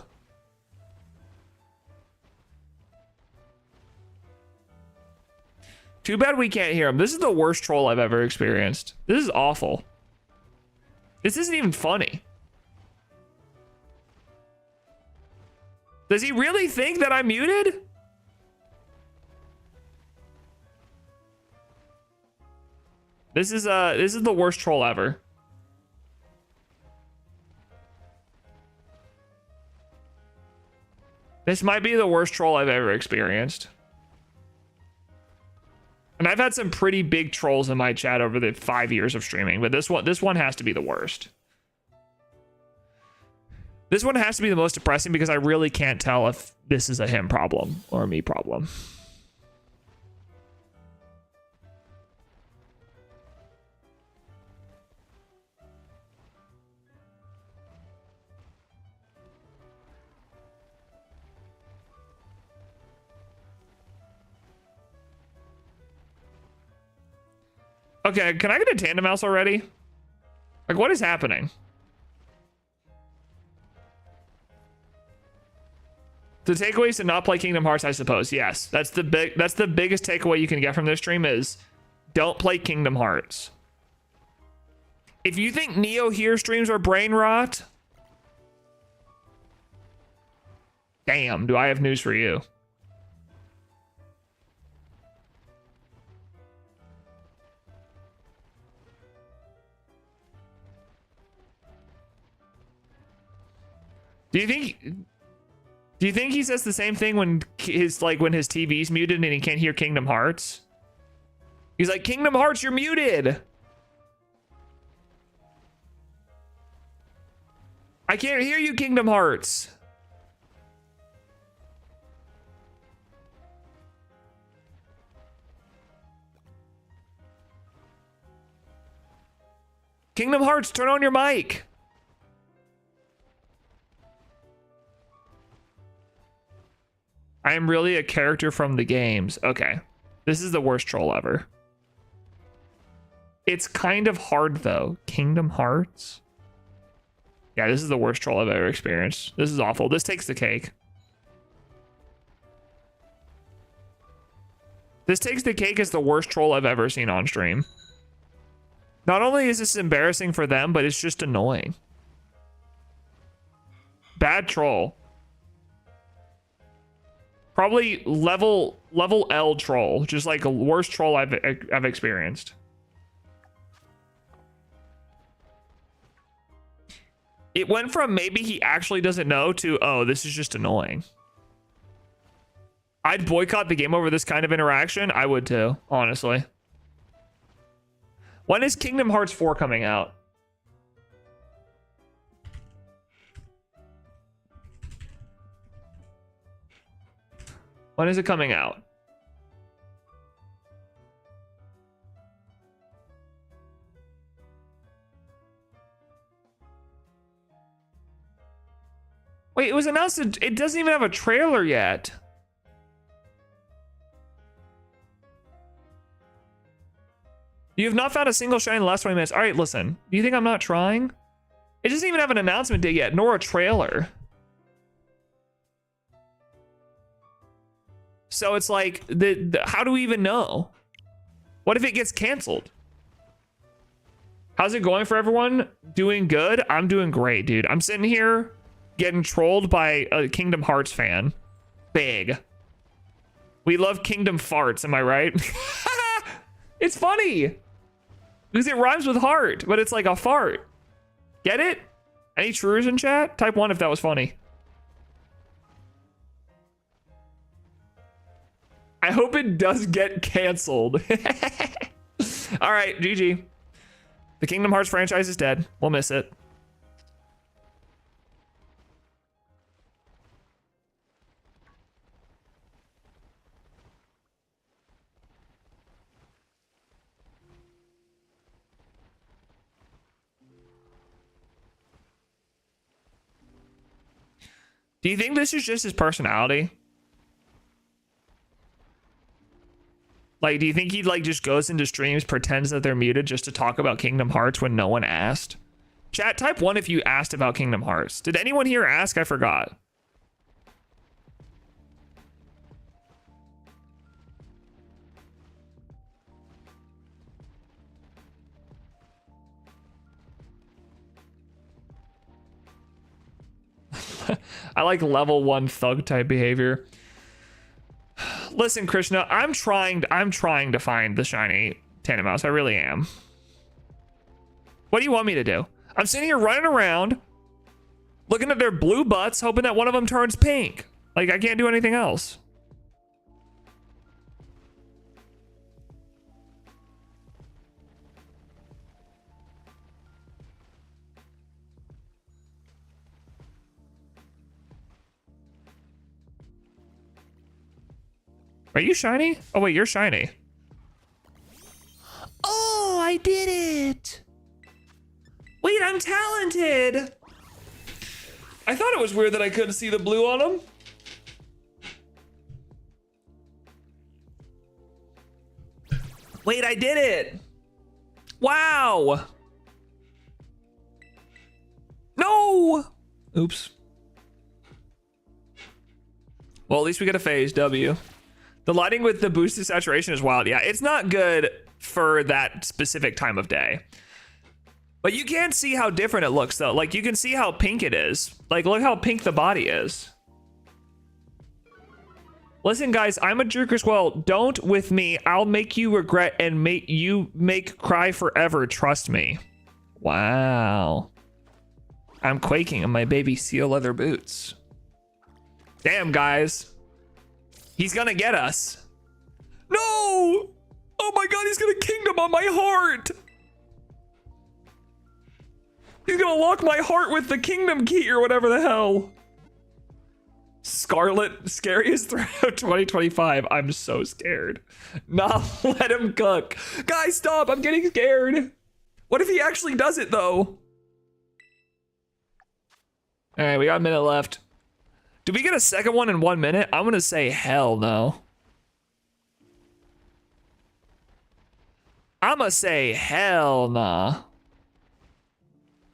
Too bad we can't hear him. This is the worst troll I've ever experienced. This is awful. This isn't even funny. Does he really think that I'm muted? This is the worst troll ever. This might be the worst troll I've ever experienced. And I've had some pretty big trolls in my chat over the 5 years of streaming, but this one has to be the worst. This one has to be the most depressing because I really can't tell if this is a him problem or a me problem. Okay, can I get a tandem mouse already? Like, what is happening? The takeaway is to not play Kingdom Hearts, I suppose. Yes, that's the biggest takeaway you can get from this stream is don't play Kingdom Hearts. If you think NeoHere streams are brain rot, damn, do I have news for you. Do you think he says the same thing when his TV's muted and he can't hear Kingdom Hearts? He's like, Kingdom Hearts, you're muted. I can't hear you, Kingdom Hearts. Kingdom Hearts, turn on your mic. I am really a character from the games. Okay. This is the worst troll ever. It's kind of hard though. Kingdom Hearts? Yeah, this is the worst troll I've ever experienced. This is awful. This takes the cake. This takes the cake as the worst troll I've ever seen on stream. Not only is this embarrassing for them, but it's just annoying. Bad troll. Probably level L troll, just like a worst troll I've experienced. It went from maybe he actually doesn't know to, oh, this is just annoying. I'd boycott the game over this kind of interaction. I would too, honestly. When is Kingdom Hearts 4 coming out? When is it coming out? Wait, it was announced. It doesn't even have a trailer yet. You have not found a single shine in the last 20 minutes. All right, listen. Do you think I'm not trying? It doesn't even have an announcement date yet, nor a trailer. So it's like, how do we even know? What if it gets canceled? How's it going for everyone? Doing good? I'm doing great, dude. I'm sitting here getting trolled by a Kingdom Hearts fan. Big. We love Kingdom Farts, am I right? It's funny. Because it rhymes with heart, but it's like a fart. Get it? Any truers in chat? Type 1 if that was funny. I hope it does get canceled. All right, GG. The Kingdom Hearts franchise is dead. We'll miss it. Do you think this is just his personality? Like, do you think he like just goes into streams, pretends that they're muted just to talk about Kingdom Hearts when no one asked? Chat, type 1 if you asked about Kingdom Hearts. Did anyone here ask? I forgot. I like level 1 thug type behavior. Listen, Krishna, I'm trying to find the shiny Tandem Mouse. I really am. What do you want me to do? I'm sitting here running around, looking at their blue butts, hoping that one of them turns pink. Like, I can't do anything else. Are you shiny? Oh, wait, you're shiny. Oh, I did it. Wait, I'm talented. I thought it was weird that I couldn't see the blue on him. Wait, I did it. Wow. No. Oops. Well, at least we get a phase W. The lighting with the boosted saturation is wild. Yeah, it's not good for that specific time of day. But you can see how different it looks, though. Like, you can see how pink it is. Like, look how pink the body is. Listen, guys, I'm a jerk as well. Don't with me. I'll make you regret and make you cry forever. Trust me. Wow. I'm quaking in my baby seal leather boots. Damn, guys. He's gonna get us. No! Oh my god, he's gonna kingdom on my heart! He's gonna lock my heart with the kingdom key or whatever the hell. Scarlet, scariest threat of 2025. I'm so scared. Nah, let him cook. Guys, stop, I'm getting scared. What if he actually does it though? All right, we got a minute left. Do we get a second one in 1 minute? I'm gonna say hell no. I'm gonna say hell nah.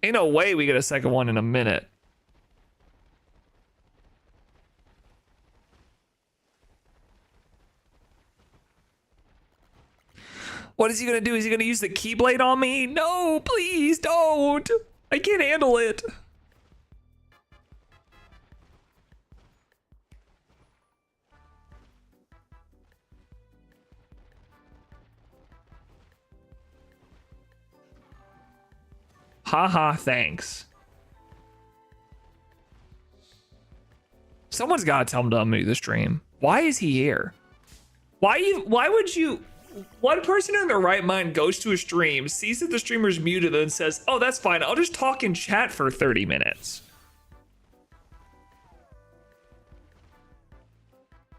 Ain't no way we get a second one in a minute. What is he gonna do? Is he gonna use the Keyblade on me? No, please don't. I can't handle it. Haha, thanks. Someone's gotta tell him to unmute the stream. Why is he here? Why would you, one person in their right mind goes to a stream, sees that the streamer's muted and says, oh, that's fine, I'll just talk in chat for 30 minutes.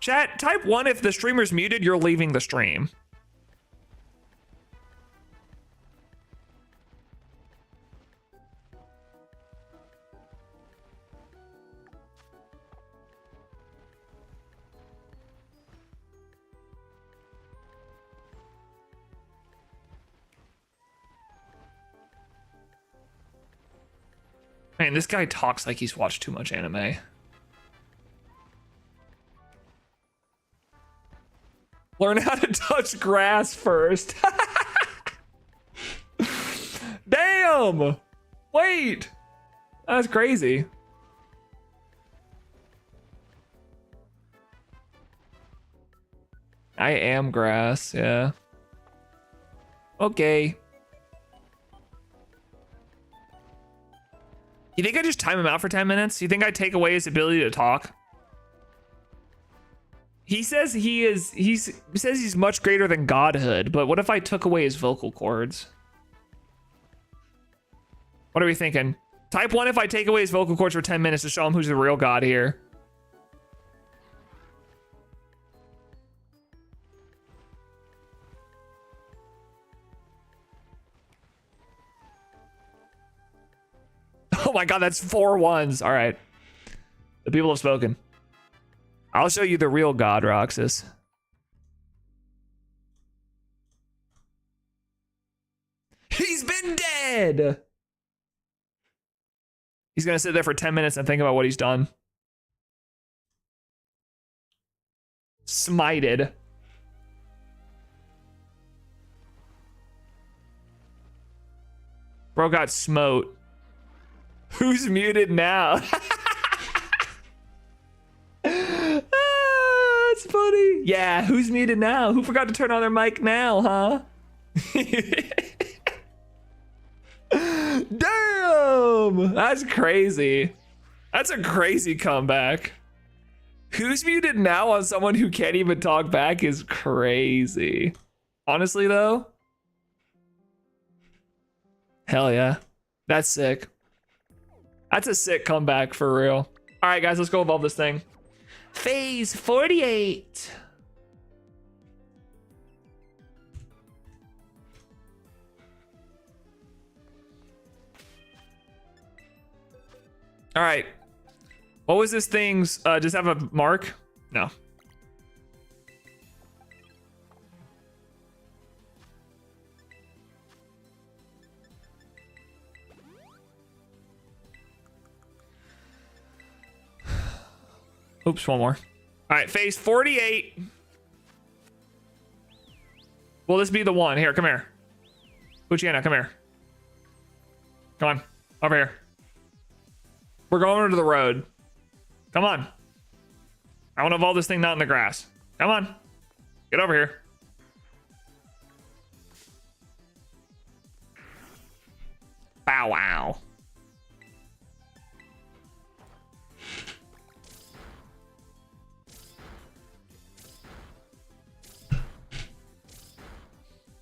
Chat, type 1 if the streamer's muted, you're leaving the stream. Man, this guy talks like he's watched too much anime. Learn how to touch grass first. Damn! Wait! That's crazy. I am grass, yeah. Okay. You think I just time him out for 10 minutes? You think I take away his ability to talk? He says he says he's much greater than godhood, but what if I took away his vocal cords? What are we thinking? Type 1 if I take away his vocal cords for 10 minutes to show him who's the real god here. Oh my god, that's 4 ones. All right. The people have spoken. I'll show you the real God, Roxas. He's been dead. He's gonna sit there for 10 minutes and think about what he's done. Smited. Bro got smote. Who's muted now? That's funny. Yeah, who's muted now? Who forgot to turn on their mic now, huh? Damn! That's crazy. That's a crazy comeback. Who's muted now on someone who can't even talk back is crazy. Honestly, though, hell yeah. That's sick. That's a sick comeback for real. All right, guys, let's go evolve this thing. Phase 48. All right. What was this thing's, just have a mark? No. Oops, one more. All right, phase 48. Will this be the one? Here, come here. Luciana, come here. Come on, over here. We're going to the road. Come on. I want to evolve this thing not in the grass. Come on. Get over here. Bow wow.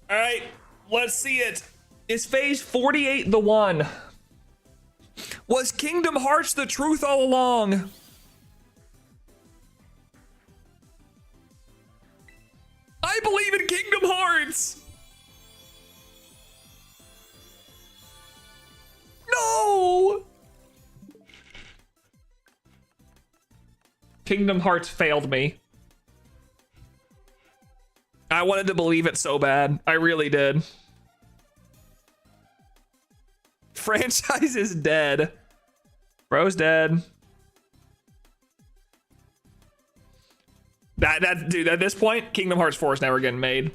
All right, let's see it. Is phase 48 the one? Was Kingdom Hearts the truth all along? I believe in Kingdom Hearts. No. Kingdom Hearts failed me. I wanted to believe it so bad. I really did. Franchise is dead. Bro's dead. Dude, at this point, Kingdom Hearts 4 is never getting made.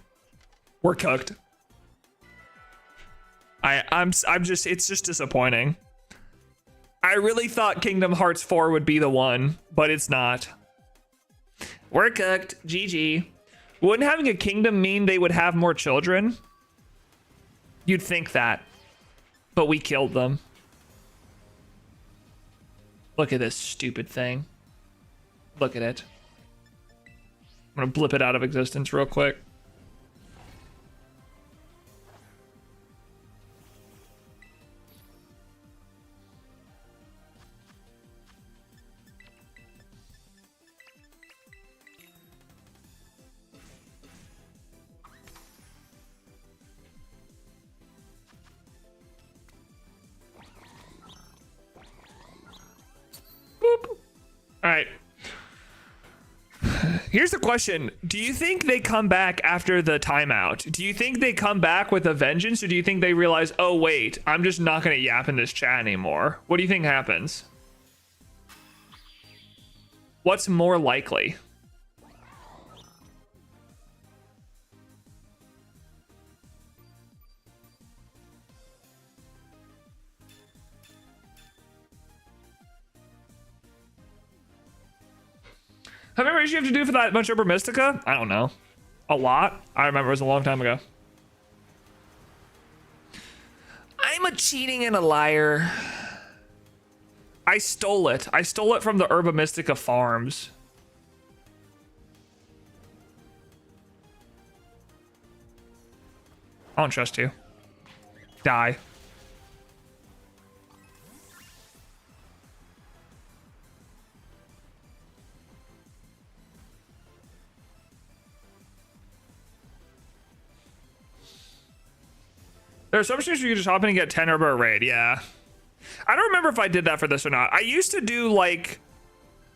We're cooked. I'm just, it's just disappointing. I really thought Kingdom Hearts 4 would be the one, but it's not. We're cooked. GG. Wouldn't having a kingdom mean they would have more children? You'd think that. But we killed them. Look at this stupid thing. Look at it. I'm gonna blip it out of existence real quick. All right. Here's the question. Do you think they come back after the timeout? Do you think they come back with a vengeance, or do you think they realize, oh, wait, I'm just not going to yap in this chat anymore? What do you think happens? What's more likely? How many races you have to do for that much Uber Mystica? I don't know. A lot? I remember it was a long time ago. I'm a cheating and a liar. I stole it. I stole it from the Herba Mystica farms. I don't trust you. Die. There are some streams where you just hop in and get 10 Herba a raid. Yeah. I don't remember if I did that for this or not. I used to do like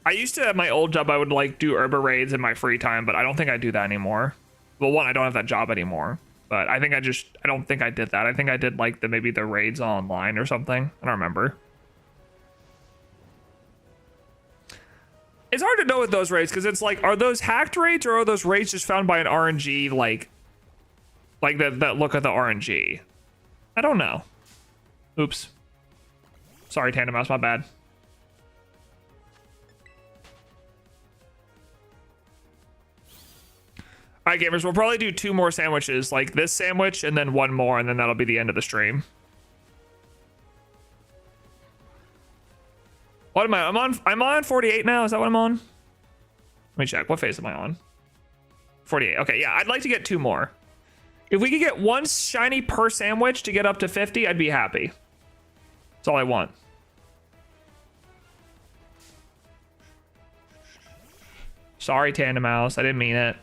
I used to, at my old job, I would like do herba raids in my free time, but I don't think I do that anymore. Well, one, I don't have that job anymore, but I don't think I did that. I think I did like maybe the raids online or something. I don't remember. It's hard to know with those raids because it's like, are those hacked raids or are those raids just found by an RNG like that look at the RNG? I don't know. Oops. Sorry, Tandem Mouse, my bad. All right, gamers, we'll probably do 2 more sandwiches, like this sandwich and then 1 more, and then that'll be the end of the stream. What am I? I'm on 48 now. Is that what I'm on? Let me check. What phase am I on? 48. Okay, yeah, I'd like to get 2 more. If we could get 1 shiny per sandwich to get up to 50, I'd be happy. That's all I want. Sorry, Tandem Mouse. I didn't mean it.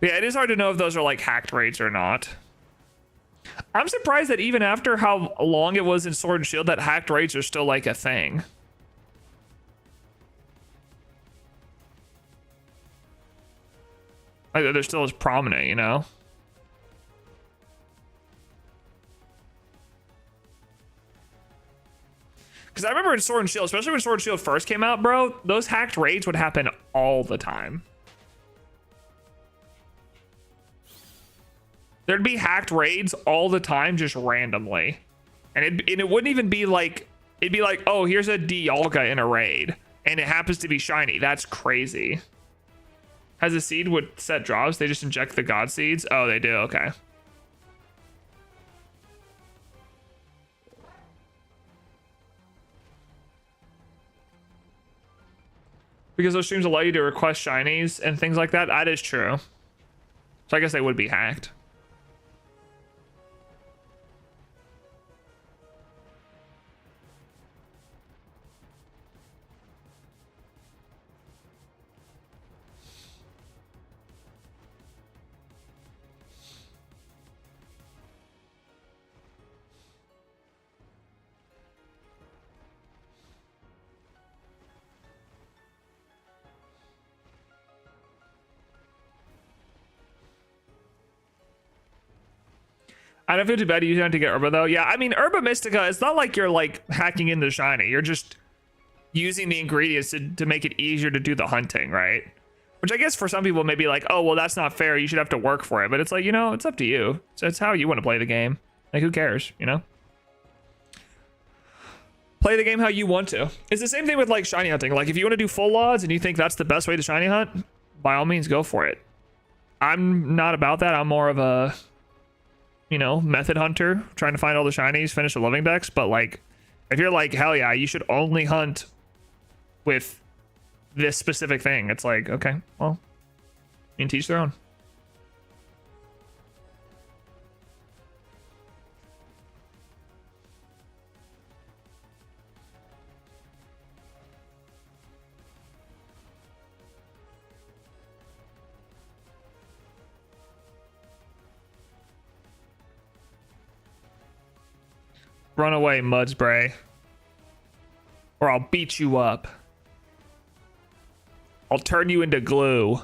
Yeah, it is hard to know if those are like hacked raids or not. I'm surprised that even after how long it was in Sword and Shield, that hacked raids are still like a thing. Like, they're still as prominent, you know? Because I remember in Sword and Shield, especially when Sword and Shield first came out, bro, those hacked raids would happen all the time. There'd be hacked raids all the time, just randomly. And it wouldn't even be like, it'd be like, oh, here's a Dialga in a raid, and it happens to be shiny. That's crazy. Has a seed with set drops? They just inject the god seeds? Oh, they do, okay. Because those streams allow you to request shinies and things like that? That is true. So I guess they would be hacked. I don't feel too bad using it to get Herba though. Yeah, I mean, Herba Mystica, it's not like you're like hacking into shiny. You're just using the ingredients to make it easier to do the hunting, right? Which I guess for some people may be like, oh, well, that's not fair. You should have to work for it. But it's like, you know, it's up to you. So it's how you want to play the game. Like, who cares, you know? Play the game how you want to. It's the same thing with like shiny hunting. Like if you want to do full odds and you think that's the best way to shiny hunt, by all means, go for it. I'm not about that. I'm more of a, you know, method hunter, trying to find all the shinies, finish the living decks. But like, if you're like, hell yeah, you should only hunt with this specific thing, it's like, okay, well, you can teach their own. Run away, Mudspray. Or I'll beat you up. I'll turn you into glue.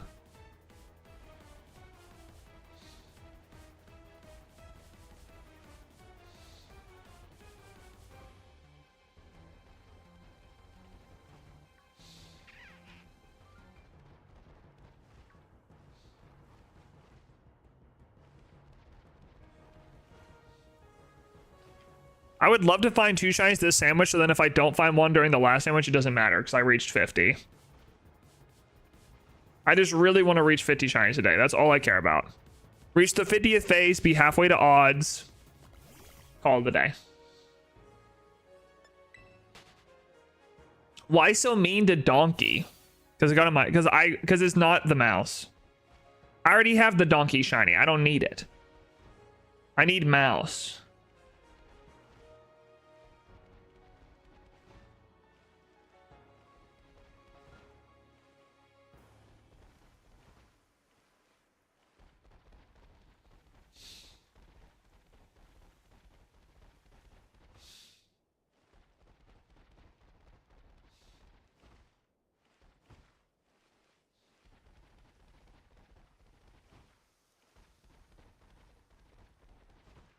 I would love to find 2 shinies this sandwich, so then if I don't find one during the last sandwich, it doesn't matter, because I reached 50. I just really want to reach 50 shinies today. That's all I care about. Reach the 50th phase, be halfway to odds. Call it a day. Why so mean to Donkey? Because it's not the mouse. I already have the Donkey shiny. I don't need it. I need mouse.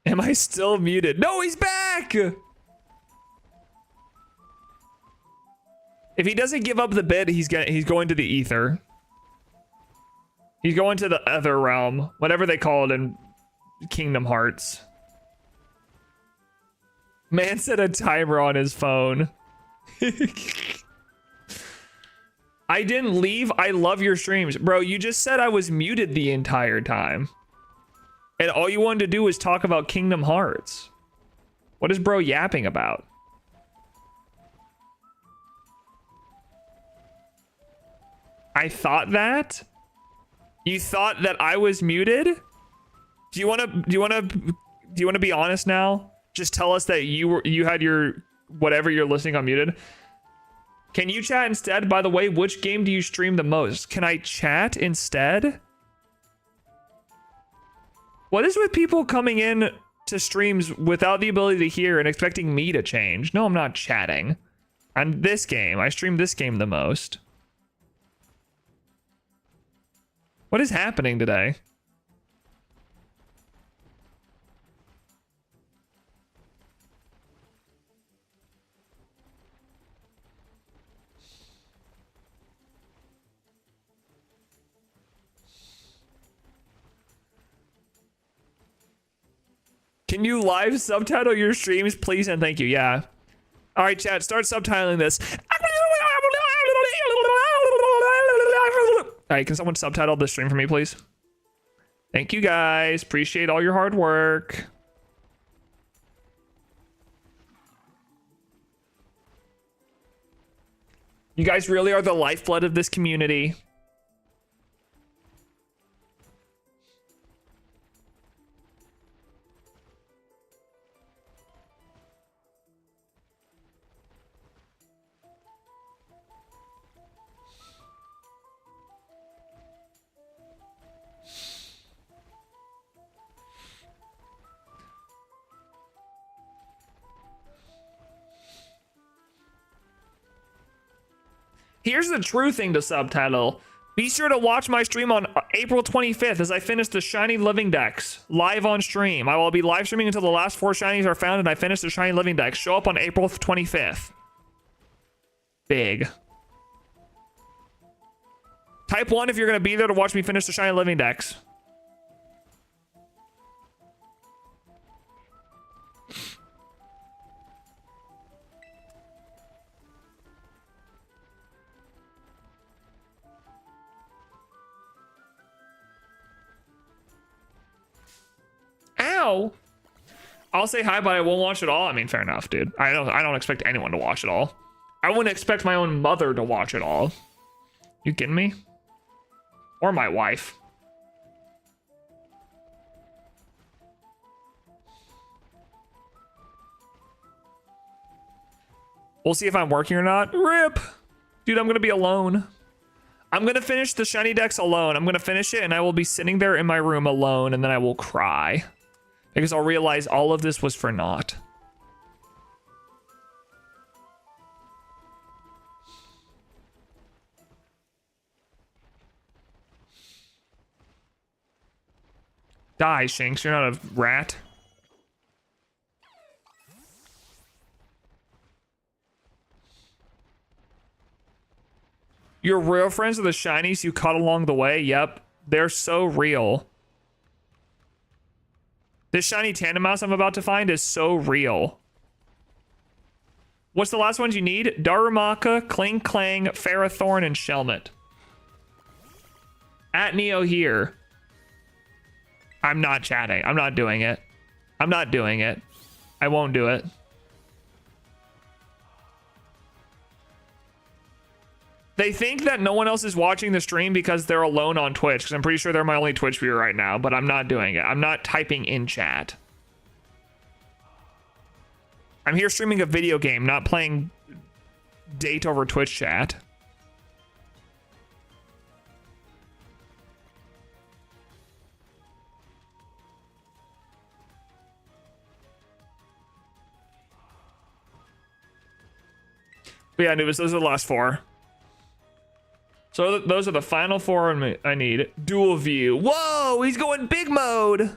Am I still muted? No, he's back! If he doesn't give up the bid, he's going to the ether. He's going to the other realm, whatever they call it in Kingdom Hearts. Man set a timer on his phone. I didn't leave. I love your streams. Bro, you just said I was muted the entire time. And all you wanted to do was talk about Kingdom Hearts. What is bro yapping about? I thought that? You thought that I was muted? Do you want to be honest now? Just tell us that you had your whatever you're listening on muted. Can you chat instead? By the way, which game do you stream the most? Can I chat instead? What is with people coming in to streams without the ability to hear and expecting me to change? No, I'm not chatting. On this game, I stream this game the most. What is happening today? Can you live subtitle your streams, please and thank you? Yeah. All right, chat, start subtitling this. All right, can someone subtitle the stream for me, please? Thank you, guys. Appreciate all your hard work. You guys really are the lifeblood of this community. Here's the true thing to subtitle. Be sure to watch my stream on April 25th as I finish the Shiny Living Dex live on stream. I will be live streaming until the last 4 Shinies are found and I finish the Shiny Living Dex. Show up on April 25th. Big. Type 1 if you're going to be there to watch me finish the Shiny Living Dex. Ow. I'll say hi, but I won't watch it all. I mean, fair enough, dude. I don't expect anyone to watch it all. I wouldn't expect my own mother to watch it all. You kidding me? Or my wife. We'll see if I'm working or not. RIP. Dude, I'm gonna be alone. I'm gonna finish the Shiny Dex alone. I'm gonna finish it and I will be sitting there in my room alone and then I will cry. Because I'll realize all of this was for naught. Die, Shanks. You're not a rat. Your real friends are the shinies you caught along the way? Yep. They're so real. This shiny tandem mouse I'm about to find is so real. What's the last ones you need? Darumaka, Kling Clang, Ferrothorn, and Shelmet. At NeoHere. I'm not chatting. I'm not doing it. I'm not doing it. I won't do it. They think that no one else is watching the stream because they're alone on Twitch, because I'm pretty sure they're my only Twitch viewer right now, but I'm not doing it. I'm not typing in chat. I'm here streaming a video game, not playing date over Twitch chat. But yeah, Anubis, those are the last 4. So those are the final 4 I need. Dual view. Whoa, he's going big mode.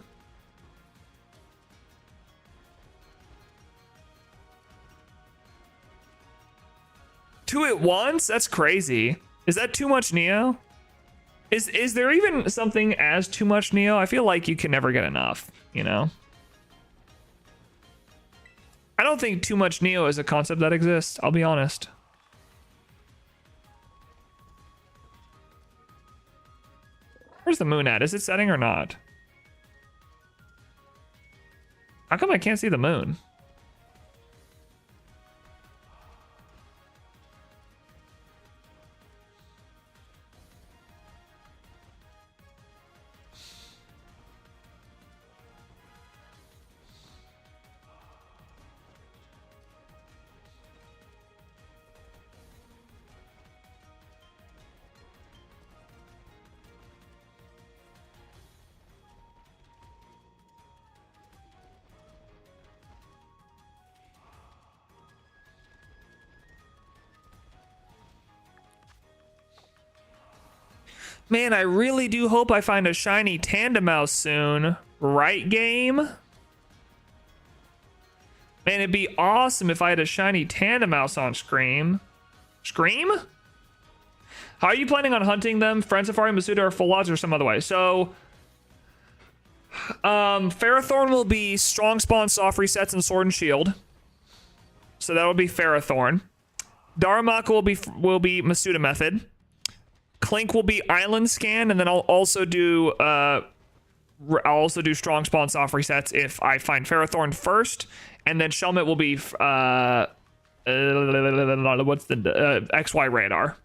2 at once? That's crazy. Is that too much Neo? Is there even something as too much Neo? I feel like you can never get enough, you know? I don't think too much Neo is a concept that exists, I'll be honest. Where's the moon at? Is it setting or not? How come I can't see the moon? Man, I really do hope I find a shiny Tandem Mouse soon. Right, game? Man, it'd be awesome if I had a shiny Tandem Mouse on Scream. Scream? How are you planning on hunting them? Friend Safari, Masuda, or Full Odds, or some other way? So, Ferrothorn will be Strong Spawn, Soft Resets, and Sword and Shield. So that will be Ferrothorn. Darumaka will be Masuda Method. Clink will be Island Scan, and then I'll also do Strong Spawn, Soft Resets if I find Ferrothorn first, and then Shelmet will be what's the XY Radar.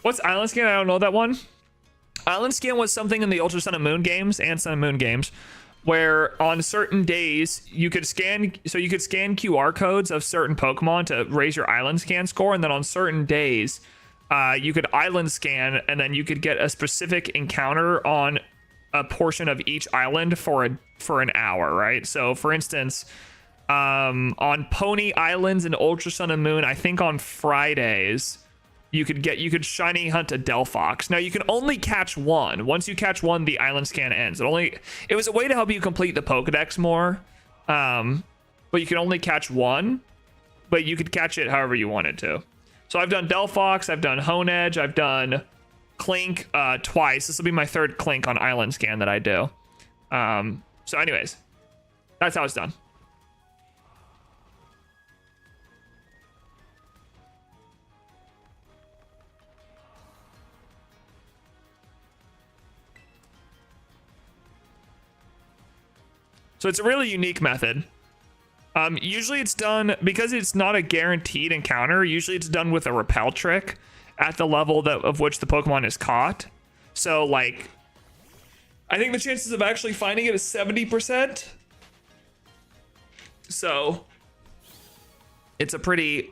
What's Island Scan? I don't know that one. Island Scan was something in the Ultra Sun and Moon games and Sun and Moon games where on certain days you could scan, so you could scan QR codes of certain Pokemon to raise your Island Scan score, and then on certain days you could Island Scan, and then you could get a specific encounter on a portion of each island for an hour, right? So for instance, on Pony Islands in Ultra Sun and Moon, I think on Fridays, you could shiny hunt a Delphox. Now you can only catch one. Once you catch one, the Island Scan ends. It was a way to help you complete the Pokedex more. But you can only catch one, but you could catch it however you wanted to. So I've done Delphox, I've done Honedge, I've done Clink twice. This will be my third Clink on Island Scan that I do. So anyways, that's how it's done. So it's a really unique method. Usually it's done, because it's not a guaranteed encounter, usually it's done with a repel trick at the level of which the Pokemon is caught. So like, I think the chances of actually finding it is 70%. So it's a pretty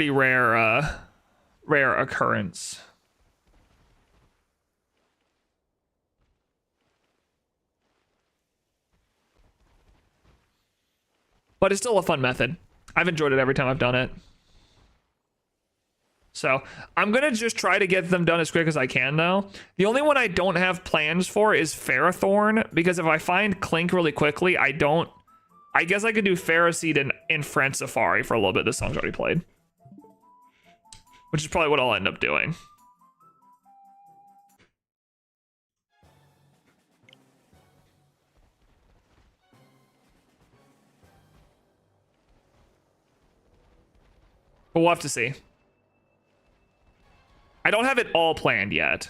rare occurrence. But it's still a fun method. I've enjoyed it every time I've done it. So I'm going to just try to get them done as quick as I can, though. The only one I don't have plans for is Ferrothorn, because if I find Clink really quickly, I guess I could do Ferroseed in Friend Safari for a little bit. This song's already played. Which is probably what I'll end up doing. But we'll have to see. I don't have it all planned yet.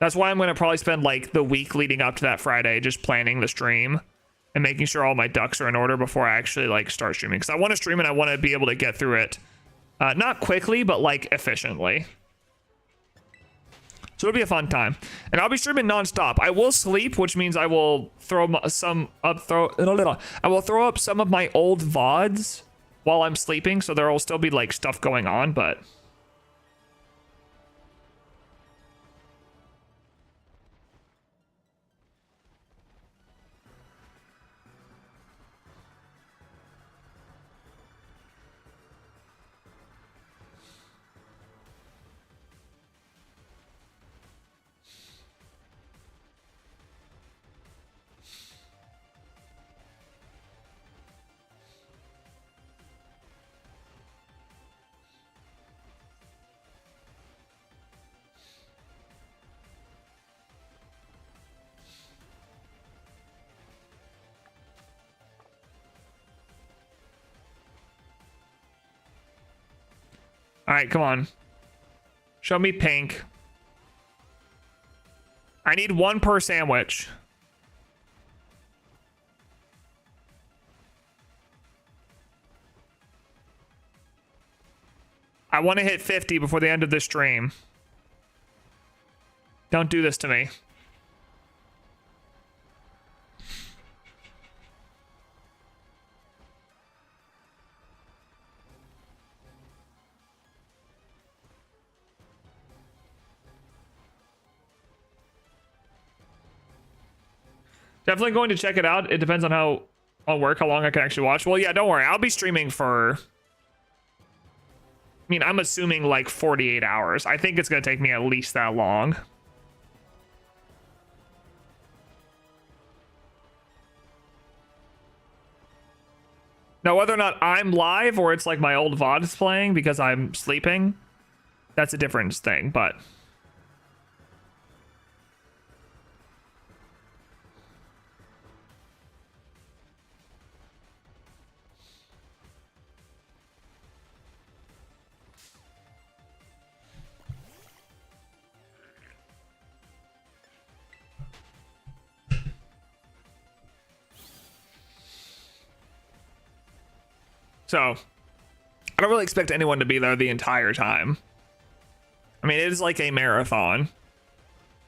That's why I'm going to probably spend like the week leading up to that Friday just planning the stream. and making sure all my ducks are in order before I actually like start streaming. Because I want to stream and I want to be able to get through it, not quickly, but like efficiently. So it'll be a fun time, and I'll be streaming nonstop. I will sleep, which means I will throw up some of my old VODs while I'm sleeping, so there will still be like stuff going on, but. All right, come on. Show me pink. I need one per sandwich. I want to hit 50 before the end of this stream. Don't do this to me. Definitely going to check it out. It depends on how long I can actually watch. Well, yeah, don't worry. I'll be streaming for, I mean, I'm assuming like 48 hours. I think it's going to take me at least that long. Now, whether or not I'm live or it's like my old VOD is playing because I'm sleeping, that's a different thing, but. So, I don't really expect anyone to be there the entire time. I mean, it is like a marathon.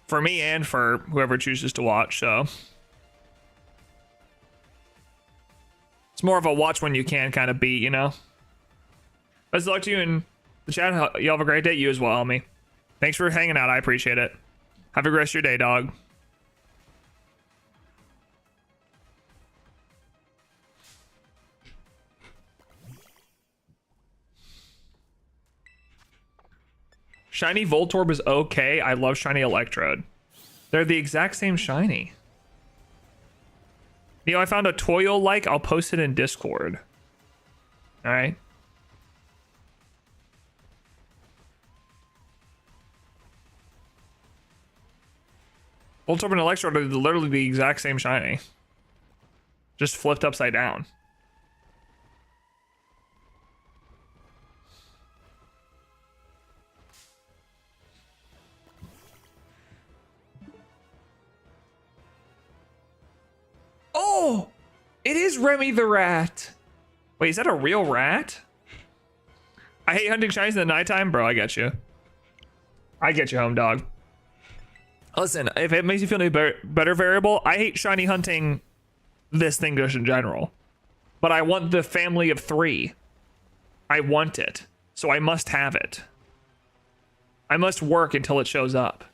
For me and for whoever chooses to watch, so. It's more of a watch when you can kind of beat, you know? Best of luck to you in the chat. You have a great day. You as well, homie. Thanks for hanging out. I appreciate it. Have a great rest of your day, dog. Shiny Voltorb is okay. I love Shiny Electrode. They're the exact same shiny. You know, I found a Toyo-like. I'll post it in Discord. All right. Voltorb and Electrode are literally the exact same shiny. Just flipped upside down. Oh, it is Remy the rat. Wait, is that a real rat? I hate hunting shinies in the nighttime, bro. I get you. I get you, home dog. Listen, if it makes you feel any better variable, I hate shiny hunting this thing just in general. But I want the family of 3. I want it, so I must have it. I must work until it shows up.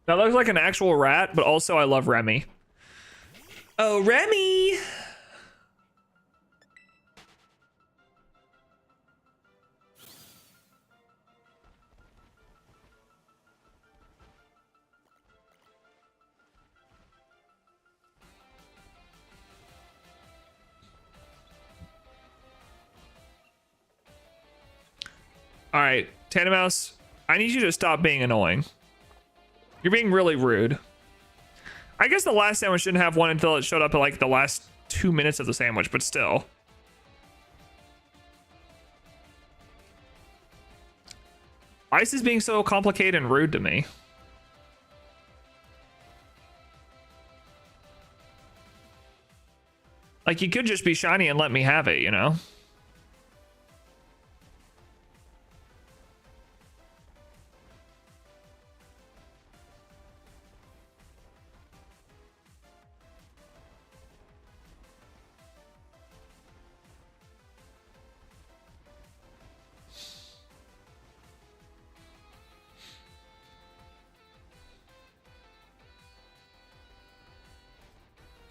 That looks like an actual rat, but also I love Remy. Oh, Remy! All right, Tandemaus, I need you to stop being annoying. You're being really rude. I guess the last sandwich didn't have one until it showed up at like the last 2 minutes of the sandwich, but still. Ice is being so complicated and rude to me. Like, you could just be shiny and let me have it, you know?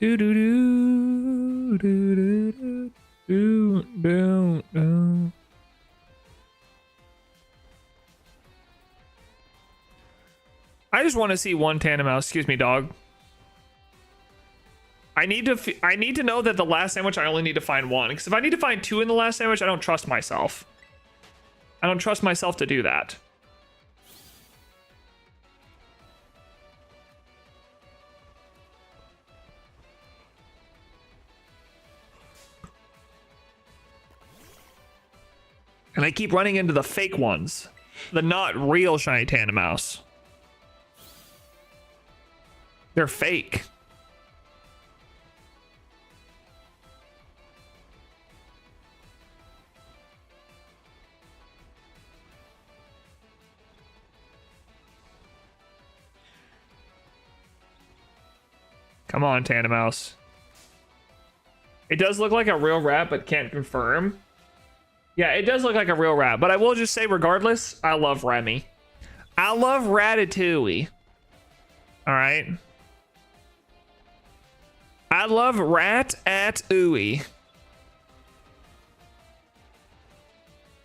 Do do do do do do do do. I just want to see one tandem mouse. Excuse me, dog. I need to know that the last sandwich I only need to find one, because if I need to find two in the last sandwich, I don't trust myself. I don't trust myself to do that. And I keep running into the fake ones. The not real shiny tandem mouse. They're fake. Come on, tandem mouse. It does look like a real rat, but can't confirm. Yeah, it does look like a real rat, but I will just say, regardless, I love Remy. I love Ratatouille. All right. I love Rat-at-ooey.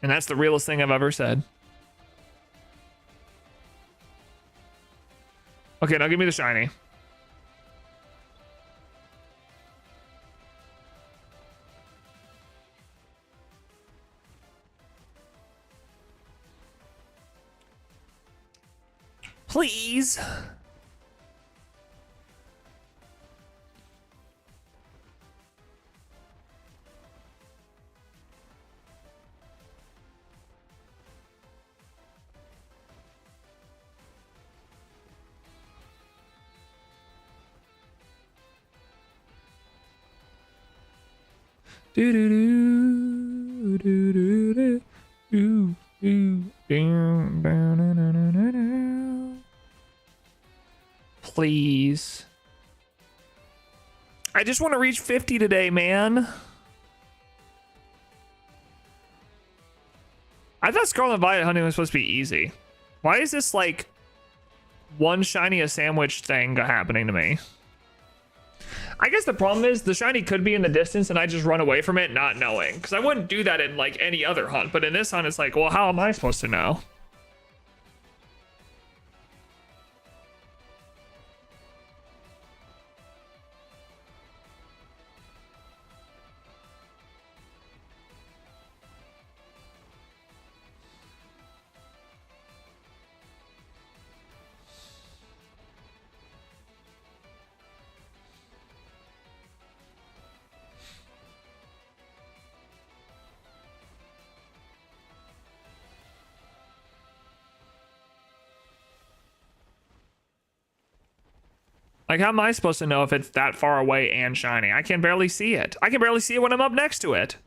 And that's the realest thing I've ever said. Okay, now give me the shiny. Please. Do do do do do do do do do. Please. I just want to reach 50 today, man. I thought Scarlet Violet hunting was supposed to be easy. Why is this like one shiny a sandwich thing happening to me? I guess the problem is the shiny could be in the distance and I just run away from it not knowing. Because I wouldn't do that in like any other hunt. But in this hunt, it's like, well, how am I supposed to know? Like, how am I supposed to know if it's that far away and shiny? I can barely see it. I can barely see it when I'm up next to it.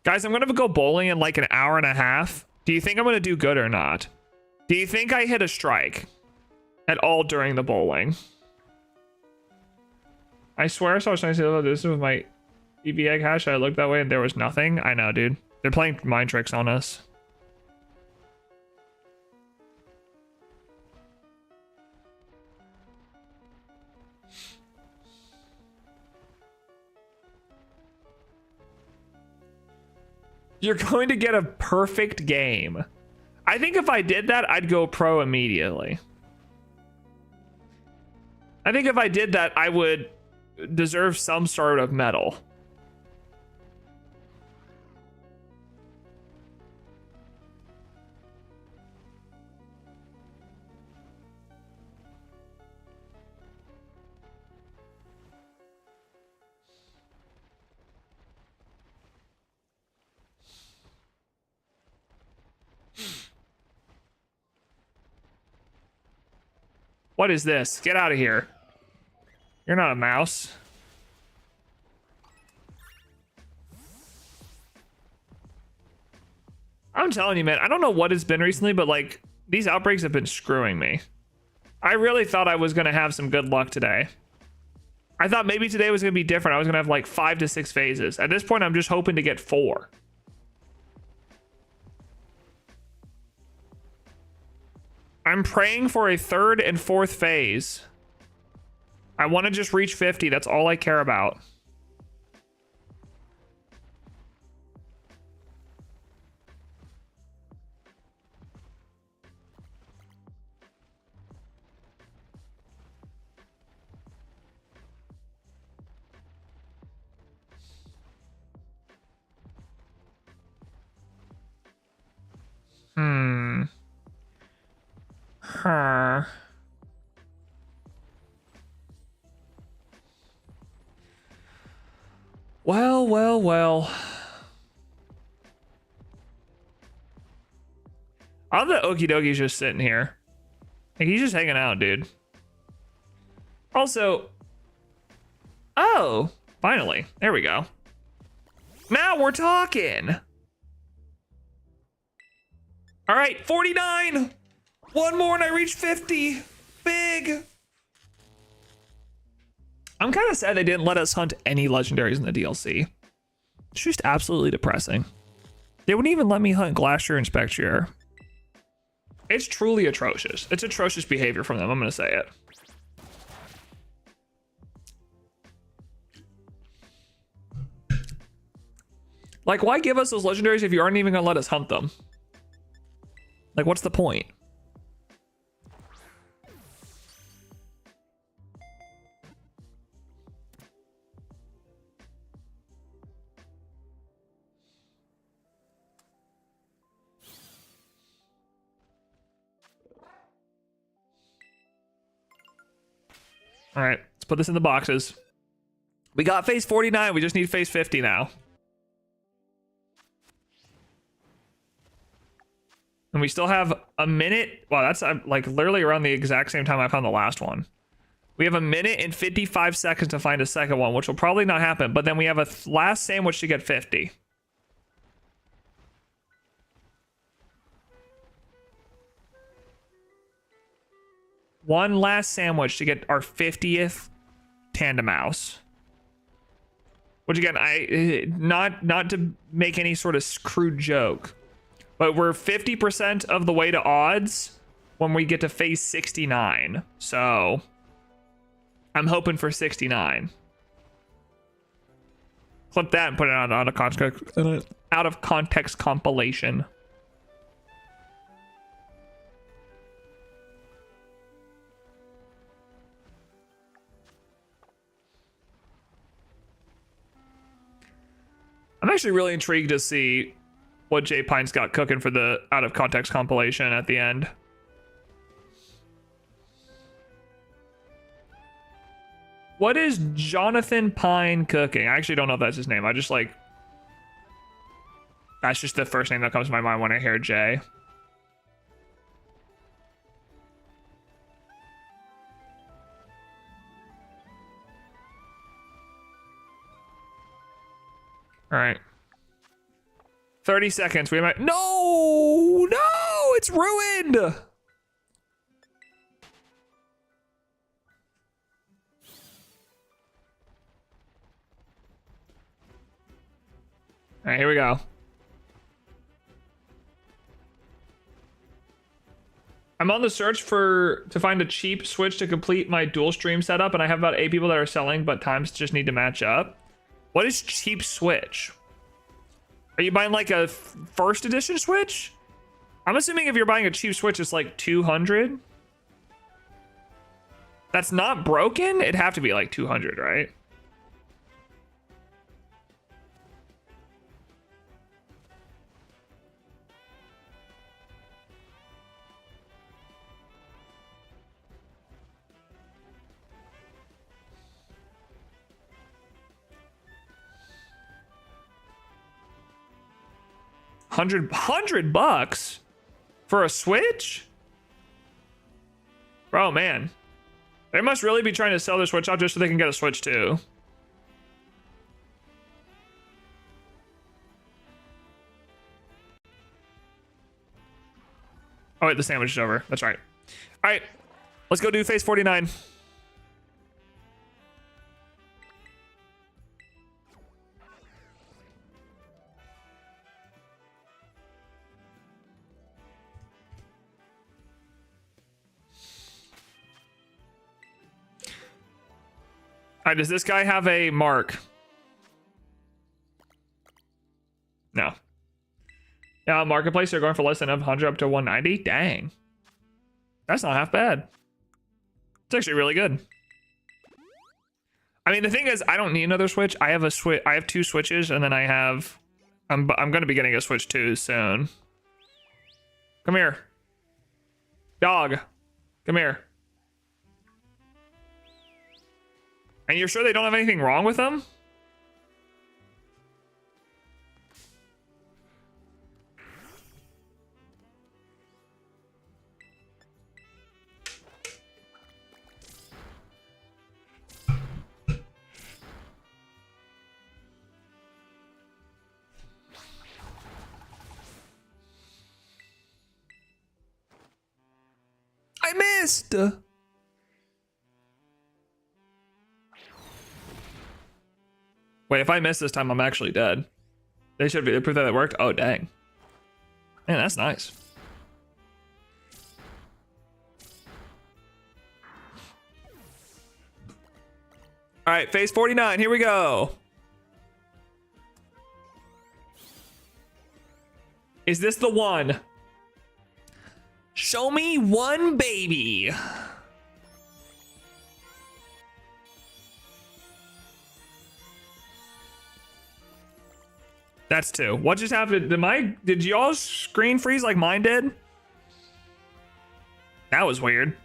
Guys, I'm going to go bowling in like an hour and a half. Do you think I'm going to do good or not? Do you think I hit a strike at all during the bowling? I swear I saw shiny this with my EV egg hash. I looked that way and there was nothing. I know, dude. They're playing mind tricks on us. You're going to get a perfect game. I think if I did that, I'd go pro immediately. I think if I did that, I would deserve some sort of medal. What is this? Get out of here. You're not a mouse. I'm telling you, man, I don't know what it's been recently, but like these outbreaks have been screwing me. I really thought I was going to have some good luck today. I thought maybe today was going to be different. I was going to have like 5 to 6 phases. At this point, I'm just hoping to get 4. I'm praying for a 3rd and 4th phase. I want to just reach 50. That's all I care about. Huh. Well. I love that Okie Dokie's just sitting here. Like, he's just hanging out, dude. Also, oh, finally. There we go. Now we're talking. All right, 49. One more and I reach 50. Big. I'm kind of sad they didn't let us hunt any legendaries in the DLC. It's just absolutely depressing. They wouldn't even let me hunt Glacier and Spectrier. It's truly atrocious. It's atrocious behavior from them. I'm going to say it. Like, why give us those legendaries if you aren't even going to let us hunt them? Like, what's the point? All right, let's put this in the boxes. We got phase 49. We just need phase 50 now. And we still have a minute. Wow, that's like literally around the exact same time I found the last one. We have a minute and 55 seconds to find a second one, which will probably not happen. But then we have a last sandwich to get 50. One last sandwich to get our 50th tandem mouse. Which again, not to make any sort of crude joke, but we're 50% of the way to odds when we get to phase 69. So I'm hoping for 69. Clip that and put it on out of context compilation. I'm actually really intrigued to see what J Pine's got cooking for the out of context compilation at the end. What is Jonathan Pine cooking? I actually don't know if that's his name. I just like, that's just the first name that comes to my mind when I hear J. All right. 30 seconds. We might. No! No! It's ruined! All right, here we go. I'm on the search to find a cheap Switch to complete my dual stream setup, and I have about 8 people that are selling, but times just need to match up. What is cheap Switch? Are you buying like a first edition Switch? I'm assuming if you're buying a cheap Switch, it's like 200. That's not broken? It'd have to be like 200, right? $100 for a Switch? Bro, man. They must really be trying to sell their Switch out just so they can get a Switch too. Oh wait, the sandwich is over. That's right. All right, let's go do phase 49. All right, does this guy have a mark? No. Yeah, marketplace, they're going for less than 100 up to 190. Dang. That's not half bad. It's actually really good. I mean, the thing is, I don't need another Switch. I have a Switch. I have 2 Switches, and then I have. I'm going to be getting a Switch 2 soon. Come here, dog. Come here. And you're sure they don't have anything wrong with them? I missed. Wait, if I miss this time, I'm actually dead. They should be proof that it worked. Oh, dang. Man, that's nice. All right, phase 49. Here we go. Is this the one? Show me one, baby. That's 2. What just happened? Did y'all screen freeze like mine did? That was weird.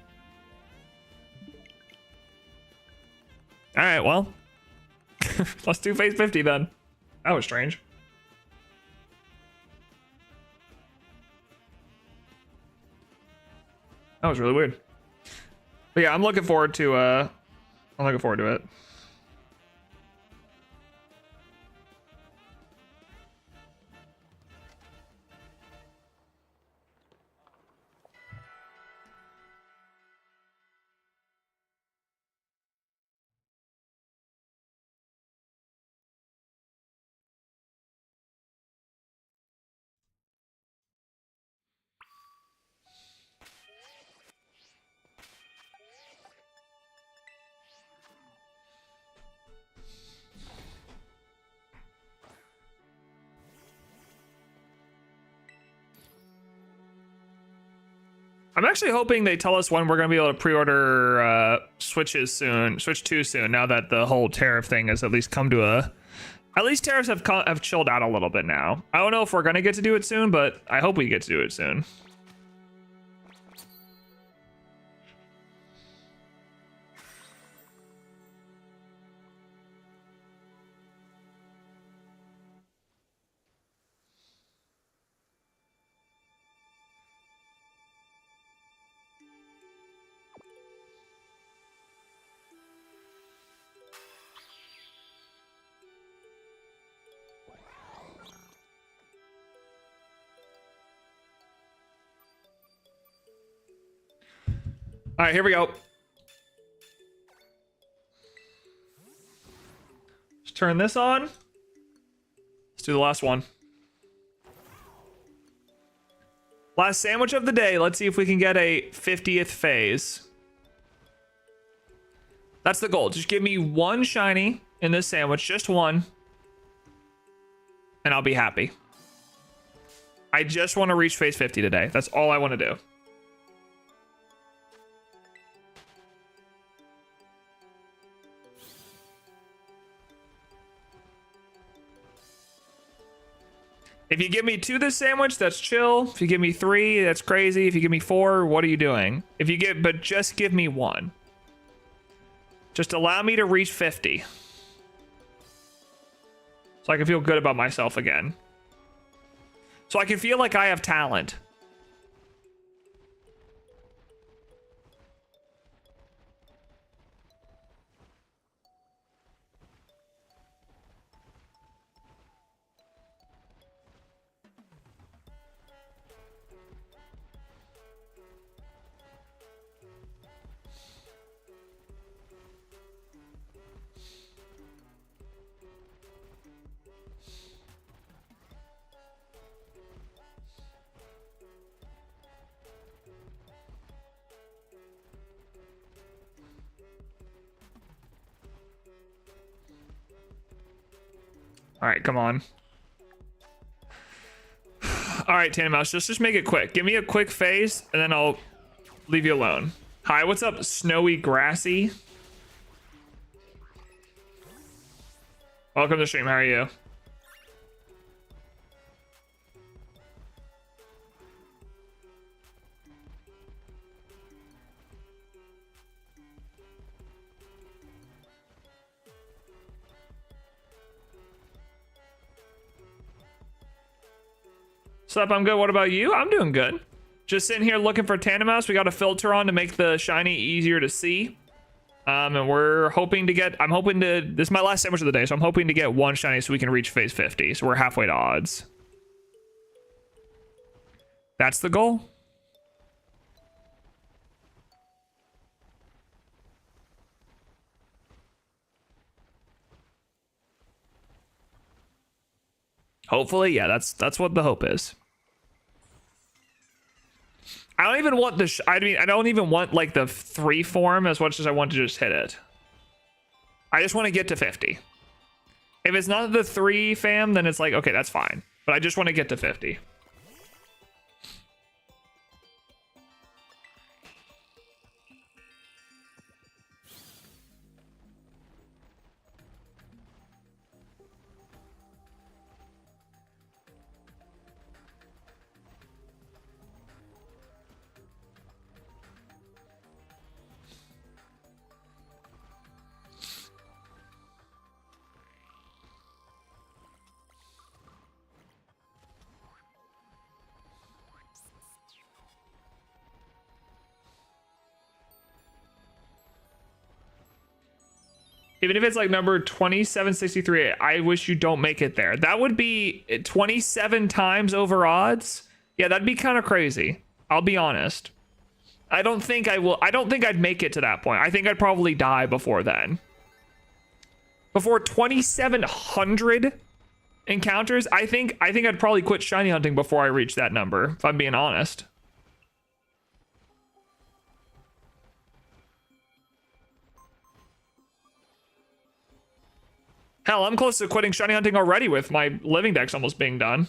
All right, well, let's do phase 50 then. That was strange. That was really weird. But yeah, I'm looking forward to it. I'm actually hoping they tell us when we're going to be able to pre-order Switches soon, Switch 2 soon, now that the whole tariff thing has at least come to a... At least tariffs have chilled out a little bit now. I don't know if we're going to get to do it soon, but I hope we get to do it soon. All right, here we go. Let's turn this on. Let's do the last one. Last sandwich of the day. Let's see if we can get a 50th phase. That's the goal. Just give me one shiny in this sandwich, just one, and I'll be happy. I just want to reach phase 50 today. That's all I want to do. If you give me 2 this sandwich, that's chill. If you give me 3, that's crazy. If you give me 4, what are you doing? But just give me 1. Just allow me to reach 50. So I can feel good about myself again. So I can feel like I have talent. All right, come on. All right, Tana Mouse, just make it quick. Give me a quick phase, and then I'll leave you alone. Hi, what's up, Snowy Grassy? Welcome to the stream. How are you? What's up? I'm good. What about you? I'm doing good. Just sitting here looking for Tana Mouse. We got a filter on to make the shiny easier to see. And we're hoping to get, this is my last sandwich of the day, so I'm hoping to get one shiny so we can reach phase 50. So we're halfway to odds. That's the goal. Hopefully, yeah, that's what the hope is. I don't even want the, I don't even want like the 3 form as much as I want to just hit it. I just want to get to 50. If it's not the 3 fam, then it's like, okay, that's fine. But I just want to get to 50. Even if it's like number 2763, I wish you don't make it there. That would be 27 times over odds. Yeah, that'd be kind of crazy. I'll be honest. I don't think I'd make it to that point. I think I'd probably die before then. Before 2,700 encounters, I think I'd probably quit shiny hunting before I reach that number, if I'm being honest. Hell, I'm close to quitting shiny hunting already with my living dex almost being done.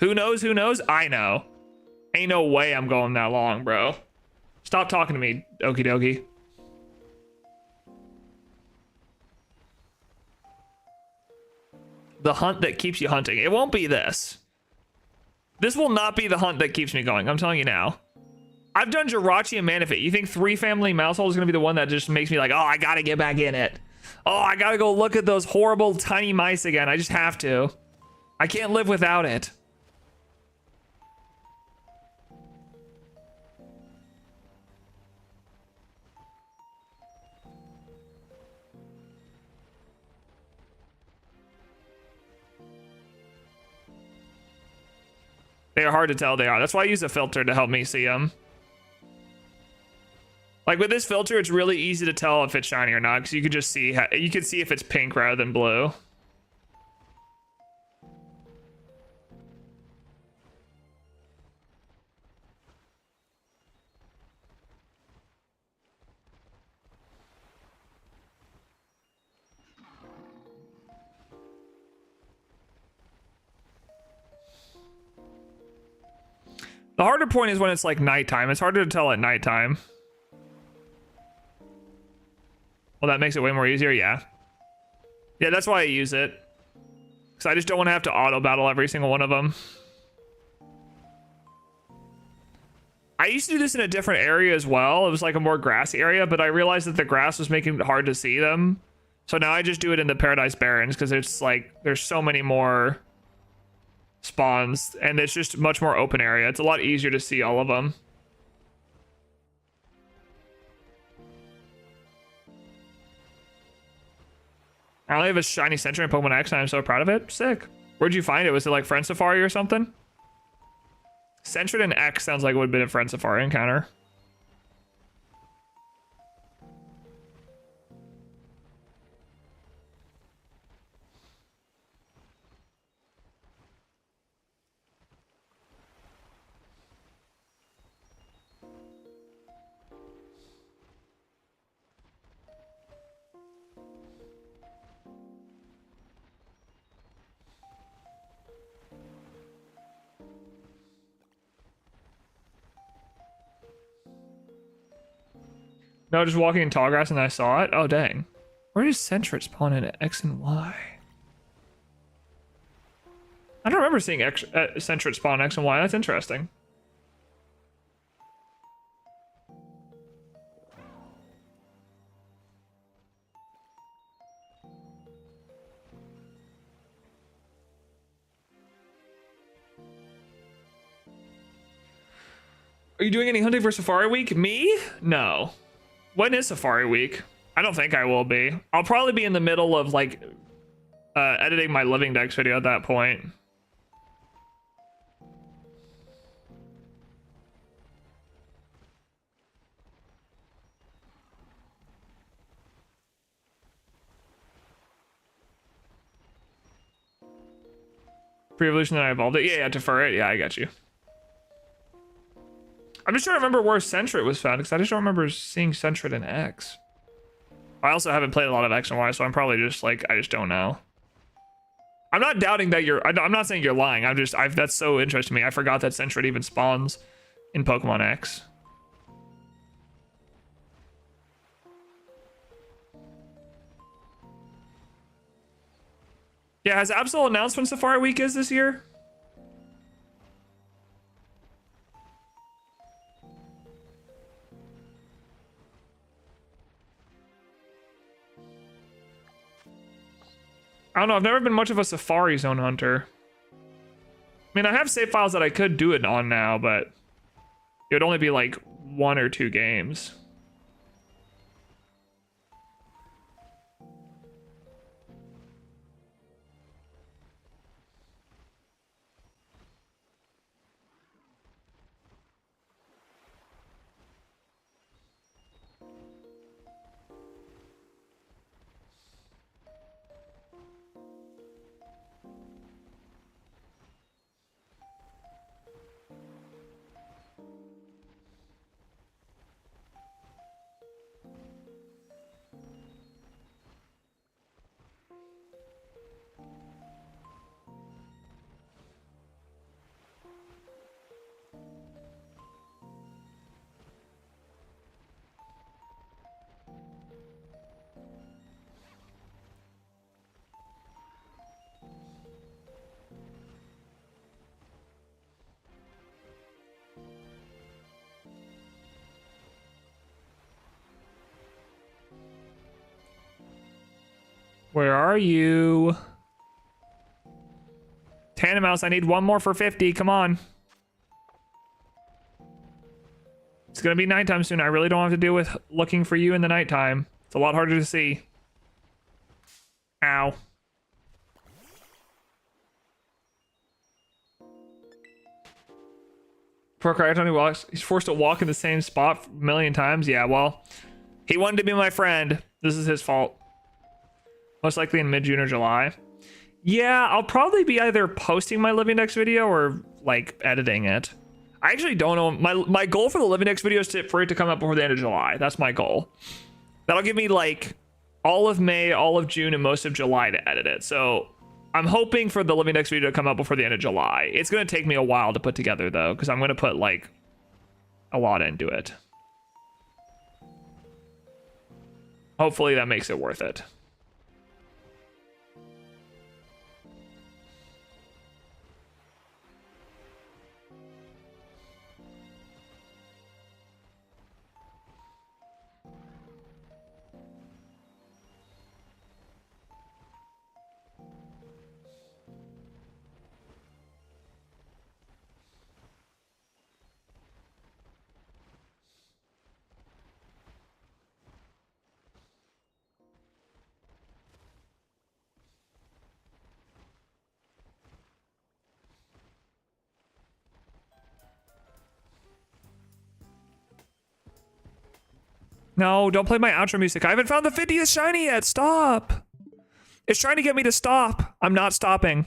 Who knows? Who knows? I know. Ain't no way I'm going that long, bro. Stop talking to me, okie dokie. The hunt that keeps you hunting. It won't be this. This will not be the hunt that keeps me going. I'm telling you now. I've done Jirachi and Manaphy. You think 3 family Maushold is going to be the one that just makes me like, oh, I got to get back in it. Oh, I got to go look at those horrible tiny mice again. I just have to. I can't live without it. They are hard to tell they are. That's why I use a filter to help me see them. Like with this filter, it's really easy to tell if it's shiny or not because you can just see you can see if it's pink rather than blue. The harder point is when it's like nighttime. It's harder to tell at nighttime. Well, that makes it way more easier, yeah. Yeah, that's why I use it. Because I just don't want to have to auto battle every single one of them. I used to do this in a different area as well. It was like a more grassy area, but I realized that the grass was making it hard to see them. So now I just do it in the Paradise Barrens because it's like there's so many more spawns and it's just much more open area. It's a lot easier to see all of them. I only have a shiny Sentry in Pokemon X and I'm so proud of it. Sick. Where'd you find it? Was it like Friend Safari or something? Sentry in X sounds like it would have been a Friend Safari encounter. No, just walking in tall grass and I saw it. Oh, dang. Where does Sentret spawn in X and Y? I don't remember seeing Sentret spawn X and Y. That's interesting. Are you doing any hunting for Safari Week? Me? No. When is Safari Week? I don't think I will be. I'll probably be in the middle of like editing my living decks video at that point. Pre-evolution that I evolved it. Yeah, defer it. Yeah, I got you. I'm just trying to remember where Sentret was found because I just don't remember seeing Sentret in X. I also haven't played a lot of X and Y, so I'm probably just like, I just don't know. I'm not doubting that I'm not saying you're lying. That's so interesting to me. I forgot that Sentret even spawns in Pokemon X. Yeah, has Absol announced when Safari Week is this year? I don't know, I've never been much of a Safari Zone hunter. I mean, I have save files that I could do it on now, but it would only be like 1 or 2 games. Where are you? Tandem Mouse, I need 1 more for 50. Come on. It's gonna be nighttime soon. I really don't have to deal with looking for you in the nighttime. It's a lot harder to see. Ow. Poor Cryotony walks. He's forced to walk in the same spot a million times. Yeah, well, he wanted to be my friend. This is his fault. Most likely in mid-June or July. Yeah, I'll probably be either posting my Living Dex video or like editing it. I actually don't know. My goal for the Living Dex video is for it to come out before the end of July. That's my goal. That'll give me like all of May, all of June, and most of July to edit it. So I'm hoping for the Living Dex video to come out before the end of July. It's going to take me a while to put together though, because I'm going to put like a lot into it. Hopefully that makes it worth it. No, don't play my outro music. I haven't found the 50th shiny yet. Stop. It's trying to get me to stop. I'm not stopping.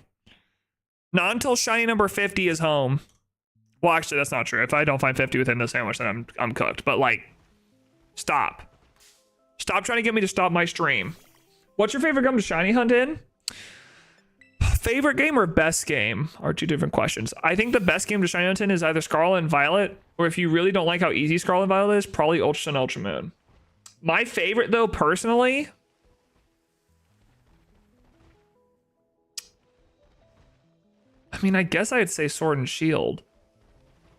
Not until shiny number 50 is home. Well, actually, that's not true. If I don't find 50 within the sandwich, then I'm cooked. But like, stop. Stop trying to get me to stop my stream. What's your favorite gum to shiny hunt in? Favorite game or best game are 2 different questions. I think the best game to shiny hunt in is either Scarlet and Violet, or if you really don't like how easy Scarlet and Violet is, probably Ultra Sun, Ultra Moon. My favorite though, personally, I mean, I guess I'd say Sword and Shield,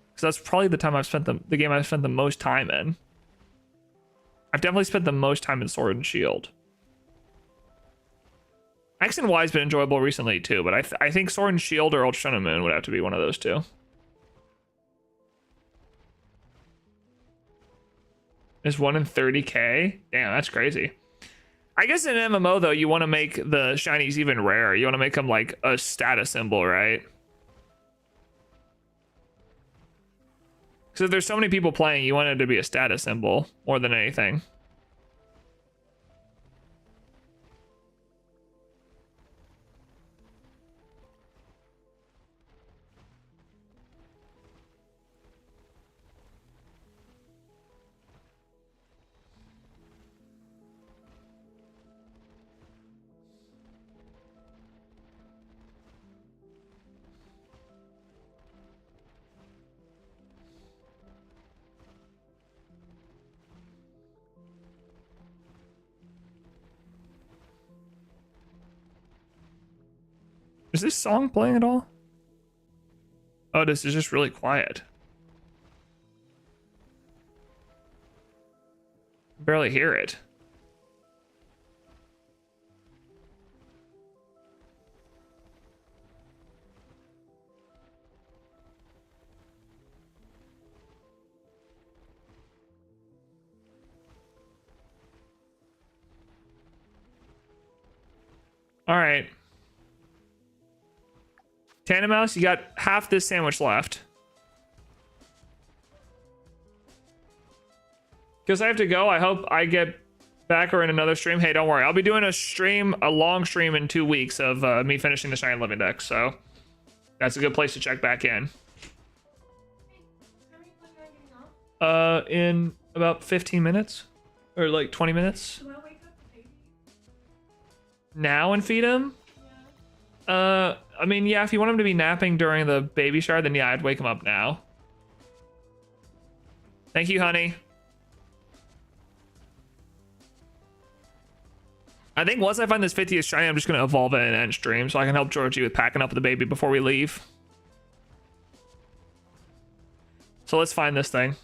because that's probably the time I've spent the game I've spent the most time in. I've definitely spent the most time in Sword and Shield. X and Y has been enjoyable recently too, but I think Sword and Shield or Ultra Sun and Moon would have to be one of those two. Is 1 in 30k? Damn, that's crazy. I guess in MMO though, you want to make the shinies even rare. You want to make them like a status symbol, right? Because if there's so many people playing, you want it to be a status symbol more than anything. Is this song playing at all? Oh, this is just really quiet. Barely hear it. All right. Tandem Mouse, you got half this sandwich left. Because I have to go. I hope I get back or in another stream. Hey, don't worry. I'll be doing a long stream in 2 weeks of me finishing the Shiny Living Deck. So that's a good place to check back in. In about 15 minutes or like 20 minutes. Do I wake up the baby? Now and feed him? Yeah. I mean, yeah, if you want him to be napping during the baby shower, then yeah, I'd wake him up now. Thank you, honey. I think once I find this 50th shiny, I'm just going to evolve it in end stream so I can help Georgie with packing up the baby before we leave. So let's find this thing.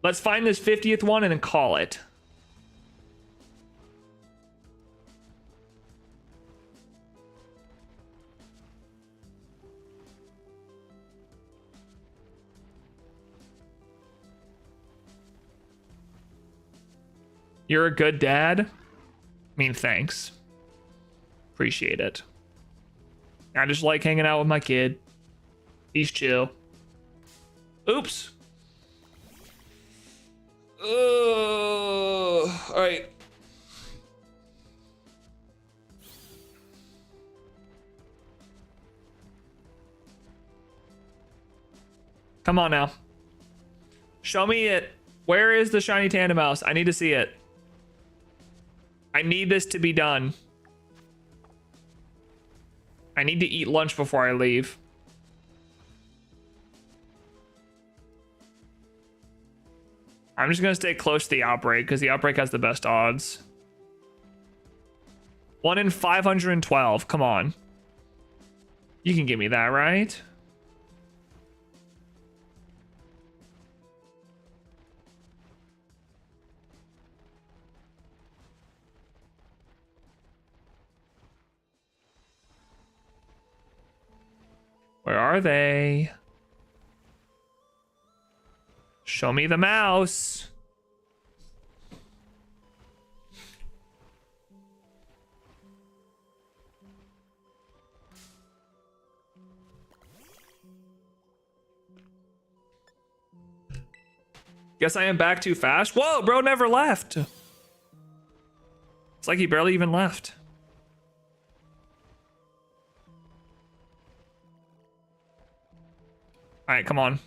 Let's find this 50th one and then call it. You're a good dad? I mean, thanks. Appreciate it. I just like hanging out with my kid. He's chill. Oops. All right. Come on now. Show me it. Where is the shiny Tandem Mouse? I need to see it. I need this to be done. I need to eat lunch before I leave. I'm just gonna stay close to the Outbreak because the Outbreak has the best odds. 1 in 512. Come on. You can give me that, right? Where are they? Show me the mouse. Guess I am back too fast. Whoa, bro never left. It's like he barely even left. All right, come on.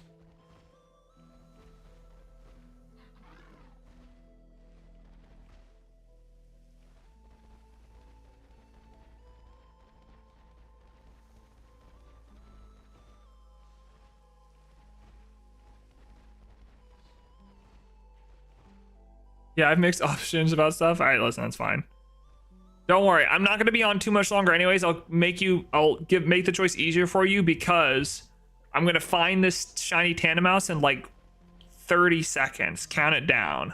Yeah, I have mixed options about stuff. All right, listen, that's fine. Don't worry, I'm not gonna be on too much longer. Anyways, make the choice easier for you because I'm gonna find this shiny Tandemaus in like 30 seconds. Count it down.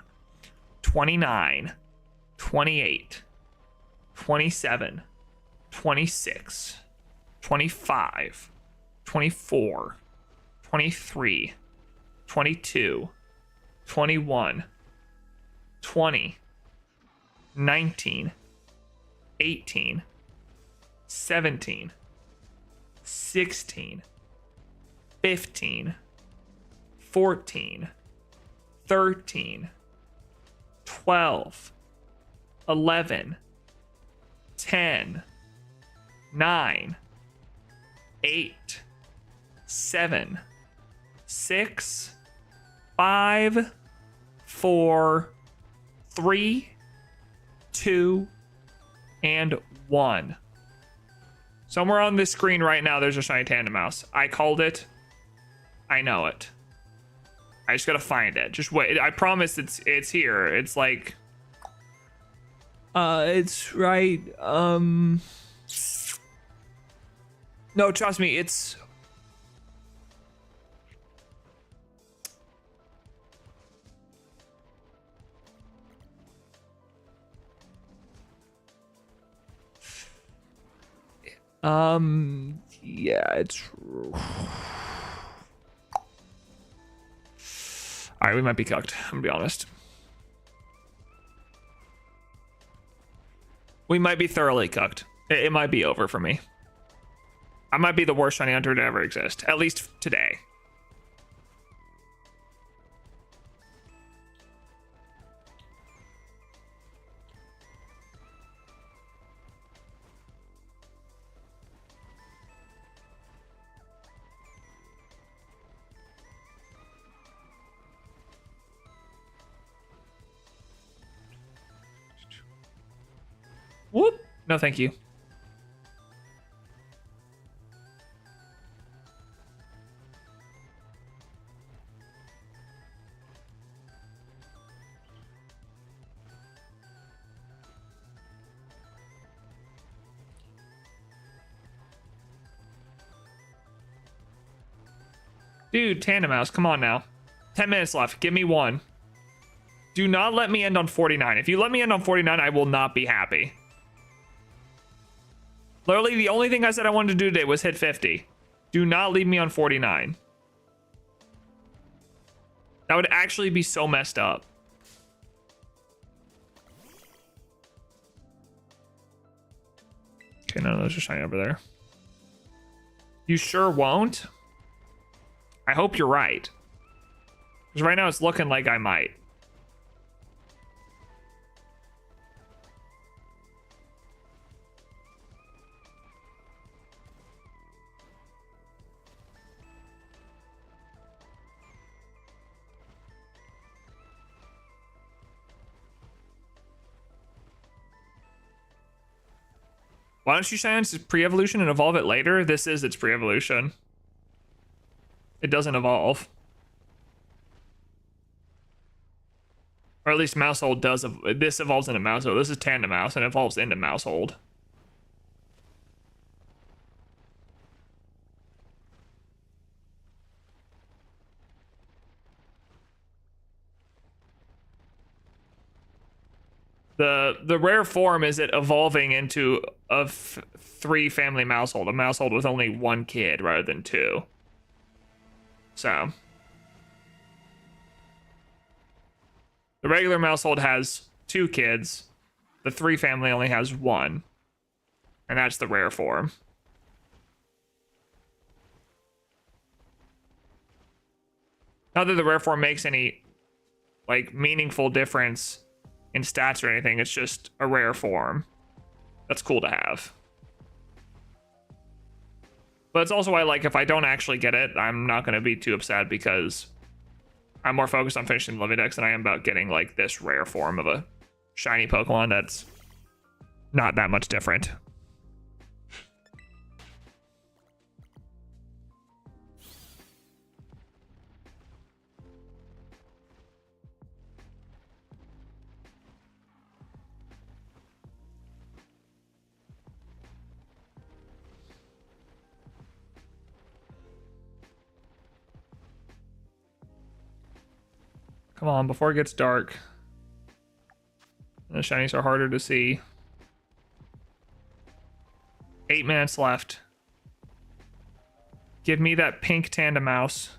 29, 28, 27, 26, 25, 24, 23, 22, 21, 20, 19, 18, 17, 16, 15, 14, 13, 12, 11, 10, 9, 8, 7, 6, 5, 4, 3, 2, and 1. Somewhere on this screen right now, there's a shiny Tandemaus. I called it. I know it. I just gotta find it. Just wait. I promise it's here. It's like... it's right, No, trust me, it's... Yeah, it's... Alright, we might be cooked, I'm gonna be honest. We might be thoroughly cooked. It might be over for me. I might be the worst shiny hunter to ever exist, at least today. Whoop! No, thank you. Dude, Tandemaus, come on now. 10 minutes left. Give me one. Do not let me end on 49. If you let me end on 49, I will not be happy. Literally, the only thing I said I wanted to do today was hit 50. Do not leave me on 49. That would actually be so messed up. Okay, none of those are shiny over there. You sure won't? I hope you're right. Because right now it's looking like I might. Why don't you shine its pre-evolution and evolve it later? This is its pre-evolution. It doesn't evolve. Or at least Maushold does. This evolves into Maushold. This is Tandemaus and it evolves into Maushold. The rare form is it evolving into a three family Maushold, a Maushold with only one kid rather than two. So the regular Maushold has two kids. The three family only has one. And that's the rare form. Not that the rare form makes any like meaningful difference in stats or anything, it's just a rare form. That's cool to have. But it's also why, like, if I don't actually get it, I'm not going to be too upset because I'm more focused on finishing the Living Dex than I am about getting, like, this rare form of a shiny Pokemon that's not that much different. Come on, before it gets dark. The shinies are harder to see. 8 minutes left. Give me that pink tandem mouse.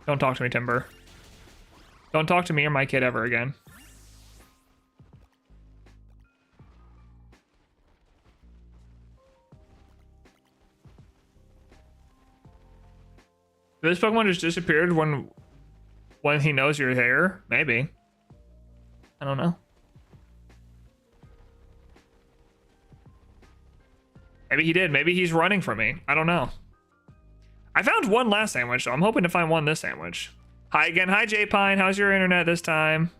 Don't talk to me, Timber. Don't talk to me or my kid ever again. This Pokemon just disappeared when he knows you're there? Maybe. I don't know. Maybe he did. Maybe he's running from me. I don't know. I found one last sandwich, so I'm hoping to find one this sandwich. Hi again. Hi, J-Pine. How's your internet this time?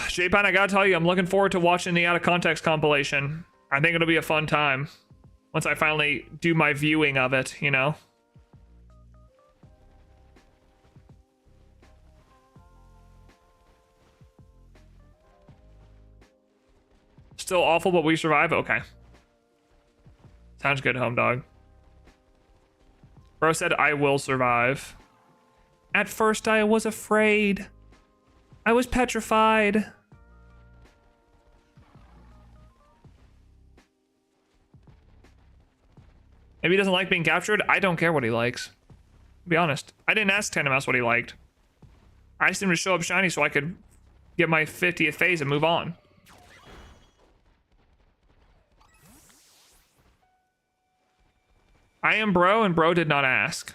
J-Pine, I gotta tell you, I'm looking forward to watching the Out of Context compilation. I think it'll be a fun time once I finally do my viewing of it, you know? Still awful, but we survive? Okay. Sounds good, home dog. Bro said, I will survive. At first, I was afraid. I was petrified. Maybe he doesn't like being captured. I don't care what he likes. To be honest, I didn't ask Tandemaus what he liked. I asked him to show up shiny so I could get my 50th phase and move on. I am bro, and bro did not ask.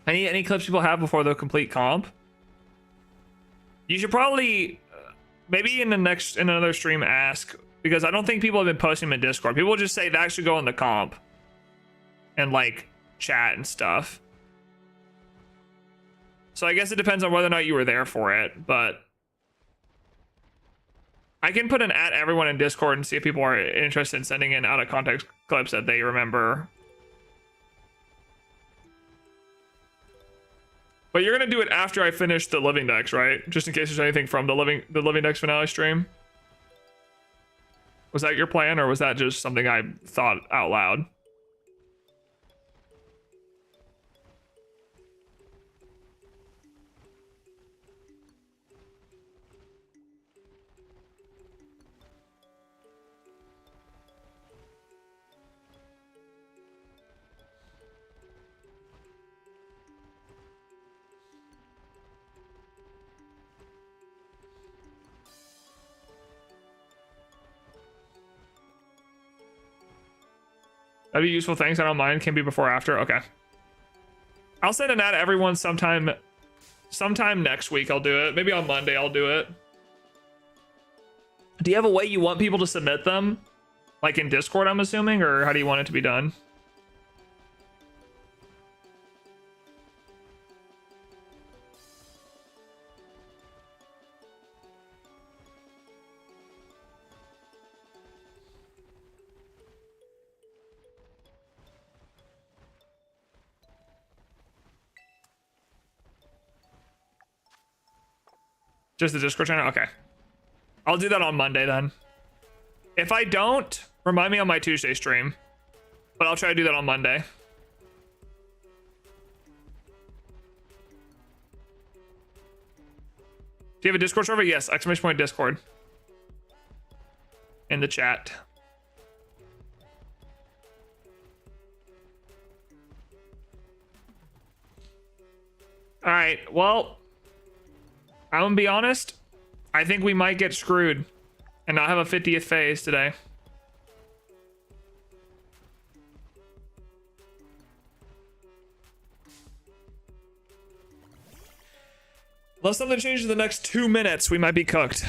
Any clips people have before the complete comp? You should probably maybe in another stream ask, because I don't think people have been posting them in Discord. People just say that should go in the comp and like chat and stuff. So I guess it depends on whether or not you were there for it, but I can put an at everyone in Discord and see if people are interested in sending in out of context clips that they remember. But you're gonna do it after I finish the Living Dex, right? Just in case there's anything from the Living Dex finale stream. Was that your plan, or was that just something I thought out loud? That'd be useful. Thanks. I don't mind. Can be before or after. Okay. I'll send an ad to everyone sometime next week. I'll do it. Maybe on Monday I'll do it. Do you have a way you want people to submit them? Like in Discord, I'm assuming, or how do you want it to be done? Just the Discord channel? Okay. I'll do that on Monday then. If I don't, remind me on my Tuesday stream. But I'll try to do that on Monday. Do you have a Discord server? Yes, ! Discord. In the chat. Alright, well, I'm gonna be honest. I think we might get screwed and not have a 50th phase today. Unless something changes in the next 2 minutes, we might be cooked.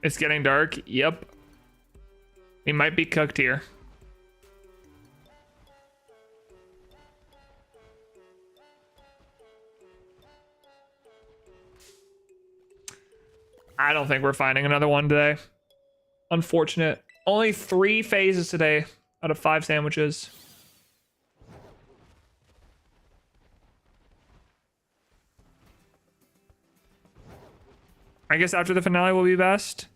It's getting dark. Yep. We might be cooked here. I don't think we're finding another one today. Unfortunate. Only 3 phases today out of 5 sandwiches. I guess after the finale will be best.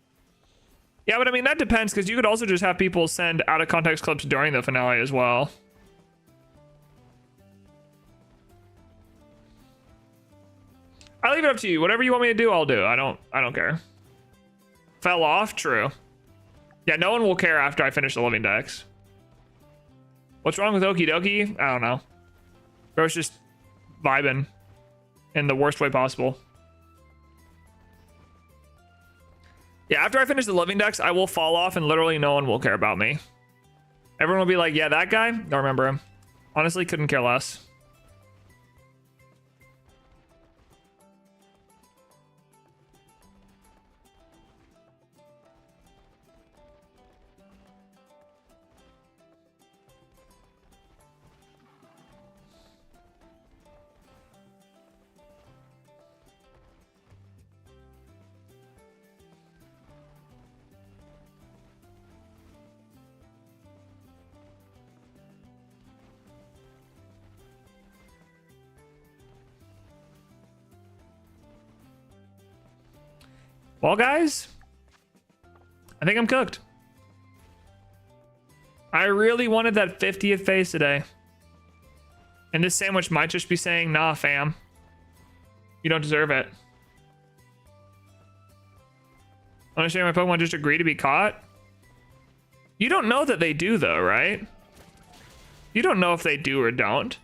Yeah, but I mean, that depends, because you could also just have people send out of context clips during the finale as well. I leave it up to you. Whatever you want me to do, I'll do. I don't care. Fell off? True. Yeah, no one will care after I finish the living decks. What's wrong with Okie Dokie? I don't know. Bro's just vibing in the worst way possible. Yeah, after I finish the living decks, I will fall off and literally no one will care about me. Everyone will be like, yeah, that guy? Don't remember him. Honestly, couldn't care less. Well, guys, I think I'm cooked. I really wanted that 50th phase today. And this sandwich might just be saying, nah, fam. You don't deserve it. Understand my Pokemon just agree to be caught? You don't know that they do, though, right? You don't know if they do or don't.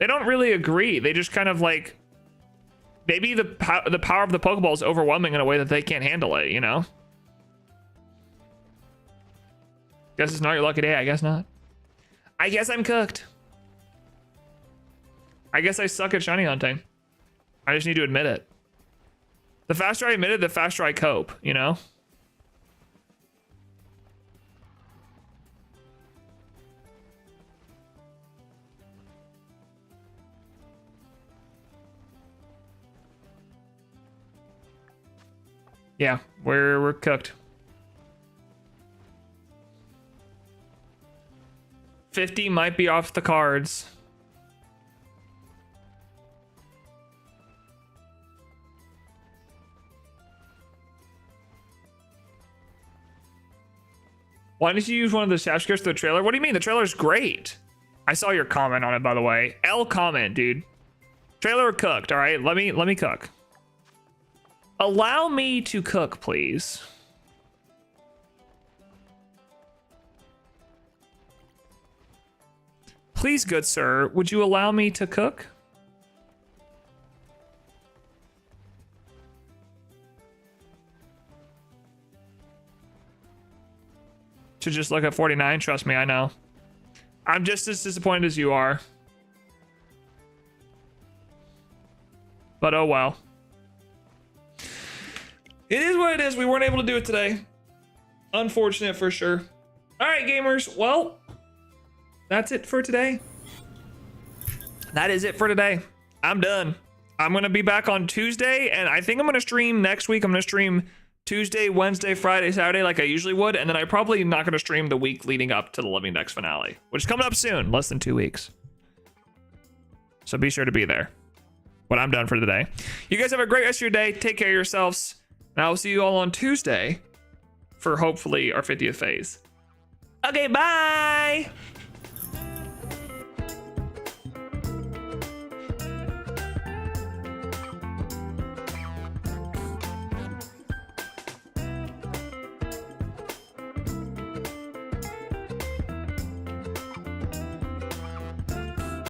They don't really agree. They just kind of like... Maybe the power of the Pokeball is overwhelming in a way that they can't handle it, you know? Guess it's not your lucky day. I guess not. I guess I'm cooked. I guess I suck at shiny hunting. I just need to admit it. The faster I admit it, the faster I cope, you know? Yeah, we're cooked. 50 might be off the cards. Why did you use one of the staff scripts for the trailer? What do you mean? The trailer's great. I saw your comment on it, by the way. L comment, dude. Trailer cooked, all right? Let me cook. Allow me to cook, please. Please, good sir, would you allow me to cook? To just look at 49, trust me, I know. I'm just as disappointed as you are. But oh well. It is what it is. We weren't able to do it today. Unfortunate for sure. All right, gamers. Well, that's it for today. That is it for today. I'm done. I'm going to be back on Tuesday, and I think I'm going to stream next week. I'm going to stream Tuesday, Wednesday, Friday, Saturday like I usually would, and then I'm probably not going to stream the week leading up to the Living Next finale, which is coming up soon, less than 2 weeks. So be sure to be there. But I'm done for today. You guys have a great rest of your day. Take care of yourselves. And I will see you all on Tuesday for hopefully our 50th phase. Okay, bye!